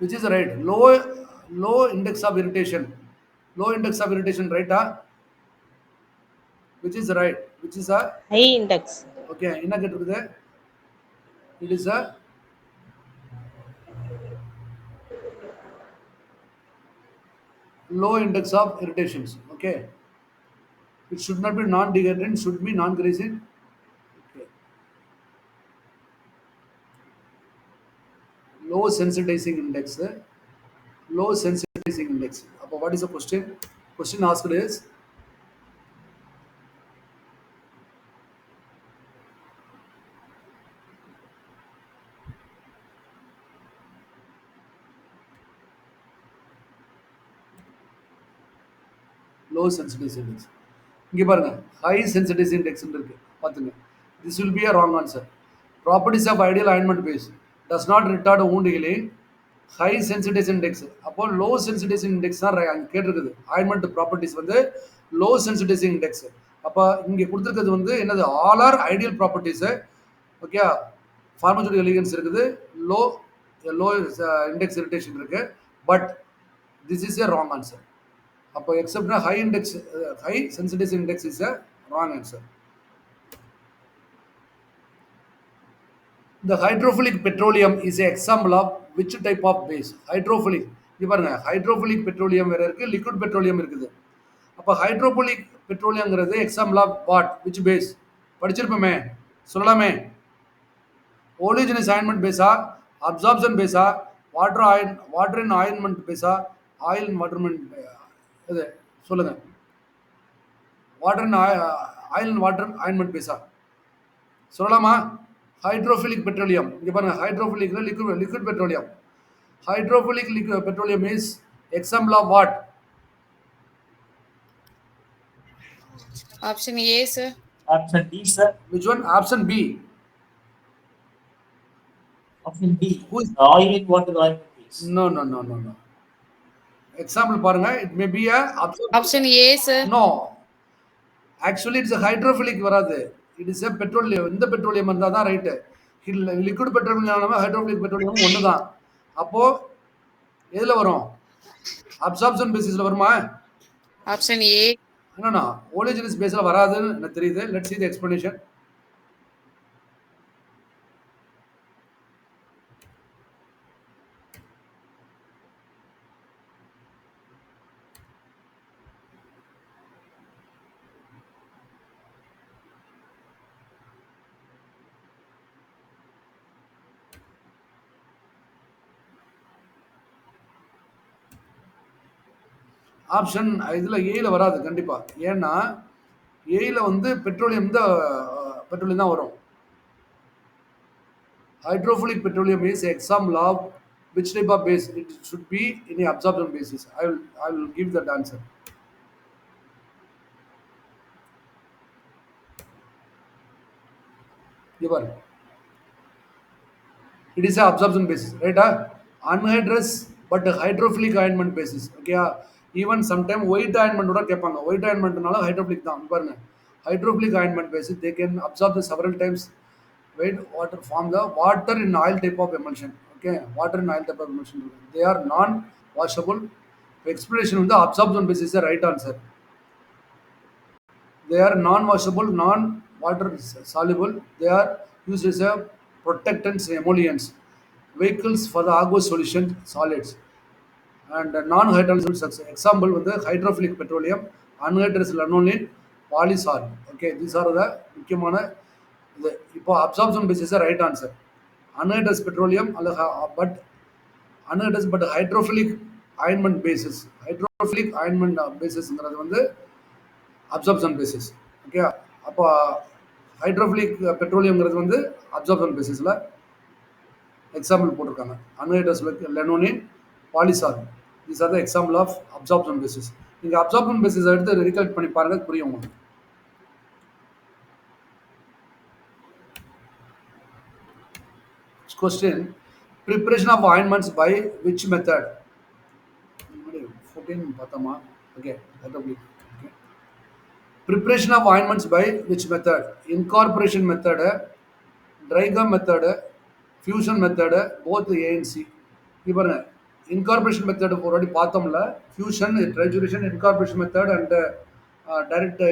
Which is right. Low index of irritation. Low index of irritation. Right? Which is right? Which is a high index. okay. என்ன கேட்டிருக்குது? It is a low index of irritations. Okay. It should not be non-dehydrating, should be non-greasing. Okay. Low sensitizing index. Low sensitizing index. Appo what is the question? Question asked is low sensitization index. இங்கே பாருங்க, high sensitization index இருக்கு பார்த்துங்க. This will be a wrong answer. Properties of ideal ointment base does not retard wound healing. High sensitization index. அப்போ low sensitization index தான் அங்கே கேட்டிருக்குது. Ointment properties வந்து low sensitization index. அப்போ இங்கே கொடுத்துருக்கிறது வந்து என்னது, all are ideal properties. Okay, pharmaceutical elegance இருக்குது, லோ இண்டெக்ஸ் இரிட்டேஷன் இருக்குது. But this is a wrong answer. அப்போ எக்ஸப்ட்னா high index, high sensitive index is a wrong answer. The hydrophilic petroleum is a example of which type of base? Hydrophilic. இது பாருங்க, hydrophilic petroleum வேற இருக்கு, liquid petroleum இருக்குது. அப்போ hydrophilic பெட்ரோலியம்ங்கிறது example of what, which base? படிச்சிருப்போமே, சொல்லலாமே. Oleaginous ointment பேஸா, அப்சார்ப்ஷன் பேஸா, வாட்டர் இன் ஆயின்மெண்ட் பேஸா, ஆயில் இன் வாட்டர்மெண்ட், இது சொல்லுங்க. Water in oil in water ointment பேஸா சொல்லலாமா? Hydrophilic petroleum. இங்கே பாருங்க, hydrophilic liquid petroleum. Hydrophilic petroleum is example of what? Option A, sir. Option D, sir. Which one? Option B. Option B. Who is Oil in water ointment base. no. Example பாருங்க, it may be a Option A, sir. no. Actually it's a hydrophilic வராது. It is a petroleum. இந்த petroleum இருந்தால் தான் right. Liquid petroleum hydrophilic petroleum ஒன்று தான். அப்போ எதில் வரும்? அப்சார்ப்ஷன் பேசிஸில் வருமா? Option A. என்னன்னா ஓலிஜினஸ் பேஸில் வராதுன்னு எனக்கு தெரியுது. Let's see the explanation. Option இதில் ஏயில் வராது கண்டிப்பாக. ஏன்னா ஏயில் வந்து பெட்ரோலியம் தான் வரும். Hydrophilic petroleum is example of which type of base? It should be in absorption bases. I will give that answer. இவர் it is a absorption basis, right? Anhydrous but hydrophilic ointment basis. Okay, even sometime white ointment கூட கேட்பாங்க. White ஆயின்மெண்ட்னாலும் hydrophilic தான். பாருங்க, hydrophilic ointment basis they can absorb the several times weight water form the water in oil type of emulsion. Okay, water in oil type of emulsion. They are non-washable. Explanation with the absorption basis is the right answer. They are non-washable, non-water soluble. They are used as a protectants and emollients. Vehicles for the aqueous solution solids. And non-hydrolyzable substance. Example with the hydrophilic petroleum, anhydrous lanolin, polysol. Okay, these are the முக்கியமான இது. இப்போ absorption basis right answer. Anhydrous petroleum அல்லது but hydrophilic ointment basis. Hydrophilic ointment பேசிஸ்ங்கிறது வந்து absorption basis. Okay, அப்போ hydrophilic பெட்ரோலியம்ங்கிறது வந்து absorption பேசிஸில் எக்ஸாம்பிள் போட்டிருக்காங்க. அன்ஹைட்ரஸ் லெனோனின், பாலிசால், these are the example of absorption basis. நீங்கள் அப்சார்ப்ஷன் பேசிஸ் எடுத்து ரீகலெக்ட் பண்ணி பாருங்க, புரியும் உங்களுக்கு. Question: preparation of ointments by which method? 14 பார்த்தோமா? Okay, okay. Preparation of ointments by which method? Incorporation method, dry gum method, fusion method, both A and C. இப்போ incorporation method already பார்த்தோம்ல, fusion, trituration, incorporation method and direct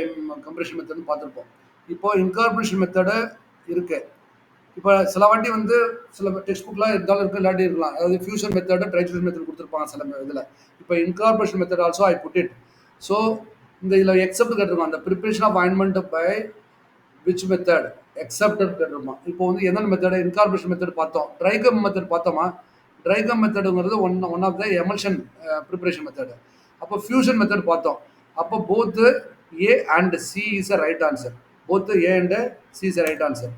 compression method பார்த்துருப்போம். இப்போ incorporation method இருக்கு. இப்போ சில வாட்டி வந்து சில டெக்ஸ்ட் புக்லாம் இருந்தாலும் இருக்கு, இல்லாட்டி இருக்கலாம். அதாவது ஃபியூஷன் மெத்தட், ட்ரைட்ரேஷன் மெத்தட் கொடுத்துருப்பாங்க சில இதில். இப்போ incorporation method also I put it. So இந்த இதில் எக்ஸப்ட் கேட்டிருக்கோம். அந்த preparation of ointment by which method excepted கேட்டிருப்போம். இப்போ வந்து என்னென்ன மெத்தட்? இன்கார்பரேஷன் மெத்தட் பார்த்தோம். ட்ரைகம் மெத்தட் பார்த்தோமா? ட்ரைகம் மெத்தடுங்கிறது one of the emulsion preparation method. அப்போ ஃபியூஷன் மெத்தட் பார்த்தோம். அப்போ both A and C is a right answer. Both A and C is a right answer.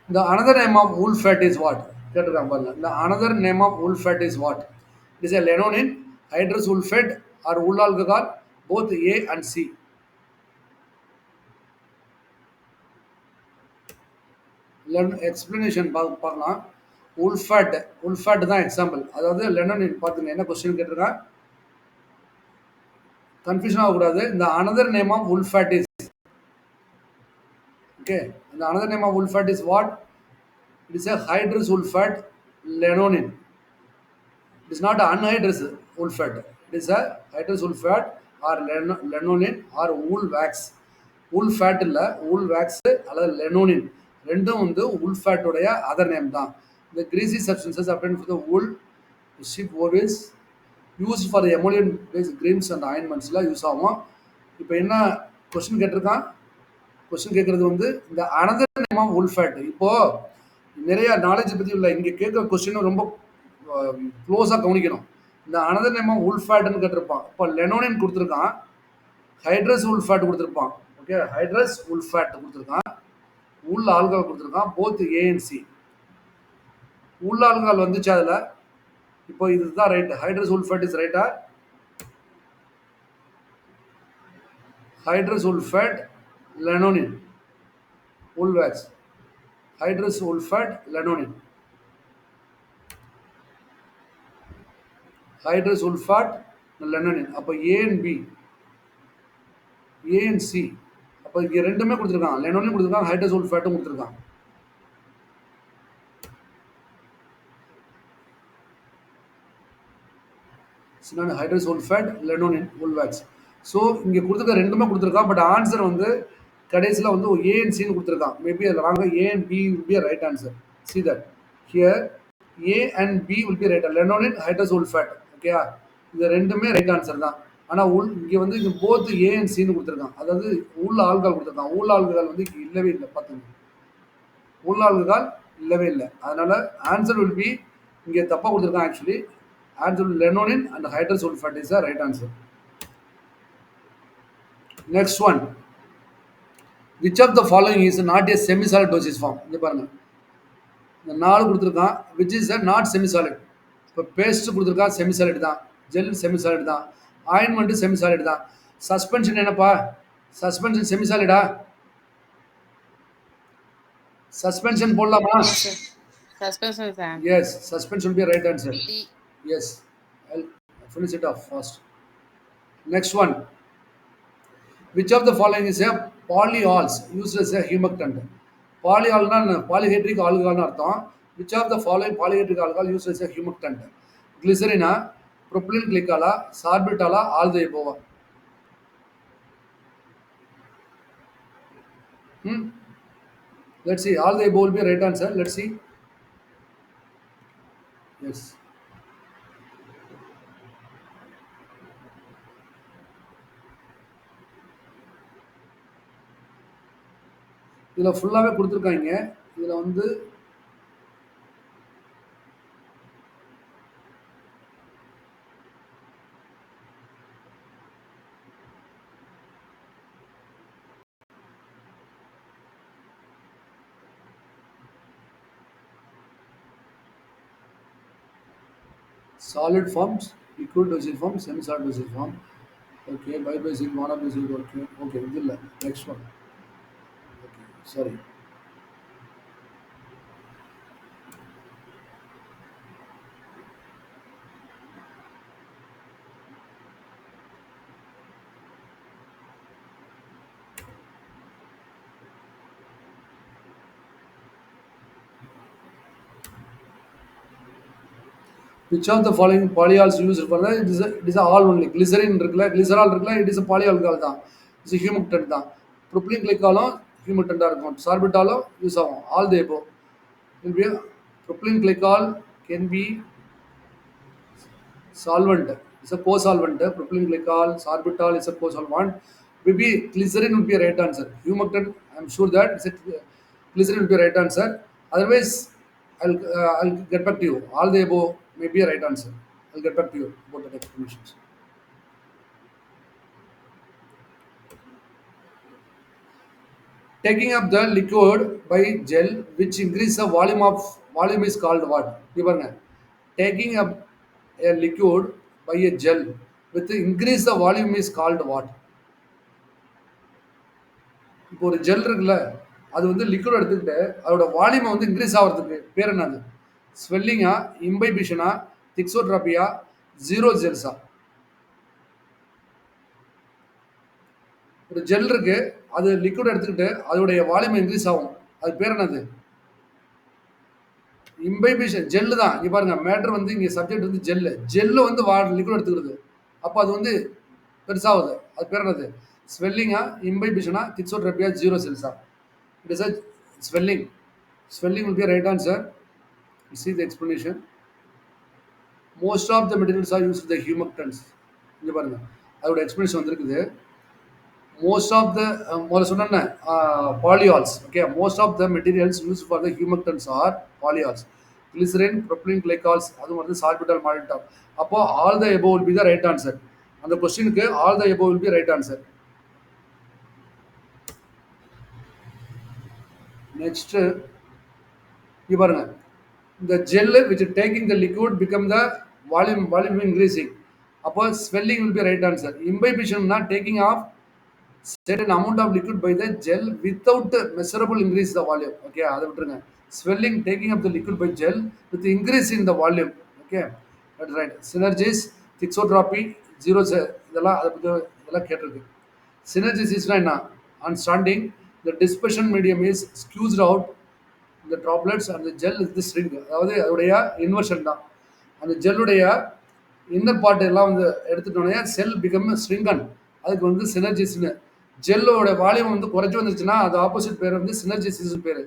The another name of wool fat is what? The another name of wool fat is what? It is a lanonin, hydrous wool fat, or wool alcohol, both A and C. Explanation பார்க்கலாம். wool fat தான் example. அதாவது lanonin பார்த்துங்க, என்ன question கேட்டிருக்காங்க, confusion ஆகக்கூடாது. இந்த another name of wool fat is, okay, the another name of wool fat is what? It is a hydrous wool fat, lanonin. It is not anhydrous wool fat. It is a hydrous wool fat or lanonin or wool wax. Wool fat இல்ல, wool wax அல்லது lanonin ரெண்டும் வந்து wool fat உடைய other name தான். The greasy substances obtained from the wool, sheep wool used for the emollient based creams and ointmentsல use ஆகும். இப்போ என்ன கொஸ்டின் கேட்டிருக்கான்? கொஸ்டின் கேட்கறது வந்து இந்த another name of wool fat. இப்போ நிறைய நாலேஜ் பற்றி உள்ள இங்கே கேட்குற கொஸ்டினும் ரொம்ப க்ளோஸாக கவனிக்கணும். இந்த another name of wool fatன்னு கேட்டிருப்பான். இப்போ லெனோனின் கொடுத்துருக்கான், ஹைட்ரஸ் wool fat கொடுத்துருப்பான். ஓகே, ஹைட்ரஸ் wool fat கொடுத்துருக்கான், wool ஆல்கஹால் கொடுத்துருக்கான், both A and C. wool alcohol வந்துச்சு அதில். இப்போ இதுதான் right. Hydrous wool fat is ரைட்டா? Hydrous wool fat, lanonin, wool wax, hydrous wool fat, lanonin, hydrous wool fat, lanonin. அப்போ A and B, A and C. அப்போ இங்கே ரெண்டுமே கொடுத்துருக்காங்க, லெனோனின் கொடுத்துருக்காங்க, ஹைட்ரஸ் wool ஃபேட்டும் கொடுத்துருக்காங்க. Hydrous wool fat, lanonin, wool wax. So இங்கே கொடுத்துருக்க ரெண்டுமே கொடுத்துருக்கான். பட் ஆன்சர் வந்து கடைசியில் வந்து ஏ அண்ட் சின்னு கொடுத்துருக்கான். மேபி அதில் வாங்க A and B will be right answer. C that here A and B will be right. Lanolin, hydrous wool fat. ஓகேயா, இது ரெண்டுமே ரைட் ஆன்சர் தான். ஆனால் இங்கே வந்து இங்கே போத் ஏ அண்ட் சின்னு கொடுத்துருக்கான். அதாவது wool ஆல்கஹால் கொடுத்துருக்கான். wool ஆல்கஹால் வந்து இங்கே இல்லவே இல்லை. பார்த்துங்க, wool ஆல்கஹால் இல்லவே இல்லை. அதனால ஆன்சர் வில் பி இங்கே தப்பாக கொடுத்துருக்கான். Actually answer lanonin and hydrous wool fat is the right answer. Next one, which of the following is not a semi-solid dosage form? இங்கே பாருங்க, இந்த 4 கொடுத்துருக்கான். which is a not semi-solid. இப்போ paste கொடுத்துருக்கான், semisolid தான். ஜெல் செமிசாலிட் தான். Ointment semisolid தான். Suspension என்னப்பா? சஸ்பென்ஷன் செமிசாலிடா? Suspension போடலாமா? No, sir. Suspension is an. Yes, suspension will be right answer. D. Yes, I'll finish it off fast. Next one. Which of the following is a polyols used as a humectant? Polyolனா polyhedric alcohol அர்த்தம். Which of the following polyhedric alcohol used as a humectant? Glycerina, propylene glycol, sorbitol, all the above. Let's see. All the above will be right answer. Let's see. Yes. இதில் ஃபுல்லாகவே கொடுத்துருக்காங்க. இதில் வந்து solid forms, liquid dosage form, semi-solid dosage form. Okay, bi-basic, monobasic. Okay, okay. இது இல்லை. Next one. Okay, sorry. Which of the following polyols used for that? It is a all only. Glycerin இருக்குல்ல, glycerol இருக்குல்ல, it is a polyalcohol தான். It's a humectant தான். Propylene glycolலும் humectant இருக்கும். Sorbitolலும் use ஆகும். All the above. Will be a propylene glycol can be solvent. It's a co-solvent. Propylene glycol, sorbitol is a co-solvent. Maybe glycerin would be a right answer. Humectant, I'm sure that it's a, glycerin would be a right answer. Otherwise, I'll get back to you. All the above may be a right answer. I'll get back to you about the explanations. Taking up the liquid by gel which increase the volume is called what? இவங்க taking up a liquid by a gel with increase the volume is called what? இப்போ ஒரு gel இருக்குல்ல, அது வந்து liquid எடுத்துக்கிட்டு அதோட வால்யூமை வந்து இன்க்ரீஸ் ஆகிறதுக்கு பேர் என்னது? ஸ்வெல்லிங்கா, இம்பைபிஷனா, திக்ஸோட்ராபியா, ஜீரோ ஜெல்ஸா? ஒரு ஜெல் இருக்கு, அது லிக்விட் எடுத்துக்கிட்டு அதோடைய வால்யூம் இன்க்ரீஸ் ஆகும், அது பேர் என்னது? இம்பைபிஷன். ஜெல்லு தான். இங்கே பாருங்க, மேட்ரு வந்து இங்கே சப்ஜெக்ட் வந்து ஜெல்லு வந்து லிக்விட் எடுத்துக்கிறது, அப்போ அது வந்து பெருசாகுது, அது பேர் என்னது? ஸ்வெல்லிங்கா, இம்பைபிஷனா, திக்ஸோட்ராபியா, zero செல்ஸா? It is a swelling. Swelling will be a right answer. You see the explanation. Most of the materials are used for the humectants. இங்கே பாருங்க, அதோட எக்ஸ்பிளேஷன் வந்துருக்குது. Most of the முதல்ல சொன்னேன்ன polyols. Okay, most of the materials used for the humectants are polyols. Glycerin, propylene glycols, அது வந்து sorbitol, maltol. அப்போ all the above will be the right answer. அந்த கொஸ்டினுக்கு all the above will be right answer. Next, இங்கே பாருங்க, இந்த gel which is taking the liquid become the volume increasing. அப்போ swelling will be right answer. Imbibition taking off certain amount of liquid by the gel without measurable increase the volume. Okay, அதை விட்டுருங்க. Swelling taking up the liquid by gel with increase in the volume. Okay, that's right. Synergies, thixotropy, zero இதெல்லாம் அதை பற்றி இதெல்லாம் கேட்டிருக்கு. Synergies is என்ன? On standing, the dispersion medium is squeezed out the droplets and the gel is the string. அதாவது அதோடைய inversion தான். அந்த ஜெல்லுடைய இன்னர் பார்ட் எல்லாம் வந்து எடுத்துட்டோன்னே செல் பிகம் ஸ்ட்ரிங்கன், அதுக்கு வந்து சினர்ஜிஸ்னு. ஜெல்லோட வால்யூம் வந்து குறைச்சி வந்துருச்சுன்னா அது ஆப்போசிட் பேர் வந்து சினர்ஜிசிஸ் பேர்.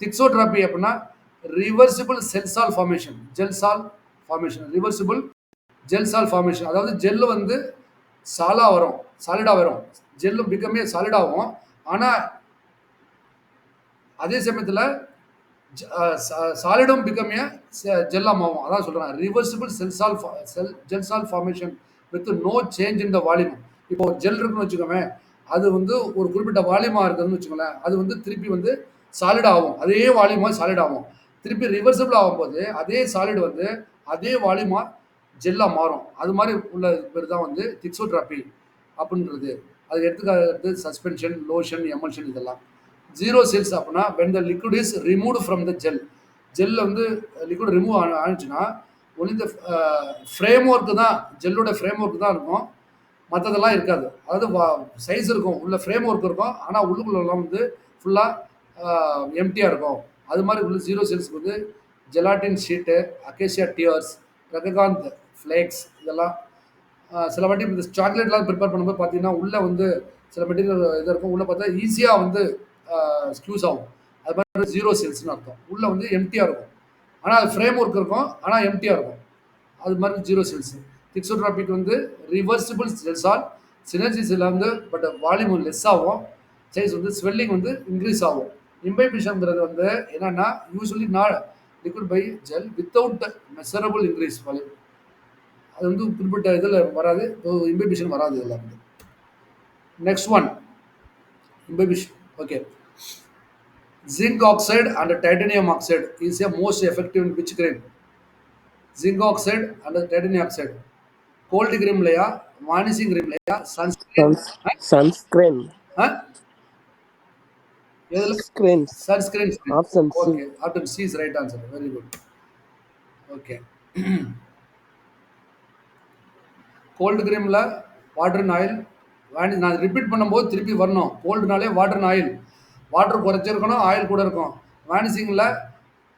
திக்ஸோட்ராபி அப்படின்னா ரிவர்சிபிள் செல் சால் formation, gel sol formation, reversible gel sol formation. அதாவது ஜெல்லு வந்து சாலிடாக வரும், ஜெல்லு பிகமே சாலிடாகும். ஆனால் அதே சமயத்தில் சாலிடும் பிகமே ஜெல்லாமாகும். அதான் சொல்கிறேன், reversible gel sol formation with no change in the volume. இப்போ ஜெல் இருக்குன்னு வச்சுக்கோங்க, அது வந்து ஒரு குறிப்பிட்ட வால்யூமாக இருக்குதுன்னு வச்சுக்கோங்களேன், அது வந்து திருப்பி வந்து சாலிட் ஆகும், அதே வால்யூமாக சாலிட் ஆகும். திருப்பி ரிவர்சிபிள் ஆகும்போது அதே சாலிட் வந்து அதே வால்யூமாக ஜெல்லாக மாறும். அது மாதிரி உள்ள பேர் தான் வந்து திக்ஸோட்ராபி அப்படின்றது. அது எடுத்துக்காட்டு சஸ்பென்ஷன், லோஷன், எமல்ஷன் இதெல்லாம். ஜீரோ செல்ஸ் அப்படின்னா when the liquid is removed from the gel. ஜெல்ல வந்து லிக்விட் ரிமூவ் ஆனிச்சுன்னா ஒன்லி இந்த ஃப்ரேம் ஒர்க்கு தான், ஜெல்லோட ஃப்ரேம் ஒர்க்கு தான் இருக்கும், மற்றதெல்லாம் இருக்காது. அதாவது சைஸ் இருக்கும், உள்ள ஃப்ரேம் ஒர்க் இருக்கும், ஆனால் உள்ளுக்குள்ளெல்லாம் வந்து ஃபுல்லாக எம்டியாக இருக்கும். அது மாதிரி உள்ள ஜீரோ செல்ஸ்க்கு வந்து gelatin sheet, acacia tears, tragacanth flakes இதெல்லாம் சில வாட்டி இந்த சாக்லேட்லாம் ப்ரிப்பேர் பண்ணும்போது பார்த்தீங்கன்னா உள்ளே வந்து சில மெட்டீரியல் இது இருக்கும், உள்ளே பார்த்தா ஈஸியாக வந்து ஸ்க்யூஸ் ஆகும். அது மாதிரி ஜீரோ செல்ஸ்னு அர்த்தம். உள்ளே வந்து எம்டியாக இருக்கும், ஆனால் அது ஃப்ரேம் ஒர்க் இருக்கும், ஆனால் எம்டியாக இருக்கும். அது மாதிரி ஜீரோ செல்ஸ். திக்ஸோட்ராபிக் வந்து ரிவர்சிபிள் செல்ஸ் ஆல் சினர்ஜி செல்லில் வந்து பட் வால்யூம் லெஸ் ஆகும், சைஸ் வந்து ஸ்வெல்லிங் வந்து இன்க்ரீஸ் ஆகும். இம்பைபிஷன்ங்கிறது வந்து என்னன்னா usually not liquid by gel without measurable increase volume. அது வந்து குறிப்பிட்ட இதில் வராது, இம்பைபிஷன் வராது இதில் வந்து. Next one imbibition. Okay. Zinc oxide and titanium oxide is a most effective in which cream? Zinc oxide and titanium oxide. Cold cream layer, varnishing cream layer, sunscreen. Sunscreen. Huh? Screen. Sunscreen. Option C. Okay. Option C is right answer. Very good. Okay. Cold கிரீமில் water and oil நான் repeat பண்ணும்போது திருப்பி வரணும். கோல்டுனாலே water and oil, water குறைச்சிருக்கணும், oil கூட இருக்கும். வேனிசிங்கில்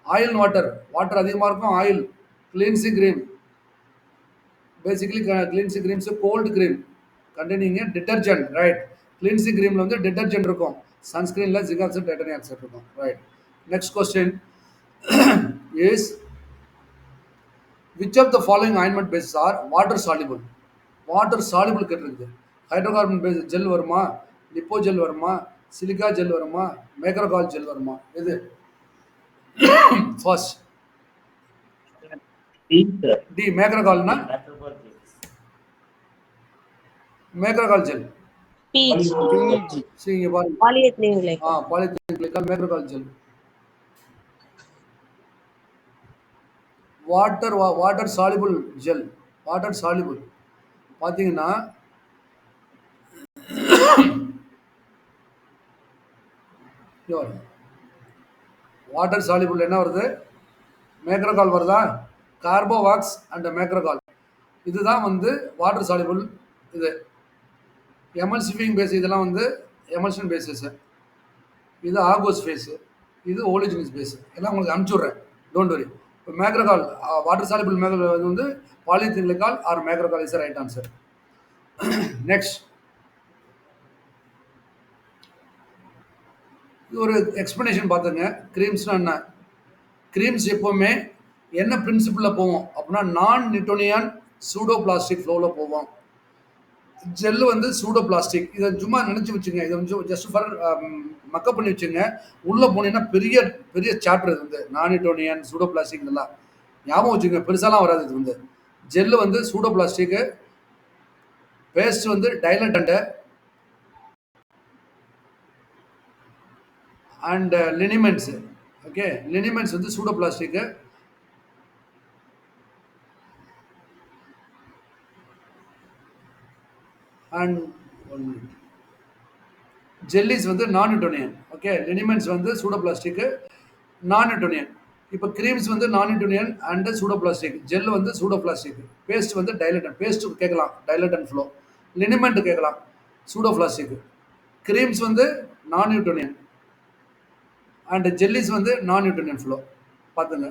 ஆயில் வாட்டர், வாட்டர் அதிகமாக இருக்கும், oil. Cleansing cream basically cleansing creams cold cream containing detergent, right. Cleansing கிரீமில் வந்து டிட்டர்ஜென்ட் இருக்கும், சன்ஸ்கிரீனில் ஜிங்க் ஆக்சைடு டைட்டானியம் ஆக்சைடு இருக்கும், right. Next question is which of the following ointment bases are water soluble? Water soluble கேட்டிருக்குது. Hydrocarbon base gel வருமா, lipo gel வருமா, silica gel வருமா, macrogol gel வருமா? எது ஃபர்ஸ்ட்? டி மேக்ரோகால்னா மேக்ரோகால் ஜெல். PG. சரி இங்க பாருங்க, Polyethylene glycol. Polythene glycol macrogol gel. Water soluble gel, water soluble பார்த்தீங்கன்னா வாட்டர் சாலிபிள் என்ன வருது? மேக்ரோகால் வருதா? கார்போவாக்ஸ் அண்ட் மேக்ரோகால் இதுதான் வந்து வாட்டர் சாலிபிள். இது எமல்சிஃபிங் பேஸ், இதெல்லாம் வந்து எமல்ஷன் பேஸஸ். இது ஆகோஸ் ஃபேஸு, இது ஓலிஜினிஸ் பேஸ். எல்லாம் உங்களுக்கு அனுப்பிச்சுட்றேன், டோன்ட் வரி. இப்போ மேக்ரோகால் வாட்டர் சாலிபிள் மேக்ரோகால் வந்து polythene glycol or macrogol is right answer. Next இது ஒரு எக்ஸ்பிளனேஷன் பார்த்துங்க. க்ரீம்ஸ்னா என்ன? க்ரீம்ஸ் எப்போவுமே என்ன பிரின்சிபிளில் போவோம் அப்படின்னா நான் நியூட்டோனியன் சூடோ பிளாஸ்டிக் ஃப்ளோவில் போவோம். ஜெல்லு வந்து சூடோ பிளாஸ்டிக். இதை சும்மா நினச்சி வச்சுங்க, இதை கொஞ்சம் ஜஸ்ட் ஃபார் மக்கப் பண்ணி வச்சுங்க. உள்ளே போனீங்கன்னா பெரிய பெரிய சாப்டர் இது வந்து நான் நியூட்டோனியன் சூடோ பிளாஸ்டிக் இதெல்லாம் ஞாபகம் வச்சுங்க, பெருசாலாம் வராது. இது வந்து ஜெல்லு வந்து சூடோ பிளாஸ்டிக்கு, பேஸ்ட் வந்து டைலட்டண்ட்டு அண்ட் லினிமெண்ட்ஸு. ஓகே, லினிமெண்ட்ஸ் வந்து சூடோ பிளாஸ்டிக்கு, அண்ட் ஜெல்லிஸ் வந்து நான் நியூட்டோனியன். ஓகே, லினிமெண்ட்ஸ் வந்து சூடோ பிளாஸ்டிக்கு, நான் நியூட்டோனியன். இப்போ க்ரீம்ஸ் வந்து non Newtonian and pseudoplastic, gel வந்து சூடோ பிளாஸ்டிக், பேஸ்ட் வந்து டைலட்டன், பேஸ்ட் கேட்கலாம் டைலட்டன் ஃப்ளோ, லினிமெண்ட் கேட்கலாம் சூடோ பிளாஸ்டிக், க்ரீம்ஸ் வந்து நான் நியூட்டோனியன் அண்ட் ஜெல்லிஸ் வந்து நான் நியூட்டோனியன் ஃப்ளோ. பார்த்துங்க,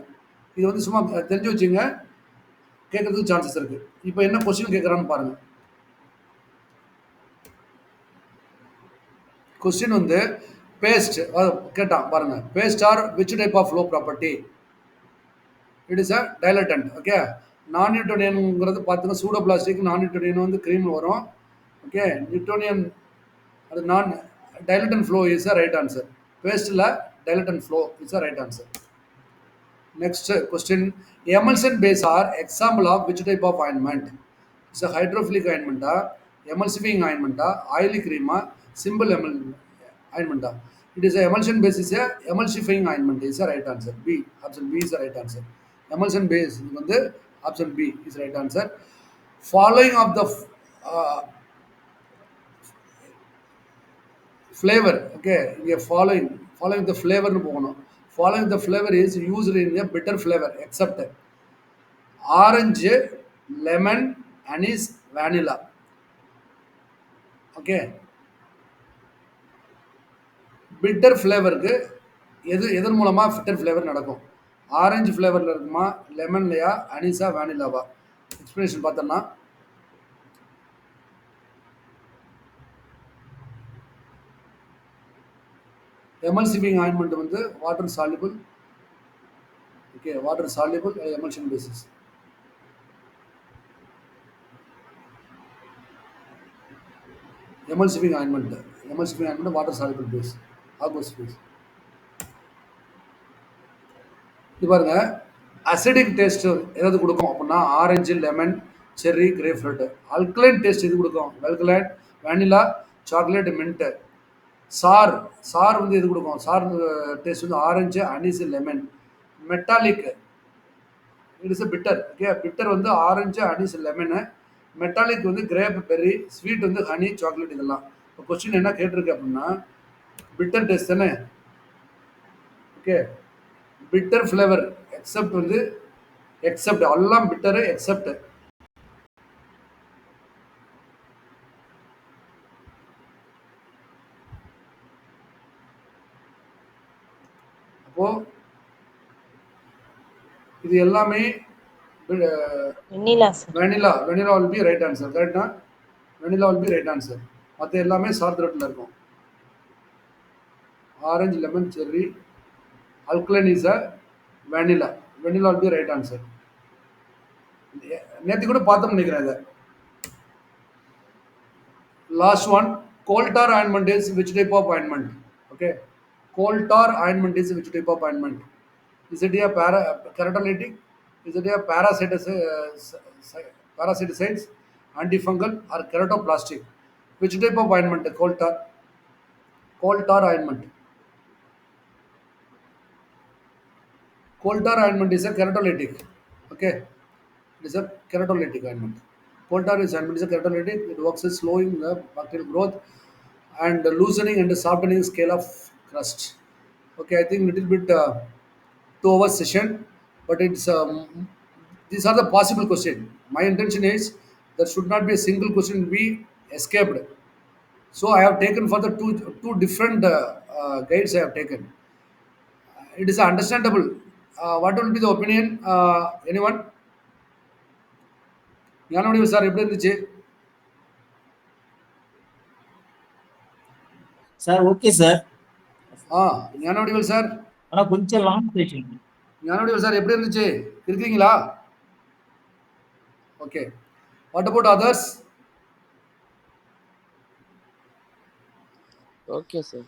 இது வந்து சும்மா தெரிஞ்சு வச்சுங்க, கேட்கறதுக்கு சான்சஸ் இருக்குது. இப்போ என்ன கொஸ்டின் கேட்குறான்னு பாருங்கள். கொஸ்டின் வந்து பேஸ்ட் கேட்டான் பாருங்க. Paste are which type of flow property? It is a dilatant. Okay, non நியூட்டோனியன்ங்கிறது பார்த்துங்க, சூடோ பிளாஸ்டிக் நான் நியூட்டோனியன் வந்து க்ரீம் வரும். ஓகே, நியூட்டோனியன் அது non dilatant flow is a right answer. பேஸ்டில் dilatant flow is a right answer. Next question, emulsion base are example of which type of ointment? It's a hydrophilic ஆயின்மெண்ட்டா, emulsifying ஆயின்மெண்ட்டா, oily க்ரீமா, simple ointment. It is a emulsion base is a emulsifying ointment is a right answer. B, option B is the right answer. Emulsion base வந்து option B is the right answer. Following of the flavour okay இங்கே following the ஃப்ளேவர்னு போகணும். Following the flavour is used in a bitter flavour except orange, lemon, anise, vanilla. Okay bitter ஃப்ளேவருக்கு எதன் மூலமாக bitter flavour நடக்கும்? Orange ஃப்ளேவரில் இருக்குமா, லெமன்லையா, அனீஸா, வேனிலாவா? எக்ஸ்பிளேஷன் பார்த்தோம்னா எமல்சிஃபிங் ஆயின்மெண்ட் வந்து water soluble. Okay water soluble emulsion basis. Emulsifying ointment water soluble base aqueous base. இது பாருங்க அசிடிக் டேஸ்ட் எதாவது கொடுக்கும் அப்படின்னா orange, lemon, cherry, grape fruit. Alkaline taste எது கொடுக்கும்? வெல்கலைன், வேனிலா, சாக்லேட், மின்ட்டு. சார் வந்து எது கொடுக்கும்? சார் டேஸ்ட் வந்து orange, anise, lemon. Metallic it is bitter. Okay bitter வந்து ஆரஞ்சு, அனீஸ், லெமனு. மெட்டாலிக் வந்து கிரேப், பெர்ரி. ஸ்வீட் வந்து ஹனி, சாக்லேட். இதெல்லாம் இப்போ கொஸ்டின் என்ன கேட்டிருக்கு அப்படின்னா பிட்டர் டேஸ்ட் தானே. ஓகே பிட்டர் ஃப்ளேவர் எக்ஸப்ட் எல்லாம் பிட்டரு எக்ஸப்ட் அப்போ இது எல்லாமே vanilla sir. Vanilla will be right answer. கரெக்டா? Vanilla will be right answer. மற்ற எல்லாமே சார்த்ரட்டில் இருக்கும். Orange, lemon, cherry. Alkaline is a vanilla will be right answer. நேற்று கூட பார்த்தோம்னு நினைக்கிறேன் இதை. Last one coal tar ointment is which type of ointment? Okay, coal tar ointment is which type of ointment? Is it a keratolytic? Is it a parasiticides, antifungal, or keratoplastic? Which type of ointment? Coal tar ointment. Coal tar ointment is a keratolytic. Okay, it is a keratolytic ointment. Coal tar ointment is a keratolytic. It works in slowing the bacterial growth and loosening and softening scale of crust. Okay, I think little bit 2 hours session, but these are the possible question. My intention is there should not be a single question be escaped. So I have taken for the two different guides I have taken. It is understandable. What will be the opinion? Anyone? Gnanavadivu sir எப்படி இருந்துச்சு? Sir okay sir. Gnanavadivel sir. ஆனா கொஞ்சம் long session. Gnanavadivel sir எப்படி இருந்துச்சு? இருக்கீங்களா? Okay. What about others? Okay, sir.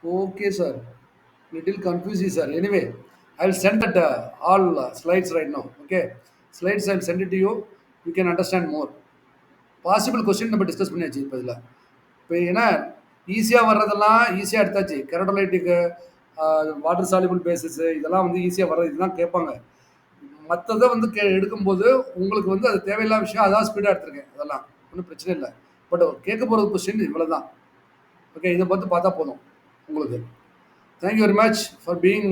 Okay, sir. Little confusing, sir. Anyway, I will send that all slides right now. Okay, slides I will send it to you. You can understand more. Possible question நம்ம discuss பண்ணியாச்சு. இப்போ இதில் இப்போ ஏன்னா ஈஸியாக வர்றதெல்லாம் ஈஸியாக எடுத்தாச்சு. கெரட்டோலைட்டிக்கு, வாட்டர் சால்யூபிள் பேசிஸு இதெல்லாம் வந்து ஈஸியாக வர்றது இதுதான் கேட்பாங்க. மற்றதை வந்து எடுக்கும்போது உங்களுக்கு வந்து அது தேவையில்லாத விஷயம் அதான் ஸ்பீடாக எடுத்திருக்கேன். அதெல்லாம் ஒன்றும் பிரச்சனை இல்லை. பட் கேட்க போகிற கொஸ்டின் இவ்வளோ தான். ஓகே இதை பார்த்து பார்த்தா போதும் உங்களுக்கு. Thank you very much for being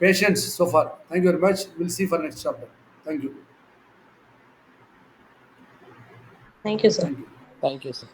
patient so far. Thank you very much. We'll see for next chapter. Thank you. Thank you, sir. Thank you. Thank you, sir.